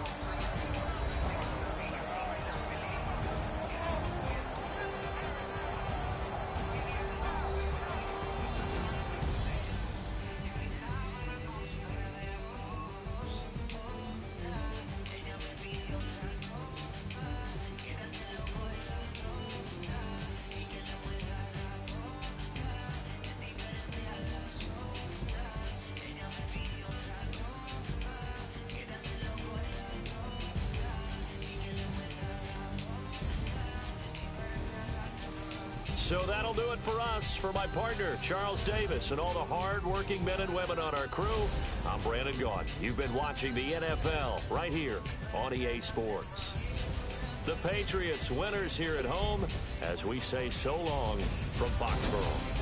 So that'll do it for us. For my partner, Charles Davis, and all the hard-working men and women on our crew, I'm Brandon Gaudin. You've been watching the NFL right here on EA Sports. The Patriots winners here at home as we say so long from Foxborough.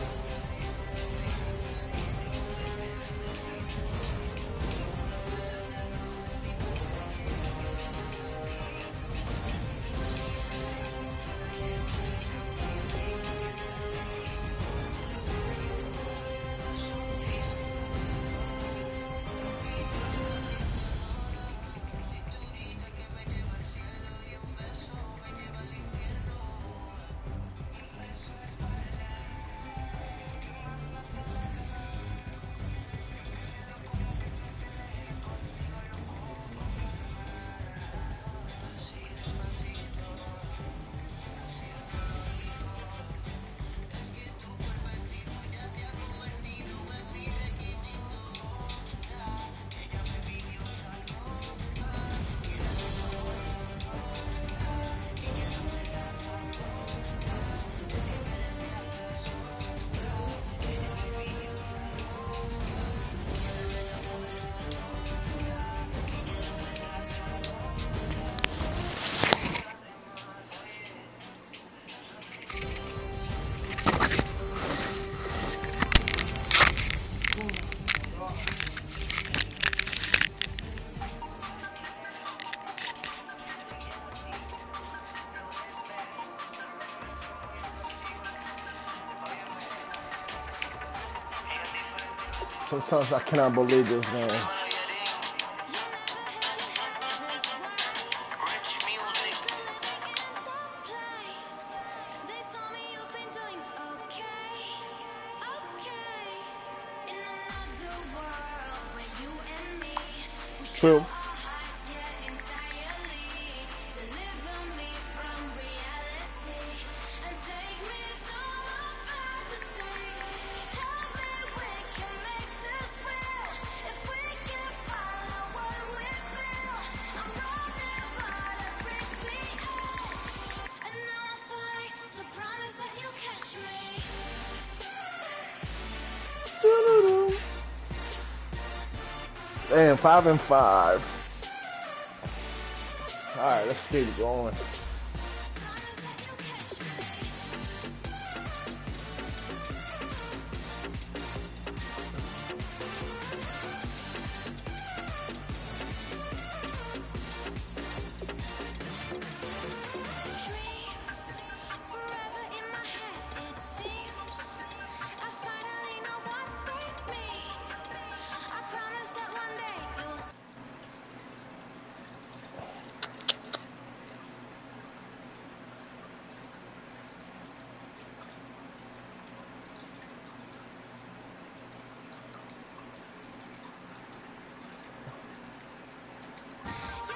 Sometimes I cannot believe this, man. True. And 5-5. All right, let's keep it going.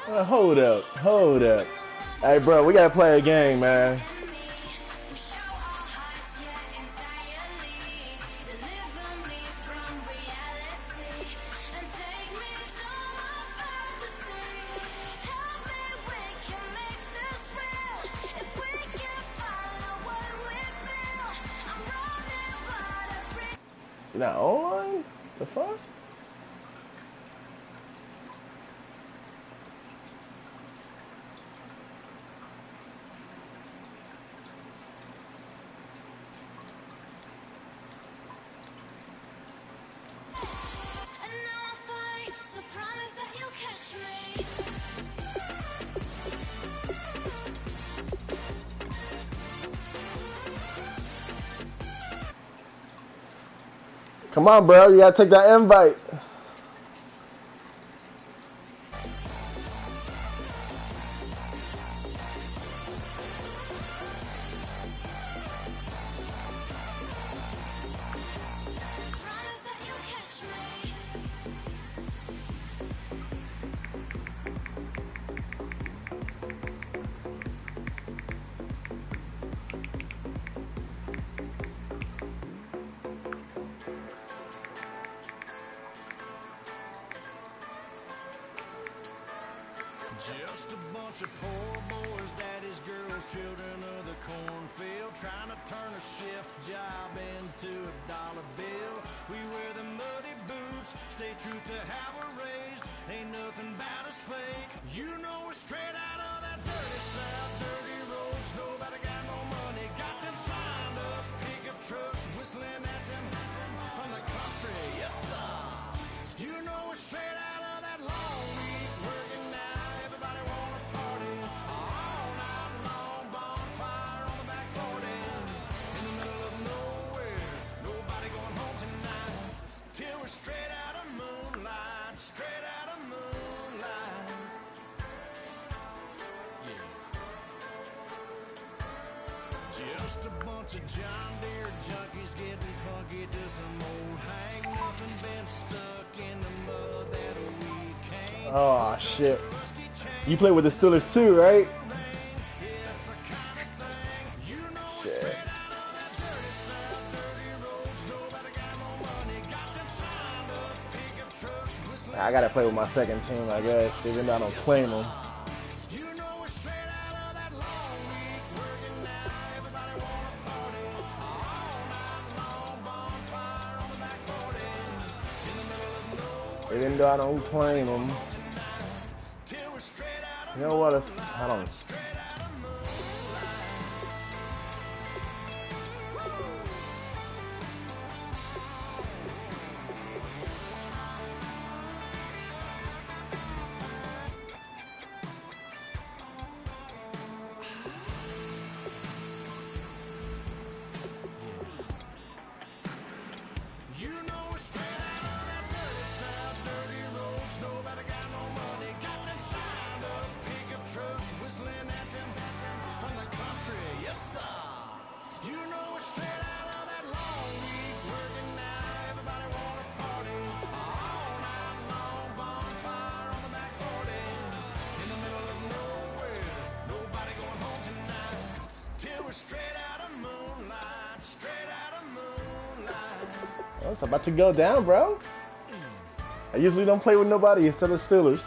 Hold up, hold up. Hey, bro, we gotta play a game, man. You're not online? The fuck? Come on, bro. You gotta take that invite. Just a bunch of poor boys, daddy's girls, children of the cornfield, trying to turn a shift job into a dollar bill. We wear the muddy boots, stay true to how we're raised. Ain't nothing about us fake. You know we're straight out of that dirty south, dirty roads. Nobody got no money, got them signed up pickup trucks, whistling at them from the country. Yes, sir. You know we're straight out of that long week working now. Everybody wanna party all night long, bonfire on the back 40 in the middle of nowhere. Nobody going home tonight till we're straight out of moonlight, straight out of moonlight. Yeah. Just a bunch of John Deere junkies getting funky to some old hang. Nothing been stuck in the mud that we can't. Oh, shit. You play with the Steelers too, right? Shit. I gotta play with my second team, I guess, even though I don't claim them. Even though I don't claim them. You know what? I don't. Oh, it's about to go down, bro. I usually don't play with nobody instead of Steelers.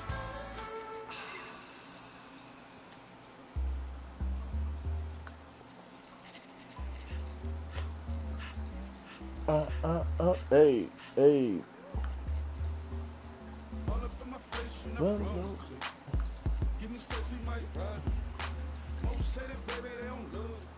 Hey, hey. Well, Give me space, we might ride. Most say that, baby, they don't love it.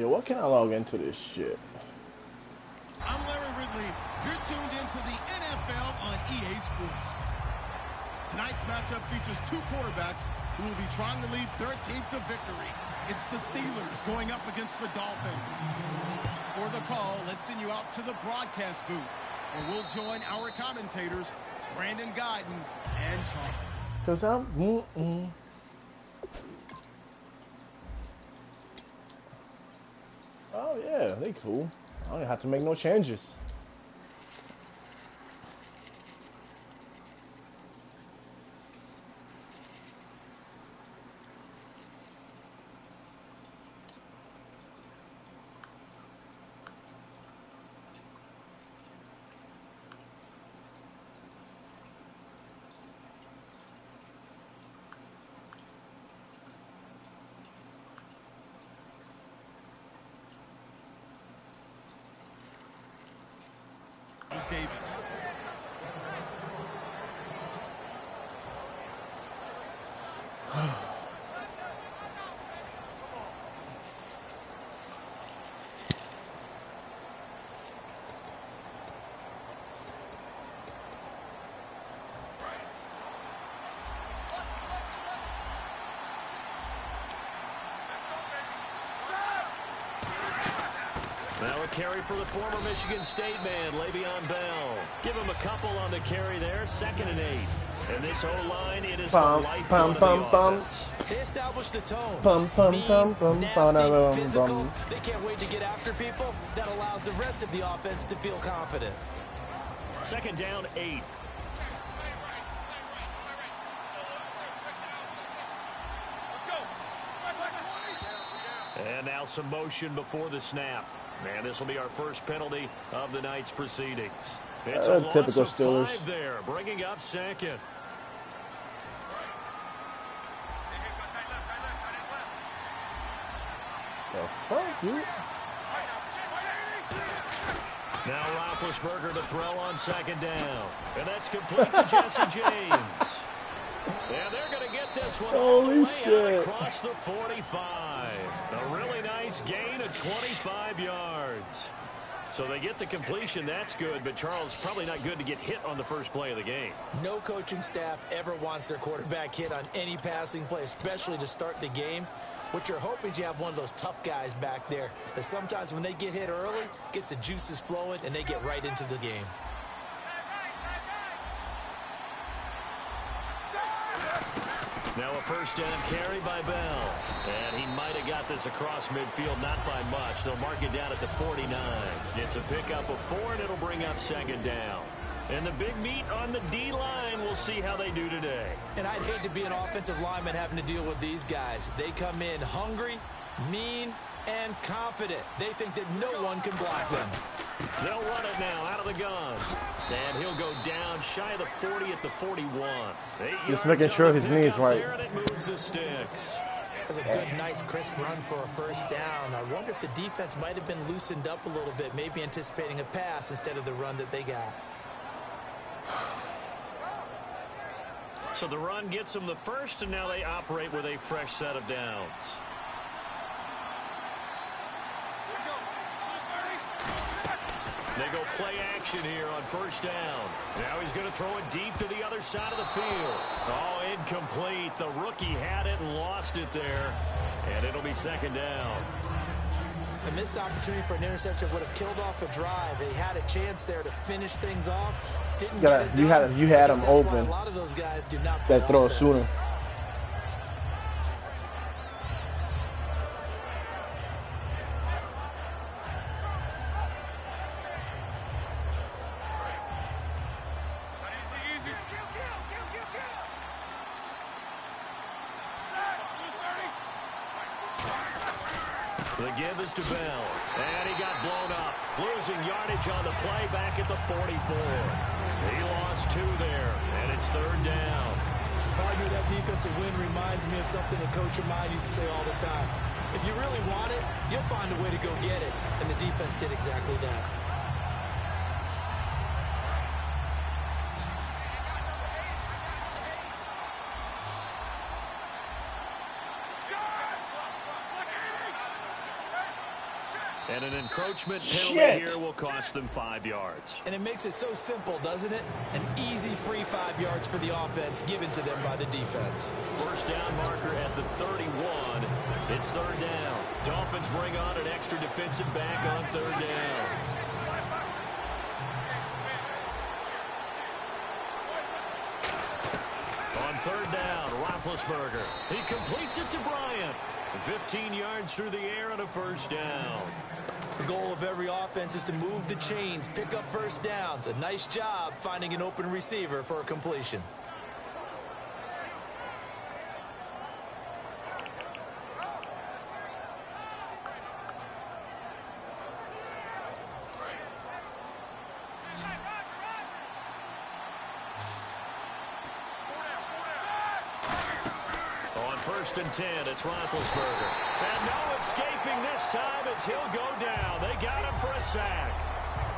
yeah, what can I log into this shit? I'm Larry Ridley. You're tuned into the NFL on EA Sports. Tonight's matchup features two quarterbacks who will be trying to lead their team to victory. It's the Steelers going up against the Dolphins. For the call, let's send you out to the broadcast booth, where we'll join our commentators, Brandon Guyton and Charles. Cause I'm Oh yeah, they cool. I don't have to make no changes. Davis. Now a carry for the former Michigan State man, Le'Veon Bell. Give him a couple on the carry there, 2nd and 8. And this O-line, it is the lifeblood of the offense. They established the tone. Mean, nasty, physical. They can't wait to get after people. That allows the rest of the offense to feel confident. 2nd down, 8. And now some motion before the snap. And this will be our first penalty of the night's proceedings. It's a loss typical of Steelers. 5 there, bringing up 2nd. The fuck, you? Now Roethlisberger to throw on 2nd down. And that's complete to Jesse James. And they're going to get this one all the Holy way shit. out across the 45. A really nice gain of 25 yards. So they get the completion. That's good, but Charles, probably not good to get hit on the first play of the game. No coaching staff ever wants their quarterback hit on any passing play, especially to start the game. What you're hoping is you have one of those tough guys back there that sometimes when they get hit early, gets the juices flowing, and they get right into the game. Now a 1st down carry by Bell. And he might have got this across midfield, not by much. They'll mark it down at the 49. It's a pickup of 4, and it'll bring up 2nd down. And the big meat on the D-line, we'll see how they do today. And I'd hate to be an offensive lineman having to deal with these guys. They come in hungry, mean, and confident. They think that no one can block them. They'll run it now out of the gun. And he'll go down shy of the 40 at the 41. Just making sure his knee's right. There, and it moves the sticks. That's a good, nice, crisp run for a 1st down. I wonder if the defense might have been loosened up a little bit, maybe anticipating a pass instead of the run that they got. So the run gets them the 1st, and now they operate with a fresh set of downs. They go play action here on first down. Now he's going to throw it deep to the other side of the field. Oh, incomplete. The rookie had it and lost it there. And it'll be second down. A missed opportunity for an interception would have killed off a drive. They had a chance there to finish things off. Didn't get it done. You had them open. A lot of those guys do not play that throw offense. sooner. The give is to Bell, and he got blown up, losing yardage on the play back at the 44. He lost 2 there, and it's third down. Partner, that defensive win reminds me of something a coach of mine used to say all the time. If you really want it, you'll find a way to go get it, and the defense did exactly that. And an encroachment penalty here will cost them 5 yards. And it makes it so simple, doesn't it? An easy free 5 yards for the offense given to them by the defense. First down marker at the 31. It's third down. Dolphins bring on an extra defensive back on third down. On third down, Roethlisberger. He completes it to Bryant. 15 yards through the air and a first down. The goal of every offense is to move the chains, pick up first downs. A nice job finding an open receiver for a completion. First and 10, it's Roethlisberger. And no escaping this time as he'll go down. They got him for a sack.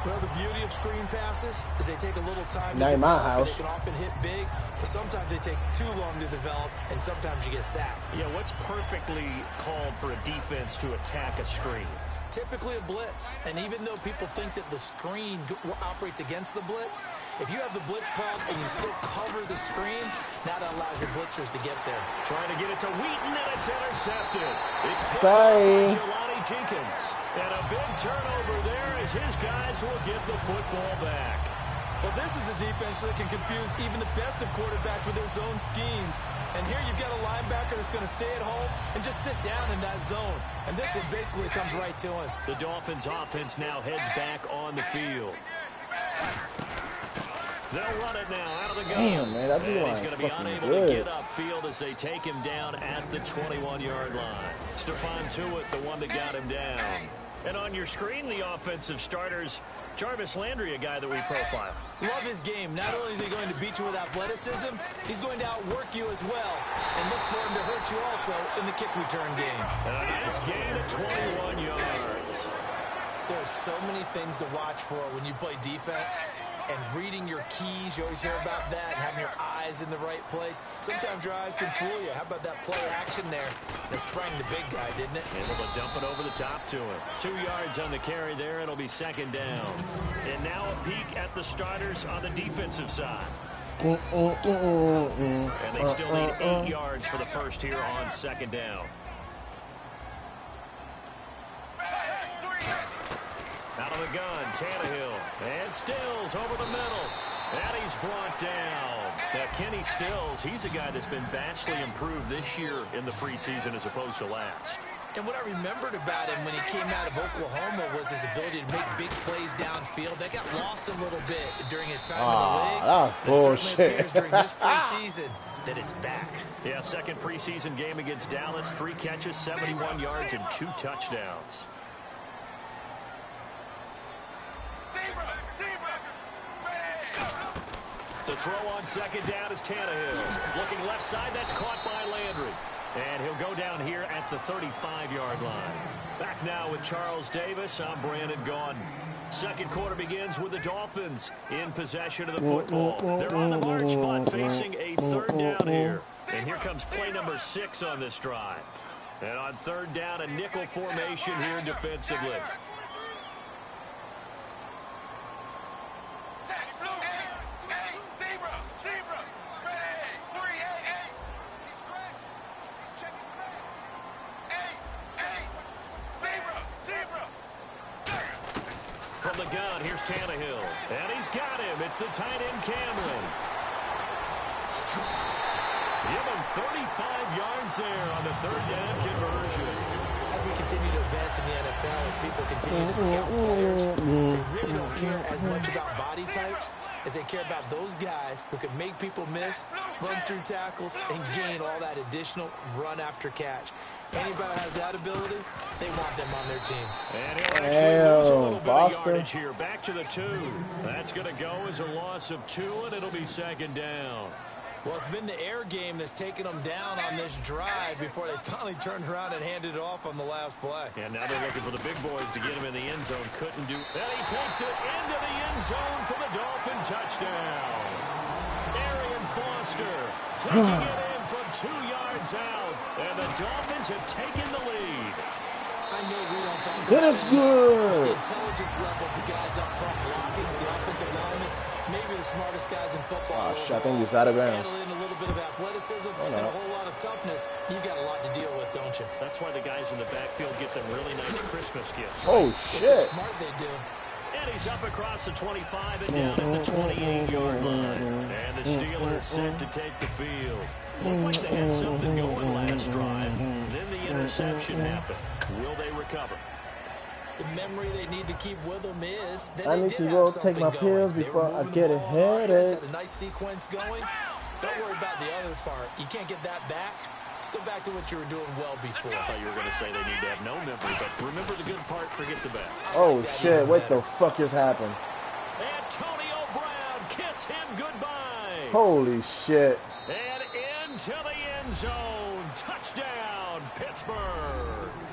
Well, the beauty of screen passes is they take a little time Not to in my develop. house. They can often hit big, but sometimes they take too long to develop, and sometimes you get sacked. Yeah, what's perfectly called for a defense to attack a screen? Typically a blitz, and even though people think that the screen operates against the blitz, if you have the blitz called and you still cover the screen, that allows your blitzers to get there. Trying to get it to Wheaton, and it's intercepted. It's Sorry. Jelani Jenkins. And a big turnover there as his guys will get the football back. Well, this is a defense that can confuse even the best of quarterbacks with their zone schemes. And here you've got a linebacker that's going to stay at home and just sit down in that zone. And this one basically comes right to him. The Dolphins offense now heads back on the field. They'll run it now out of the gun. Damn, man, that and he's going to be fucking unable good. to get upfield as they take him down at the 21-yard line. Stephon Tuitt, the one that got him down. And on your screen, the offensive starters, Jarvis Landry, a guy that we profile. Love his game. Not only is he going to beat you with athleticism, he's going to outwork you as well. And look for him to hurt you also in the kick return game. And a nice gain at 21 yards. There's so many things to watch for when you play defense. And reading your keys, you always hear about that, and having your eyes in the right place. Sometimes your eyes can fool you. How about that play action there? That sprang the big guy, didn't it? Able to dump it over the top to him. 2 yards on the carry there. It'll be second down. And now a peek at the starters on the defensive side. And they still need 8 yards for the first here on second down. Out of the gun, Tannehill. And Stills over the middle. And he's brought down. Now, Kenny Stills, he's a guy that's been vastly improved this year in the preseason as opposed to last. And what I remembered about him when he came out of Oklahoma was his ability to make big plays downfield. That got lost a little bit during his time in the league. That's bullshit. It certainly appears during this preseason that it's back. Yeah, second preseason game against Dallas. 3 catches, 71 yards, and 2 touchdowns. The throw on second down is Tannehill. Looking left side, that's caught by Landry. And he'll go down here at the 35-yard line. Back now with Charles Davis. I'm Brandon Gaudin. Second quarter begins with the Dolphins in possession of the football. They're on the march, but facing a third down here. And here comes play number 6 on this drive. And on third down, a nickel formation here defensively. from the gun. Here's Tannehill. And he's got him. It's the tight end Cameron. Give him 35 yards there on the third down conversion. As we continue to advance in the NFL, as people continue to scout players, they really don't care as much about body types as they care about those guys who can make people miss, run through tackles, and gain all that additional run after catch. Anybody who has that ability, they want them on their team. And he'll actually lose a little bit of yardage here. Back to the 2. That's going to go as a loss of 2, and it'll be second down. Well, it's been the air game that's taken them down on this drive before they finally turned around and handed it off on the last play. And now they're looking for the big boys to get him in the end zone. Couldn't do. And he takes it into the end zone for the Dolphin touchdown. Arian Foster taking it in from 2 yards out. And the Dolphins have taken the lead. I know we don't talk about That is good. the intelligence level of the guys up front blocking, the offensive linemen, maybe the smartest guys in football. Oh, shit, I think he's out of bounds. Handle in a little bit of athleticism and a whole lot of toughness. You've got a lot to deal with, don't you? That's why the guys in the backfield get them really nice Christmas gifts. Oh, If they're shit. smart, they do. And he's up across the 25 and down at the 28-yard line. And the Steelers set to take the field. Looked like they had something going last drive. Then the interception happened. Will they recover? The memory they need to keep with them is that I they need did to have go something take my going. pills They before were I moving get the a ball a lot. headache. Had a nice sequence going. Don't worry about the other part. You can't get that back. Let's go back to what you were doing well before. I thought you were going to say they need to have no memory, but remember the good part, forget the bad. Oh, shit. What the fuck just happened? Antonio Brown, kiss him goodbye. Holy shit. And into the end zone. Touchdown, Pittsburgh.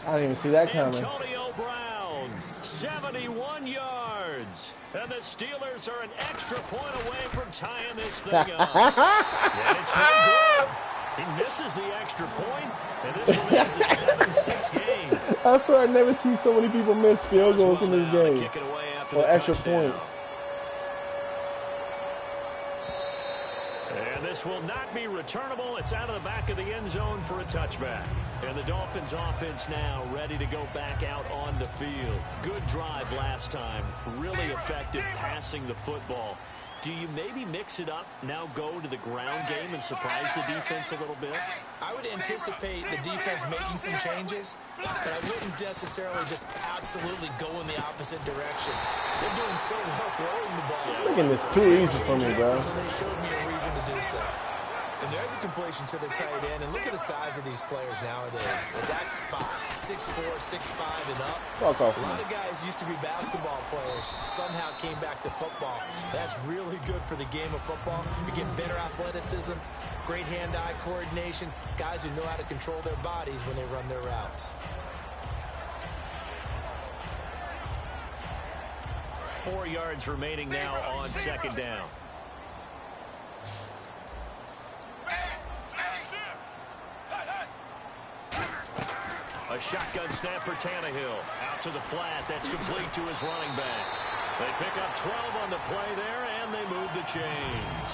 I didn't even see that coming. Antonio Brown, 71 yards. And the Steelers are an extra point away from tying this thing up. And it's no good. He misses the extra point, and this remains a 7-6 game. I swear I never see so many people miss field goals in this game. Kick it away after Or the extra touchdown. points. And this will not be returnable. It's out of the back of the end zone for a touchback. And the Dolphins offense now ready to go back out on the field. Good drive last time. Really effective passing the football. Do you maybe mix it up, now go to the ground game and surprise the defense a little bit? I would anticipate the defense making some changes, but I wouldn't necessarily just absolutely go in the opposite direction. They're doing so well throwing the ball. Making this too easy for me, bro. So they showed me a reason to do so. And there's a completion to the tight end. And look at the size of these players nowadays. At that spot, 6'4", 6'5", and up. Fuck off, A lot man. of guys used to be basketball players. Somehow came back to football. That's really good for the game of football. You get better athleticism, great hand-eye coordination, guys who know how to control their bodies when they run their routes. 4 yards remaining now on second down. A shotgun snap for Tannehill. Out to the flat. That's complete to his running back. They pick up 12 on the play there, and they move the chains.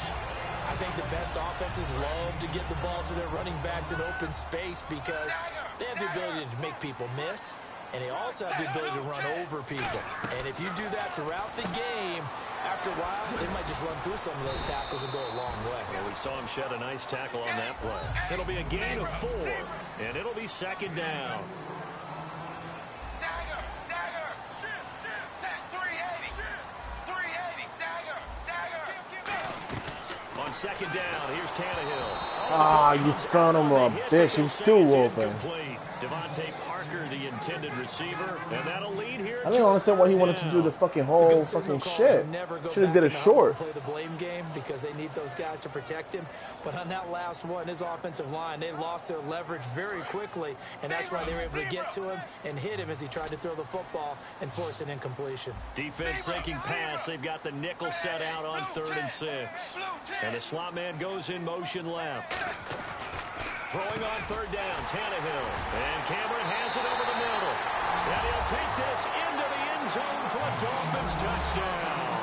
I think the best offenses love to get the ball to their running backs in open space because they have the ability to make people miss, and they also have the ability to run over people. And if you do that throughout the game, after a while, they might just run through some of those tackles and go a long way. Well, we saw him shed a nice tackle on that play. It'll be a gain of 4, and it'll be second down. Dagger, dagger, 380, 380, dagger, dagger. On second down, here's Tannehill. Ah, you son of a bitch. He's still open. Devontae Parker, the intended receiver, and that'll lead here. I don't understand why he wanted to do the fucking whole fucking shit. Should have did a short. Play the blame game because they need those guys to protect him. But on that last one, his offensive line, they lost their leverage very quickly, and that's why they were able to get to him and hit him as he tried to throw the football and force an incompletion. Defense sinking pass. They've got the nickel set out on 3rd and 6. And the slot man goes in motion left. Throwing on 3rd down, Tannehill. And Cameron has it over the middle. And he'll take this into the end zone for a Dolphins touchdown.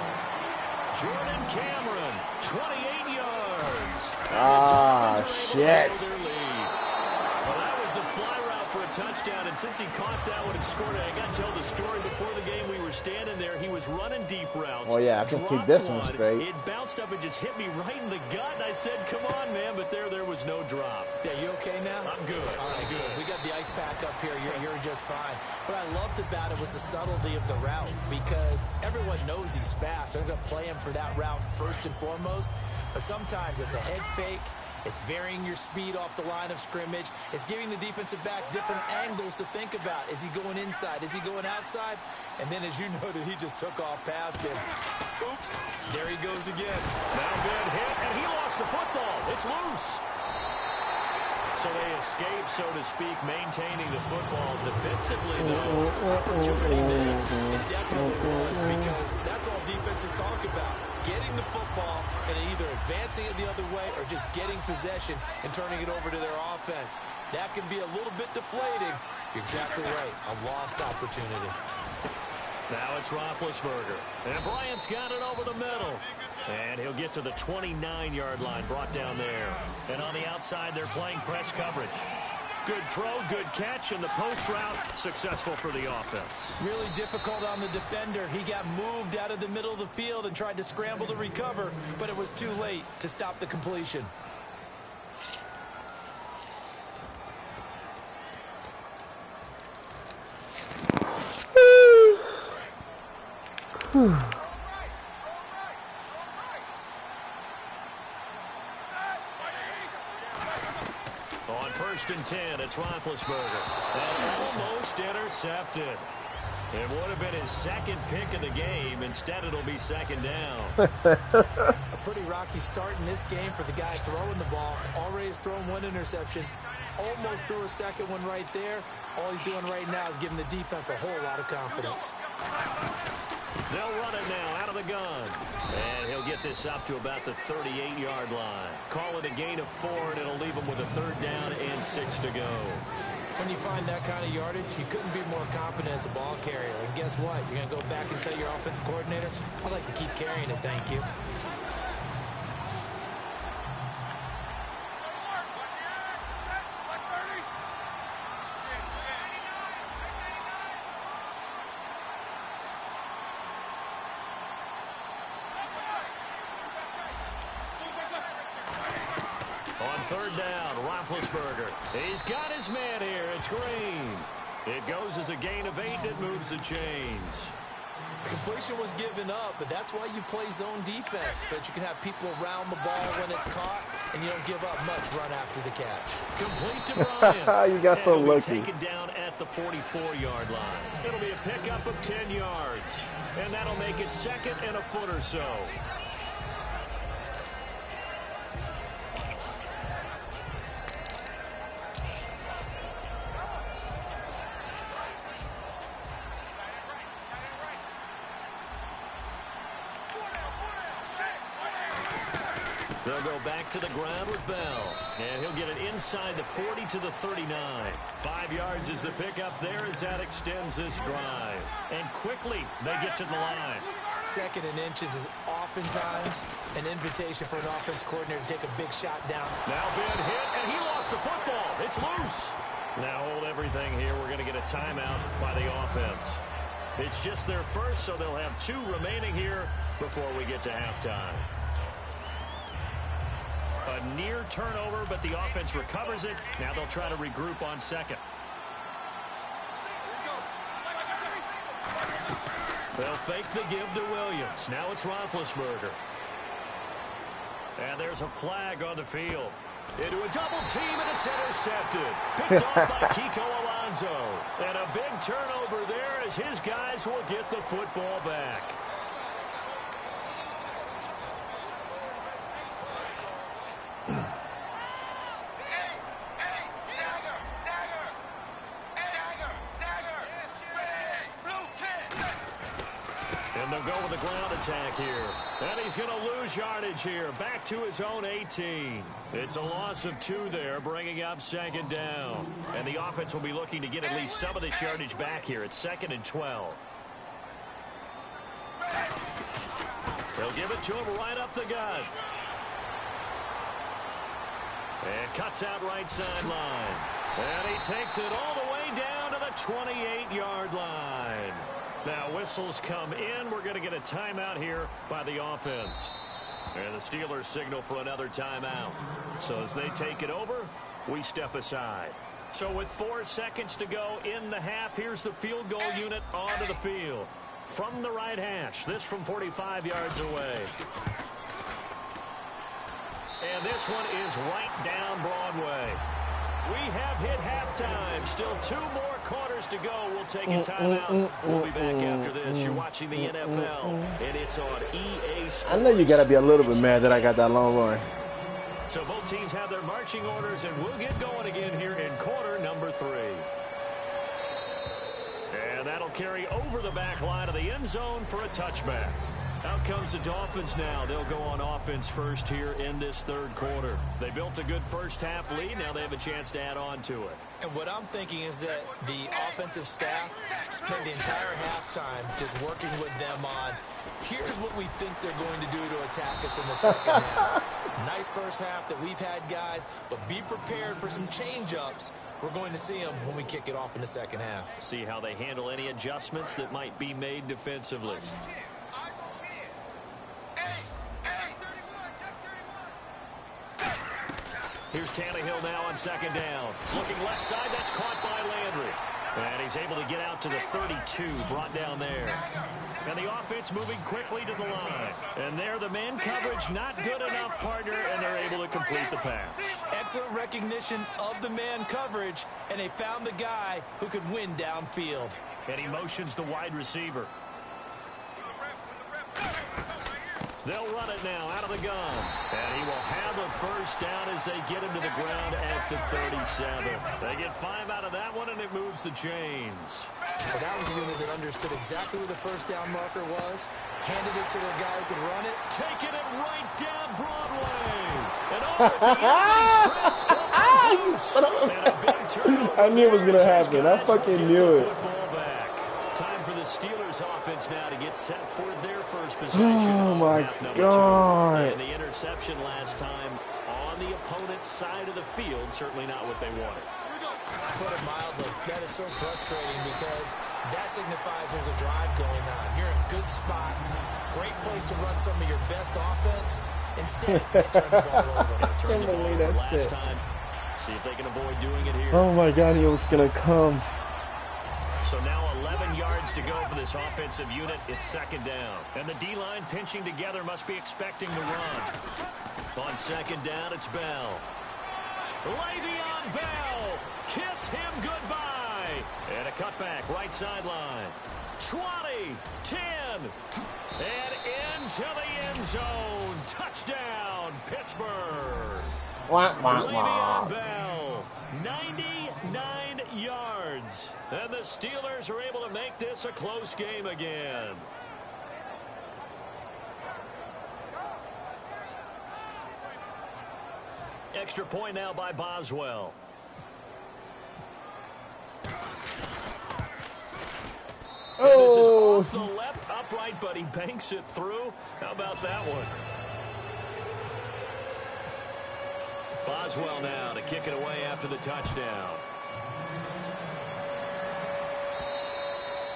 Jordan Cameron, 28 yards. Ah, shit. Well, that was the fly route for a touchdown, and since he caught that one and scored it, I got to tell the story before the game. We were standing there. He was running deep routes. Oh, yeah, I can keep this one straight. It bounced up and just hit me right in the gut, and I said, come on, man, but there was no drop. Yeah, you okay now? I'm good. All right, good. We got the ice pack up here. You're just fine. What I loved about it was the subtlety of the route, because everyone knows he's fast. They're going to play him for that route first and foremost, but sometimes it's a head fake. It's varying your speed off the line of scrimmage. It's giving the defensive back different angles to think about. Is he going inside? Is he going outside? And then, as you noted, he just took off past him. Oops. There he goes again. Now good hit, and he lost the football. It's loose. So they escape, so to speak, maintaining the football defensively, though. Opportunity miss. It definitely was, because that's all defenses talk about. Getting the football and either advancing it the other way or just getting possession and turning it over to their offense. That can be a little bit deflating. You're exactly right. A lost opportunity. Now it's Roethlisberger. And Bryant's got it over the middle. And he'll get to the 29-yard line, brought down there. And on the outside, they're playing press coverage. Good throw, good catch, and the post route successful for the offense. Really difficult on the defender. He got moved out of the middle of the field and tried to scramble to recover, but it was too late to stop the completion. On 1st and 10, it's Roethlisberger. That's almost intercepted. It would have been his second pick of the game. Instead, it'll be second down. A pretty rocky start in this game for the guy throwing the ball. Already has thrown one interception. Almost threw a second one right there. All he's doing right now is giving the defense a whole lot of confidence. They'll run it now out of the gun. And he'll get this up to about the 38-yard line. Call it a gain of 4, and it'll leave him with a 3rd down and 6 to go. When you find that kind of yardage, you couldn't be more confident as a ball carrier. And guess what? You're going to go back and tell your offensive coordinator, I'd like to keep carrying it, thank you. On 3rd down, Roethlisberger. He's got his man here. It's Green. It goes as a gain of 8. It moves the chains. Completion was given up, but that's why you play zone defense, so that you can have people around the ball when it's caught, and you don't give up much run after the catch. Complete to Bryant. You got so lucky. Taken down at the 44-yard line. It'll be a pickup of 10 yards, and that'll make it 2nd and a foot or so. They'll go back to the ground with Bell. And he'll get it inside the 40 to the 39. 5 yards is the pickup there as that extends this drive. And quickly they get to the line. 2nd and inches is oftentimes an invitation for an offense coordinator to take a big shot down. Now big hit, and he lost the football. It's loose. Now hold everything here. We're going to get a timeout by the offense. It's just their first, so they'll have 2 remaining here before we get to halftime. A near turnover, but the offense recovers it. Now they'll try to regroup on 2nd. They'll fake the give to Williams. Now it's Roethlisberger. And there's a flag on the field. Into a double team, and it's intercepted. Picked off by Kiko Alonso. And a big turnover there as his guys will get the football back. And they'll go with the ground attack here. And he's going to lose yardage here. Back to his own 18. It's a loss of 2 there, bringing up 2nd down. And the offense will be looking to get at least some of this yardage back here. It's 2nd and 12. They'll give it to him right up the gut. And cuts out right sideline. And he takes it all the way down to the 28-yard line. Now whistles come in. We're going to get a timeout here by the offense. And the Steelers signal for another timeout. So as they take it over, we step aside. So with 4 seconds to go in the half, here's the field goal unit onto the field. From the right hash, this from 45 yards away. And this one is right down Broadway. We have hit halftime. Still 2 more quarters to go. We'll take a timeout. We'll be back after this. You're watching the NFL, and it's on EA Sports. I know you got to be a little bit mad that I got that long run. So both teams have their marching orders, and we'll get going again here in quarter number 3. And that'll carry over the back line of the end zone for a touchback. Out comes the Dolphins now. They'll go on offense first here in this 3rd quarter. They built a good first half lead. Now they have a chance to add on to it. And what I'm thinking is that the offensive staff spent the entire halftime just working with them on, here's what we think they're going to do to attack us in the second half. Nice first half that we've had, guys, but be prepared for some change-ups. We're going to see them when we kick it off in the second half. See how they handle any adjustments that might be made defensively. Here's Tannehill now on 2nd down. Looking left side, that's caught by Landry. And he's able to get out to the 32, brought down there. And the offense moving quickly to the line. And there, the man coverage not good enough, partner, and they're able to complete the pass. Excellent recognition of the man coverage, and they found the guy who could win downfield. And he motions the wide receiver. They'll run it now out of the gun. And he will have the first down as they get him to the ground at the 37. They get 5 out of that one, and it moves the chains. Well, that was a unit that understood exactly where the first down marker was, handed it to their guy who could run it. Taking it right down Broadway. And over at the end, and a big turnover. I knew it was going to happen. I fucking knew it. Time for the Steelers offense now to get set for their first possession. Oh, my God. And the interception last time on the opponent's side of the field, certainly not what they wanted. Put it mildly, that is so frustrating because that signifies there's a drive going on. You're in a good spot, great place to run some of your best offense. Instead, they turn the ball over. Turn the ball over last time. See if they can avoid doing it here. Oh, my God, he was going to come. So now 11 yards to go for this offensive unit. It's 2nd down. And the D-line pinching together must be expecting to run. On 2nd down, it's Bell. Le'Veon Bell. Kiss him goodbye. And a cutback, right sideline. 20, 10, and into the end zone. Touchdown, Pittsburgh. Le'Veon Bell, 99 yards. And the Steelers are able to make this a close game again. Extra point now by Boswell. And this is off the left upright, but he banks it through. How about that one? Boswell now to kick it away after the touchdown.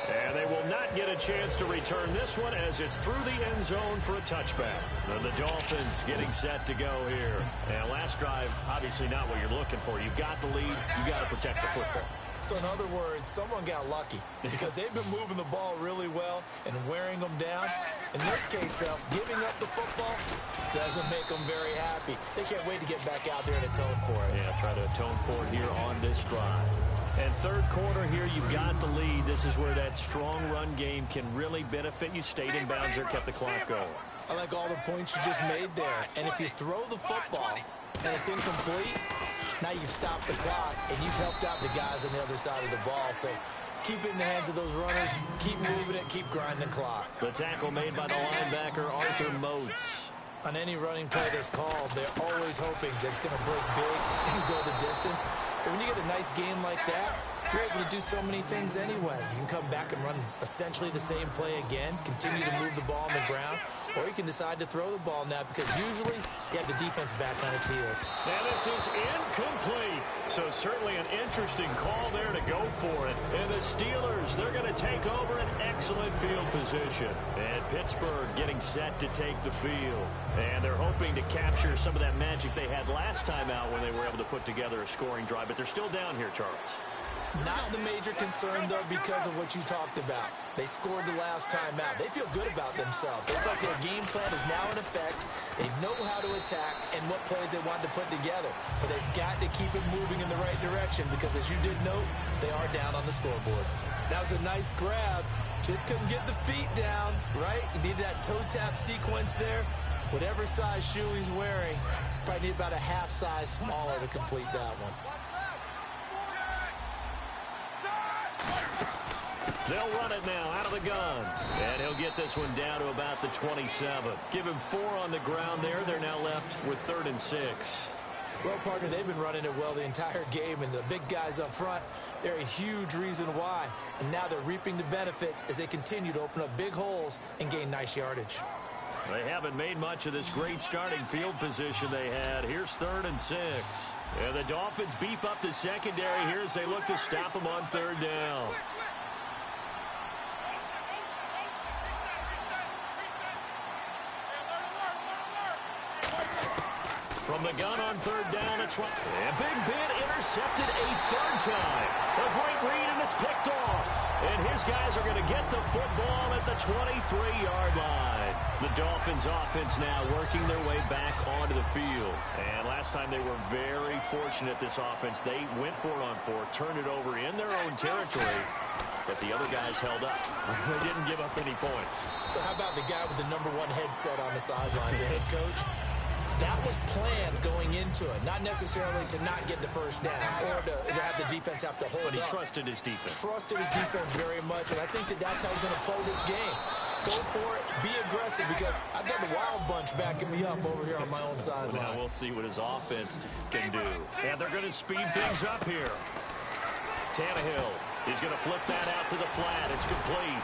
And they will not get a chance to return this one as it's through the end zone for a touchback. And the Dolphins getting set to go here. And last drive, obviously not what you're looking for. You've got the lead. You've got to protect the football. So in other words, someone got lucky because they've been moving the ball really well and wearing them down. In this case, though, giving up the football doesn't make them very happy. They can't wait to get back out there and atone for it. Yeah, try to atone for it here on this drive. And 3rd quarter here, you've got the lead. This is where that strong run game can really benefit you. Stayed in bounds there, kept the clock going. I like all the points you just made there. And if you throw the football and it's incomplete, now you've stopped the clock and you've helped out the guys on the other side of the ball. So keep it in the hands of those runners. Keep moving it. Keep grinding the clock. The tackle made by the linebacker, Arthur Motes. On any running play that's called, they're always hoping that it's going to break big and go the distance. But when you get a nice game like that, you're able to do so many things anyway. You can come back and run essentially the same play again, continue to move the ball on the ground, or you can decide to throw the ball now because usually you have the defense back on its heels. And this is incomplete. So certainly an interesting call there to go for it. And the Steelers, they're going to take over an excellent field position. And Pittsburgh getting set to take the field. And they're hoping to capture some of that magic they had last time out when they were able to put together a scoring drive. But they're still down here, Charles. Not the major concern, though, because of what you talked about. They scored the last time out. They feel good about themselves. They feel like their game plan is now in effect. They know how to attack and what plays they want to put together. But they've got to keep it moving in the right direction because, as you did note, they are down on the scoreboard. That was a nice grab. Just couldn't get the feet down, right? You need that toe tap sequence there. Whatever size shoe he's wearing, probably need about a half size smaller to complete that one. They'll run it now out of the gun. And he'll get this one down to about the 27. Give him 4 on the ground there. They're now left with 3rd and 6. Well, partner, they've been running it well the entire game, and the big guys up front, they're a huge reason why. And now they're reaping the benefits as they continue to open up big holes and gain nice yardage. They haven't made much of this great starting field position they had. Here's 3rd and 6. And the Dolphins beef up the secondary here as they look to stop them on 3rd down. From the gun on 3rd down, it's right. And Big Ben intercepted a 3rd time. A great read, and it's picked off. And his guys are going to get the football at the 23-yard line. The Dolphins offense now working their way back onto the field. And last time they were very fortunate, this offense. They went for it on 4, turned it over in their own territory. But the other guys held up. They didn't give up any points. So how about the guy with the #1 headset on the sidelines, the head coach? That was planned going into it, not necessarily to not get the first down or to have the defense have to hold up. But he trusted his defense. Trusted his defense very much, and I think that that's how he's going to play this game. Go for it, be aggressive, because I've got the Wild Bunch backing me up over here on my own sideline. Now we'll see what his offense can do. And they're going to speed things up here. Tannehill, he's going to flip that out to the flat. It's complete.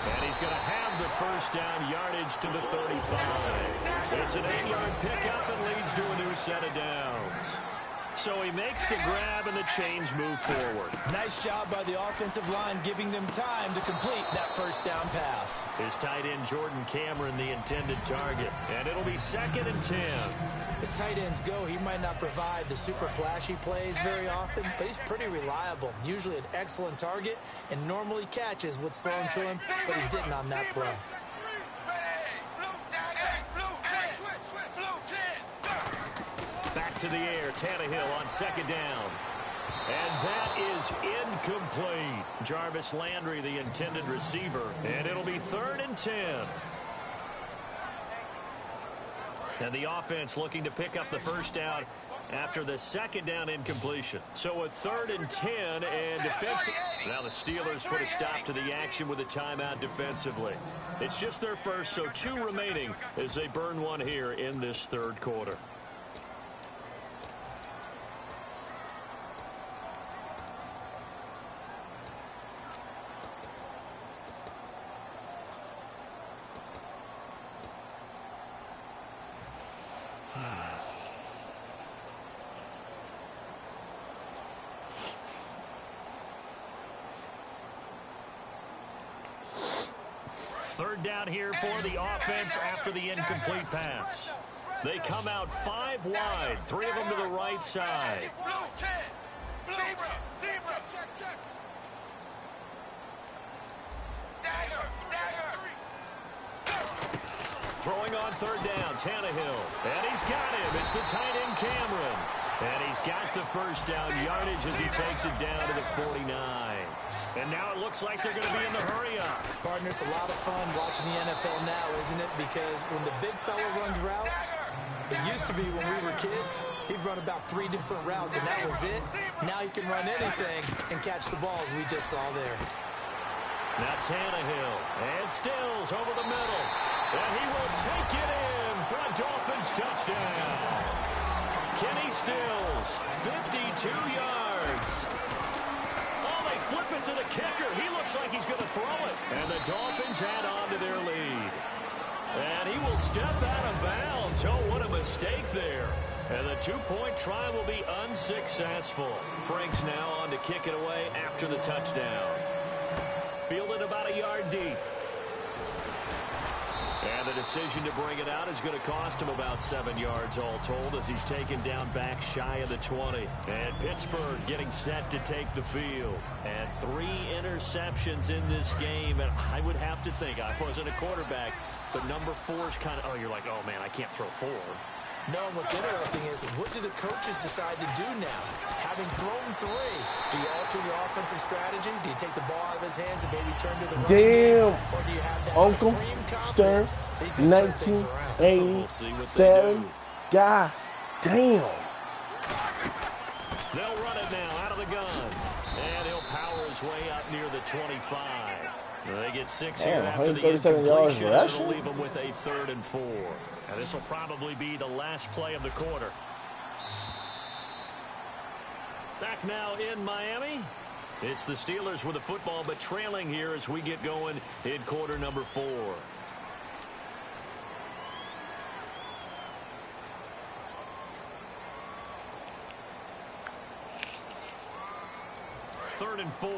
And he's going to have the first down yardage to the 35. It's an 8-yard pickup and leads to a new set of downs. So he makes the grab and the chains move forward. Nice job by the offensive line giving them time to complete that first down pass. His tight end Jordan Cameron the intended target. And it'll be 2nd and 10. As tight ends go, he might not provide the super flashy plays very often, but he's pretty reliable. Usually an excellent target and normally catches what's thrown to him, but he didn't on that play. Back to the air, Tannehill on 2nd down. And that is incomplete. Jarvis Landry, the intended receiver. And it'll be 3rd and 10. And the offense looking to pick up the first down after the 2nd down incompletion. So a 3rd and 10 and defensive. Now the Steelers put a stop to the action with a timeout defensively. It's just their first, so 2 remaining as they burn one here in this 3rd quarter. Third down here for the offense after the incomplete pass. They come out 5 wide, 3 of them to the right side. Throwing on 3rd down, Tannehill. And he's got him. It's the tight end Cameron. And he's got the first down yardage as he takes it down to the 49. And now it looks like they're going to be in the hurry-up. Partner, it's a lot of fun watching the NFL now, isn't it? Because when the big fella runs routes, it used to be when we were kids, he'd run about 3 different routes, and that was it. Now he can run anything and catch the balls we just saw there. Now Tannehill, and Stills over the middle. And he will take it in for a Dolphins touchdown. Kenny Stills, 52 yards. looks like he's going to throw it. And the Dolphins add on to their lead. And he will step out of bounds. Oh, what a mistake there. And the two-point try will be unsuccessful. Frank's now on to kick it away after the touchdown. Fielded about a yard deep. And the decision to bring it out is going to cost him about 7 yards all told as he's taken down back shy of the 20. And Pittsburgh getting set to take the field. And 3 interceptions in this game. And I would have to think, I wasn't a quarterback, but number 4 is kind of, oh, you're like, oh, man, I can't throw 4. No, what's interesting is, what do the coaches decide to do now? Having thrown 3, do you alter your offensive strategy? Do you take the ball out of his hands and maybe turn to the running game? Or do you have that Uncle Stern, 1987. God damn. They'll run it now out of the gun. And he'll power his way up near the 25. They get 6 here after the incompletion. That'll leave them with a 3rd and 4. And this will probably be the last play of the quarter. Back now in Miami. It's the Steelers with the football, but trailing here as we get going in quarter number 4. Third and 4.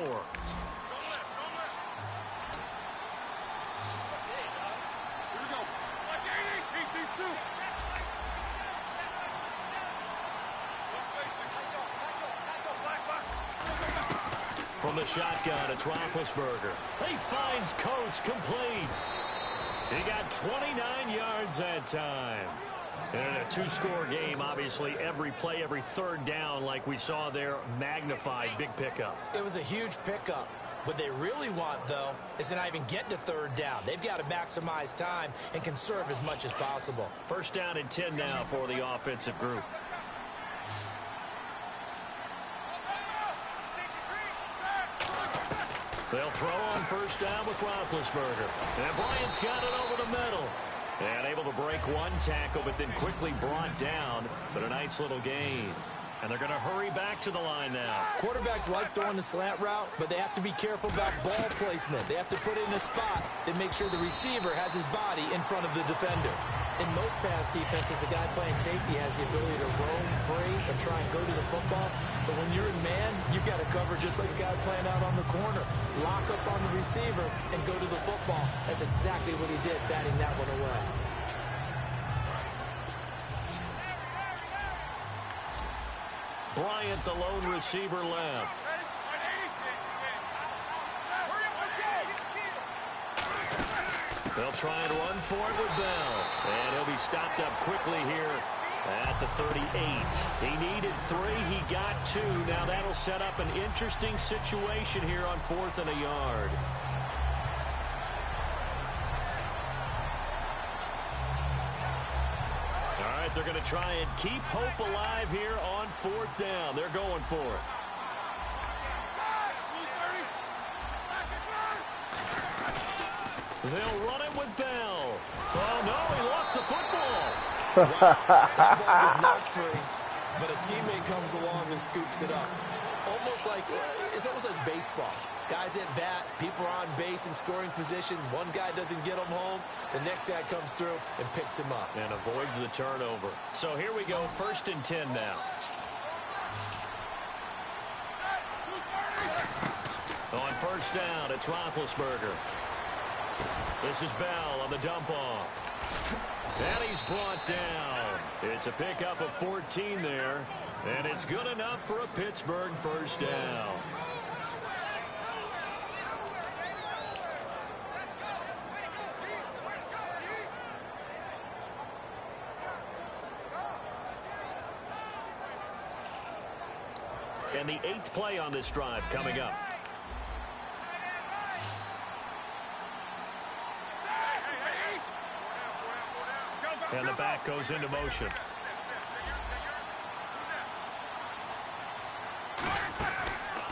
From the shotgun, it's Roethlisberger. He finds Coates complete. He got 29 yards that time. And in a 2-score game, obviously, every play, every third down, like we saw there, magnified. Big pickup. It was a huge pickup. What they really want, though, is to not even get to 3rd down. They've got to maximize time and conserve as much as possible. First down and 10 now for the offensive group. They'll throw on first down with Roethlisberger. And Bryant's got it over the middle. And able to break 1 tackle, but then quickly brought down. But a nice little gain. And they're going to hurry back to the line now. Quarterbacks like throwing the slant route, but they have to be careful about ball placement. They have to put it in a spot that makes sure the receiver has his body in front of the defender. In most pass defenses, the guy playing safety has the ability to roam free and try and go to the football. But when you're in man, you've got to cover just like a guy playing out on the corner. Lock up on the receiver and go to the football. That's exactly what he did, batting that one away. Bryant, the lone receiver, left. They'll try and run for it with Bell. And he'll be stopped up quickly here at the 38. He needed 3. He got 2. Now that'll set up an interesting situation here on 4th and a yard. They're going to try and keep hope alive here on 4th down. They're going for it. They'll run it with Bell. Oh, no, he lost the football. That ball is knocked free, but a teammate comes along and scoops it up. It's almost like baseball. Guys at bat, people are on base in scoring position. One guy doesn't get him home. The next guy comes through and picks him up. And avoids the turnover. So here we go, 1st and 10 now. On first down, it's Roethlisberger. This is Bell on the dump off. And he's brought down. It's a pickup of 14 there. And it's good enough for a Pittsburgh first down. And the 8th play on this drive coming up. And the back goes into motion.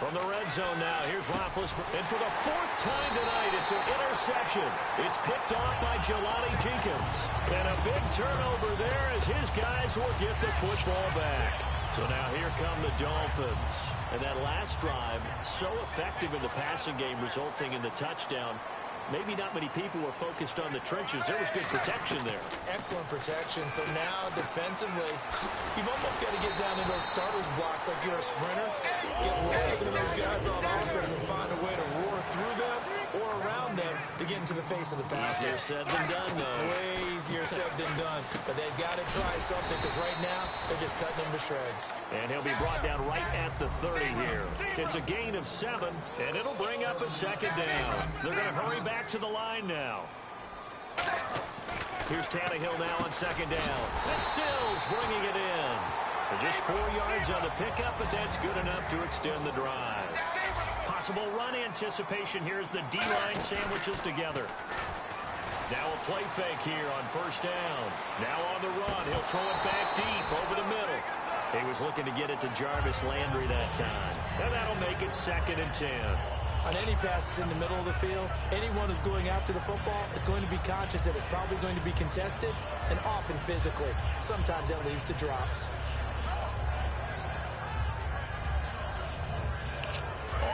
From the red zone now, here's Roethlisberger. And for the 4th time tonight, it's an interception. It's picked off by Jelani Jenkins. And a big turnover there as his guys will get the football back. So now here come the Dolphins. And that last drive, so effective in the passing game, resulting in the touchdown. Maybe not many people were focused on the trenches. There was good protection there. Excellent protection. So now, defensively, you've almost got to get down in those starters blocks like you're a sprinter. Get lower than those guys on offense and find a way to roar through them or around them to get into the face of the passer. Easier said than done, though. Way easier said than done. But they've got to try something because right now, they're just cutting them to shreds. And he'll be brought down right at the 30 here. It's a gain of 7, and it'll bring up a second down. They're going to hurry back to the line now. Here's Tannehill now on second down. And Stills bringing it in. Just 4 yards on the pickup, but that's good enough to extend the drive. Possible run anticipation here as the D-line sandwiches together. Now a play fake here on first down. Now on the run. He'll throw it back deep over the middle. He was looking to get it to Jarvis Landry that time. And that'll make it 2nd and 10. On any passes in the middle of the field, anyone who's going after the football is going to be conscious that it's probably going to be contested and often physically. Sometimes that leads to drops.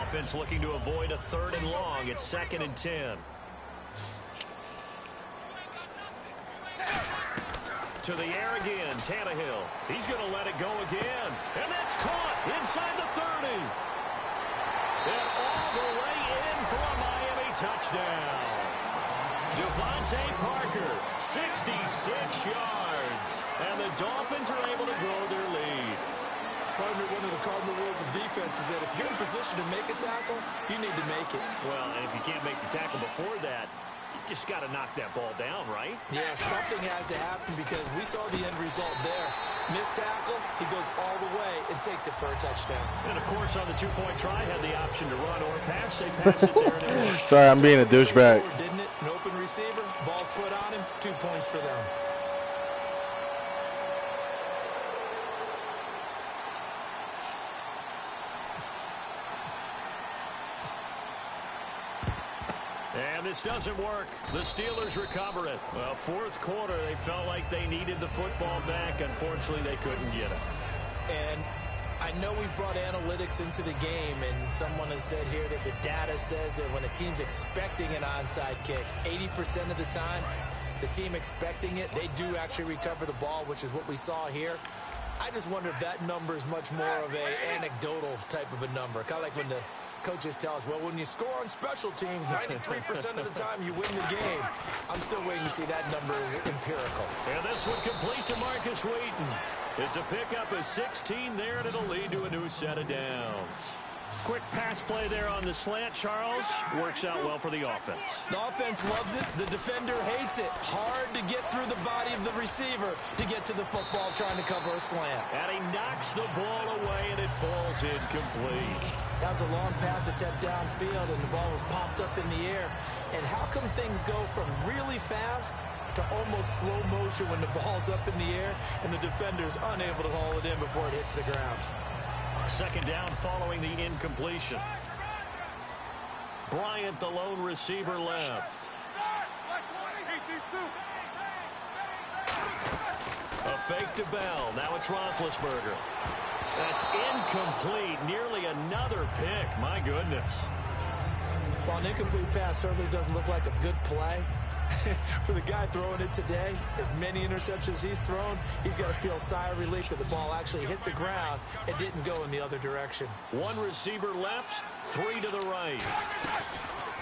Offense looking to avoid a 3rd and long. It's 2nd and 10. To the air again, Tannehill. He's going to let it go again. And that's caught inside the 30. And all the way in for a Miami touchdown. Devontae Parker, 66 yards. And the Dolphins are able to grow their lead. Partner, one of the cardinal rules of defense is that if you're in position to make a tackle, you need to make it. Well, and if you can't make the tackle before that, you just got to knock that ball down, right? Yeah, something has to happen because we saw the end result there. Missed tackle, he goes all the way and takes it for a touchdown. And, of course, on the 2-point try, had the option to run or pass. They pass it there and it worked. Sorry, I'm being a douchebag. Didn't it? An open receiver, ball's put on him, 2 points for them. And this doesn't work. The Steelers recover it. Well, 4th quarter, they felt like they needed the football back. Unfortunately, they couldn't get it. And I know we brought analytics into the game, and someone has said here that the data says that when a team's expecting an onside kick, 80% of the time, the team expecting it, they do actually recover the ball, which is what we saw here. I just wonder if that number is much more of an anecdotal type of a number. Kind of like when the coaches tell us, well, when you score on special teams, 93% of the time you win the game. I'm still waiting to see that number is empirical. And this one complete to Marcus Wheaton. It's a pickup of 16 there, and it'll lead to a new set of downs. Quick pass play there on the slant, Charles. Works out well for the offense. The offense loves it. The defender hates it. Hard to get through the body of the receiver to get to the football trying to cover a slant. And he knocks the ball away, and it falls incomplete. That was a long pass attempt downfield, and the ball was popped up in the air. And how come things go from really fast to almost slow motion when the ball's up in the air and the defender's unable to haul it in before it hits the ground? 2nd down following the incompletion. Bryant, the lone receiver, left. A fake to Bell. Now it's Roethlisberger. That's incomplete. Nearly another pick. My goodness. Well, an incomplete pass certainly doesn't look like a good play. For the guy throwing it today, as many interceptions he's thrown, he's got to feel a sigh of relief that the ball actually hit the ground and didn't go in the other direction. 1 receiver left, 3 to the right.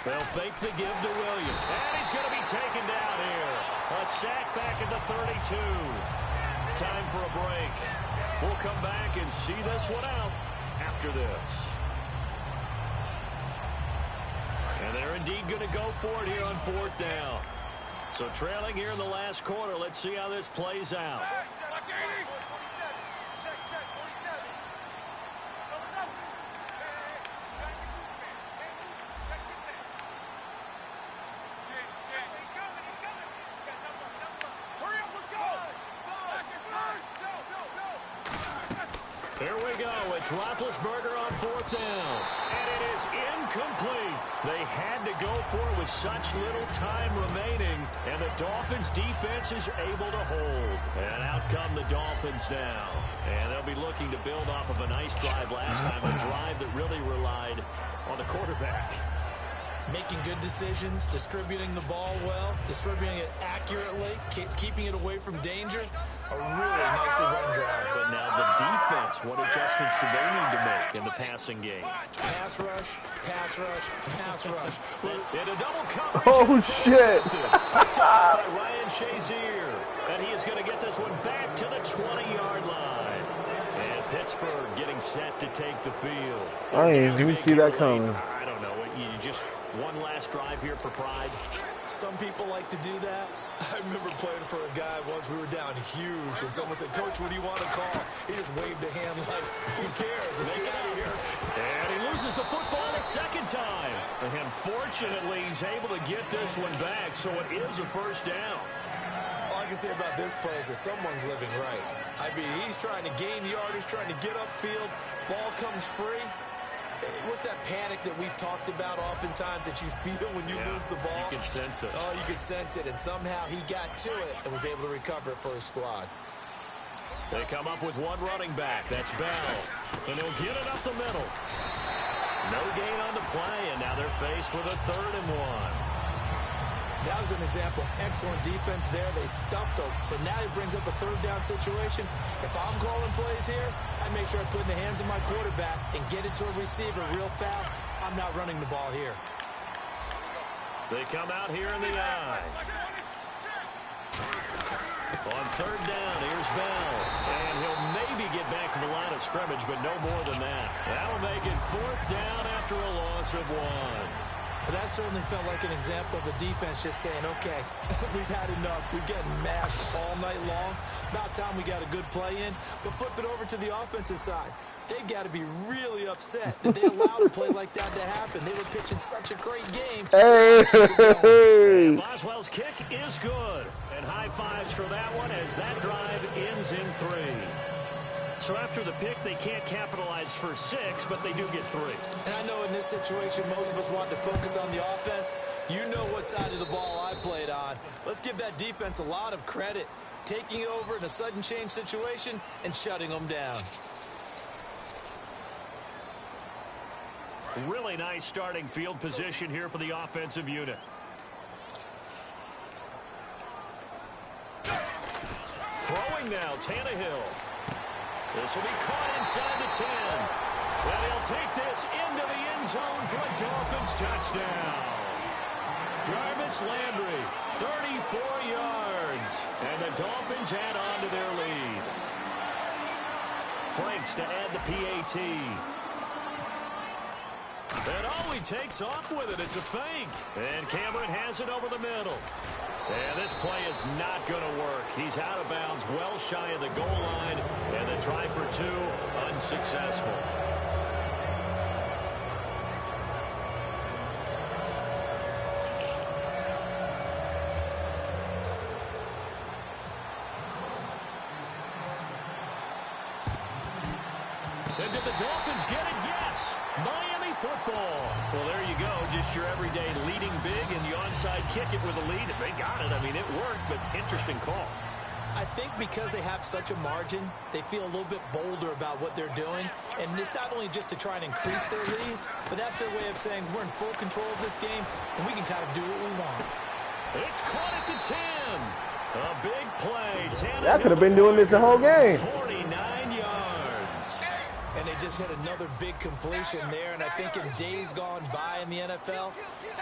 They'll fake the give to Williams. And he's going to be taken down here. A sack back at the 32. Time for a break. We'll come back and see this one out after this. And they're indeed going to go for it here on 4th down. So trailing here in the last quarter. Let's see how this plays out. Here we go. It's Roethlisberger on 4th down. And it is incomplete. They had to go for it with such little time remaining. And the Dolphins' defense is able to hold. And out come the Dolphins now. And they'll be looking to build off of a nice drive last time. A drive that really relied on the quarterback. Making good decisions, distributing the ball well, distributing it accurately, keeping it away from danger. A really nicely run drive. But now the defense, what adjustments do they need to make in the passing game? Pass rush, pass rush, pass rush. In a double coverage. Oh, shit. By Ryan Shazier. And he is going to get this one back to the 20-yard line. And Pittsburgh getting set to take the field. I didn't even see that coming. I don't know. You just one last drive here for pride. Some people like to do that. I remember playing for a guy once. We were down huge, and someone said, "Coach, what do you want to call?" He just waved a hand like, "Who cares? Let's get out of here." And he loses the football a second time. And fortunately, he's able to get this one back, so it is a first down. All I can say about this play is that someone's living right. I mean, he's trying to gain yardage, trying to get upfield. Ball comes free. What's that panic that we've talked about oftentimes that you feel when you lose the ball? You can sense it. Oh, you can sense it. And somehow he got to it and was able to recover it for his squad. They come up with one running back. That's Bell. And he'll get it up the middle. No gain on the play, and now they're faced with a 3rd and 1. That was an example of excellent defense there. They stuffed him. So now he brings up a 3rd down situation. If I'm calling plays here, I make sure I put it in the hands of my quarterback and get it to a receiver real fast. I'm not running the ball here. They come out here in the eye. On 3rd down, here's Bell. And he'll maybe get back to the line of scrimmage, but no more than that. That'll make it 4th down after a loss of 1. But that certainly felt like an example of the defense just saying, okay, we've had enough. We're getting mashed all night long. About time we got a good play in. But flip it over to the offensive side. They've got to be really upset that they allowed a play like that to happen. They were pitching such a great game. Hey! Boswell's kick is good. And high fives for that one as that drive ends in 3. So after the pick, they can't capitalize for 6, but they do get 3. And I know in this situation, most of us want to focus on the offense. You know what side of the ball I played on. Let's give that defense a lot of credit. Taking over in a sudden change situation and shutting them down. Really nice starting field position here for the offensive unit. Throwing now, Tannehill. This will be caught inside the 10. And he'll take this into the end zone for a Dolphins touchdown. Jarvis Landry, 34 yards. And the Dolphins add on to their lead. Franks to add the PAT. And oh, he takes off with it. It's a fake. And Cameron has it over the middle. And this play is not going to work. He's out of bounds, well shy of the goal line. And the try for 2, unsuccessful. And did the Dolphins get it? Yes. Miami football. Well, there you go. Just your everyday leading big, and the onside kick it with a lead. If they got it, I mean, it worked, but interesting call. I think because they have such a margin, they feel a little bit bolder about what they're doing. And it's not only just to try and increase their lead, but that's their way of saying we're in full control of this game, and we can kind of do what we want. It's caught at the 10. A big play. That could have been doing this the whole game. 49 yards. And they just hit another big completion there. And I think in days gone by in the NFL,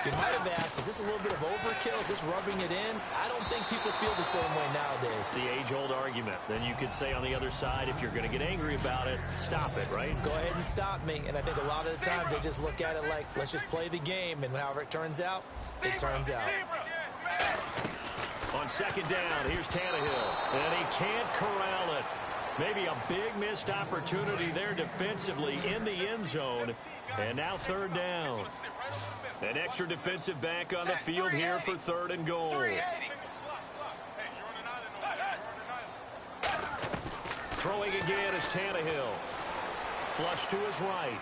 you might have asked, is this a little bit of overkill? Is this rubbing it in? I don't think people feel the same way nowadays. The age-old argument. Then you could say on the other side, if you're going to get angry about it, stop it, right? Go ahead and stop me. And I think a lot of the times they just look at it like, let's just play the game. And however it turns out, it turns out. On 2nd down, here's Tannehill. And he can't corral it. Maybe a big missed opportunity there defensively in the end zone. And now 3rd down. An extra defensive back on the field here for 3rd and goal. Throwing again is Tannehill. Flush to his right.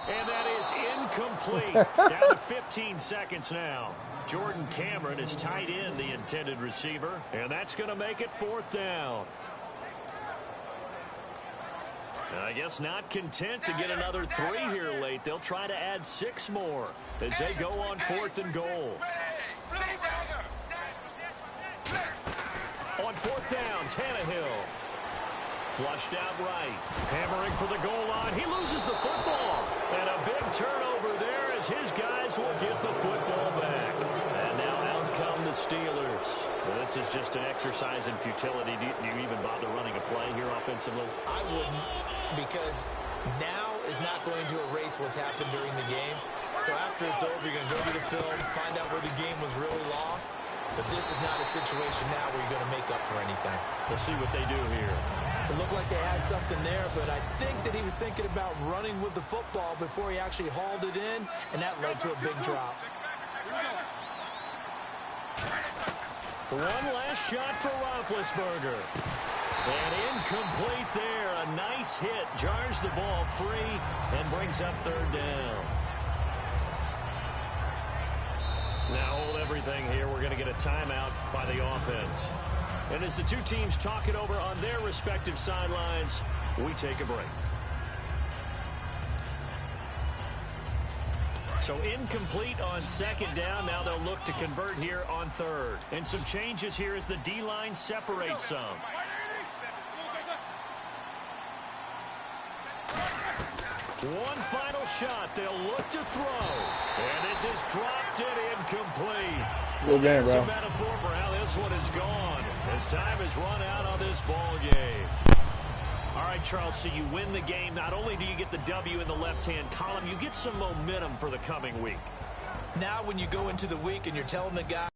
And that is incomplete. Down to 15 seconds now. Jordan Cameron is tight end, the intended receiver. And that's going to make it 4th down. I guess not content to get another 3 here late. They'll try to add 6 more as they go on 4th and goal. On 4th down, Tannehill. Flushed out right. Hammering for the goal line. He loses the football. And a big turnover there as his guys will get the football back. And now out come the Steelers. Well, this is just an exercise in futility. Do you even bother running a play here offensively? I wouldn't, because now is not going to erase what's happened during the game. So after it's over, you're going to go to the film, find out where the game was really lost. But this is not a situation now where you're going to make up for anything. We'll see what they do here. It looked like they had something there, but I think that he was thinking about running with the football before he actually hauled it in, and that led to a big drop. One last shot for Roethlisberger. And incomplete there. A nice hit. Jars the ball free and brings up 3rd down. Now hold everything here. We're going to get a timeout by the offense. And as the two teams talk it over on their respective sidelines, we take a break. So incomplete on 2nd down. Now they'll look to convert here on 3rd. And some changes here as the D-line separates some. One final shot. They'll look to throw. And this is dropped and incomplete. Good game, bro. That's a metaphor for how this one is gone. As time has run out on this ball game. All right, Charles, so you win the game. Not only do you get the W in the left-hand column, you get some momentum for the coming week. Now when you go into the week and you're telling the guy,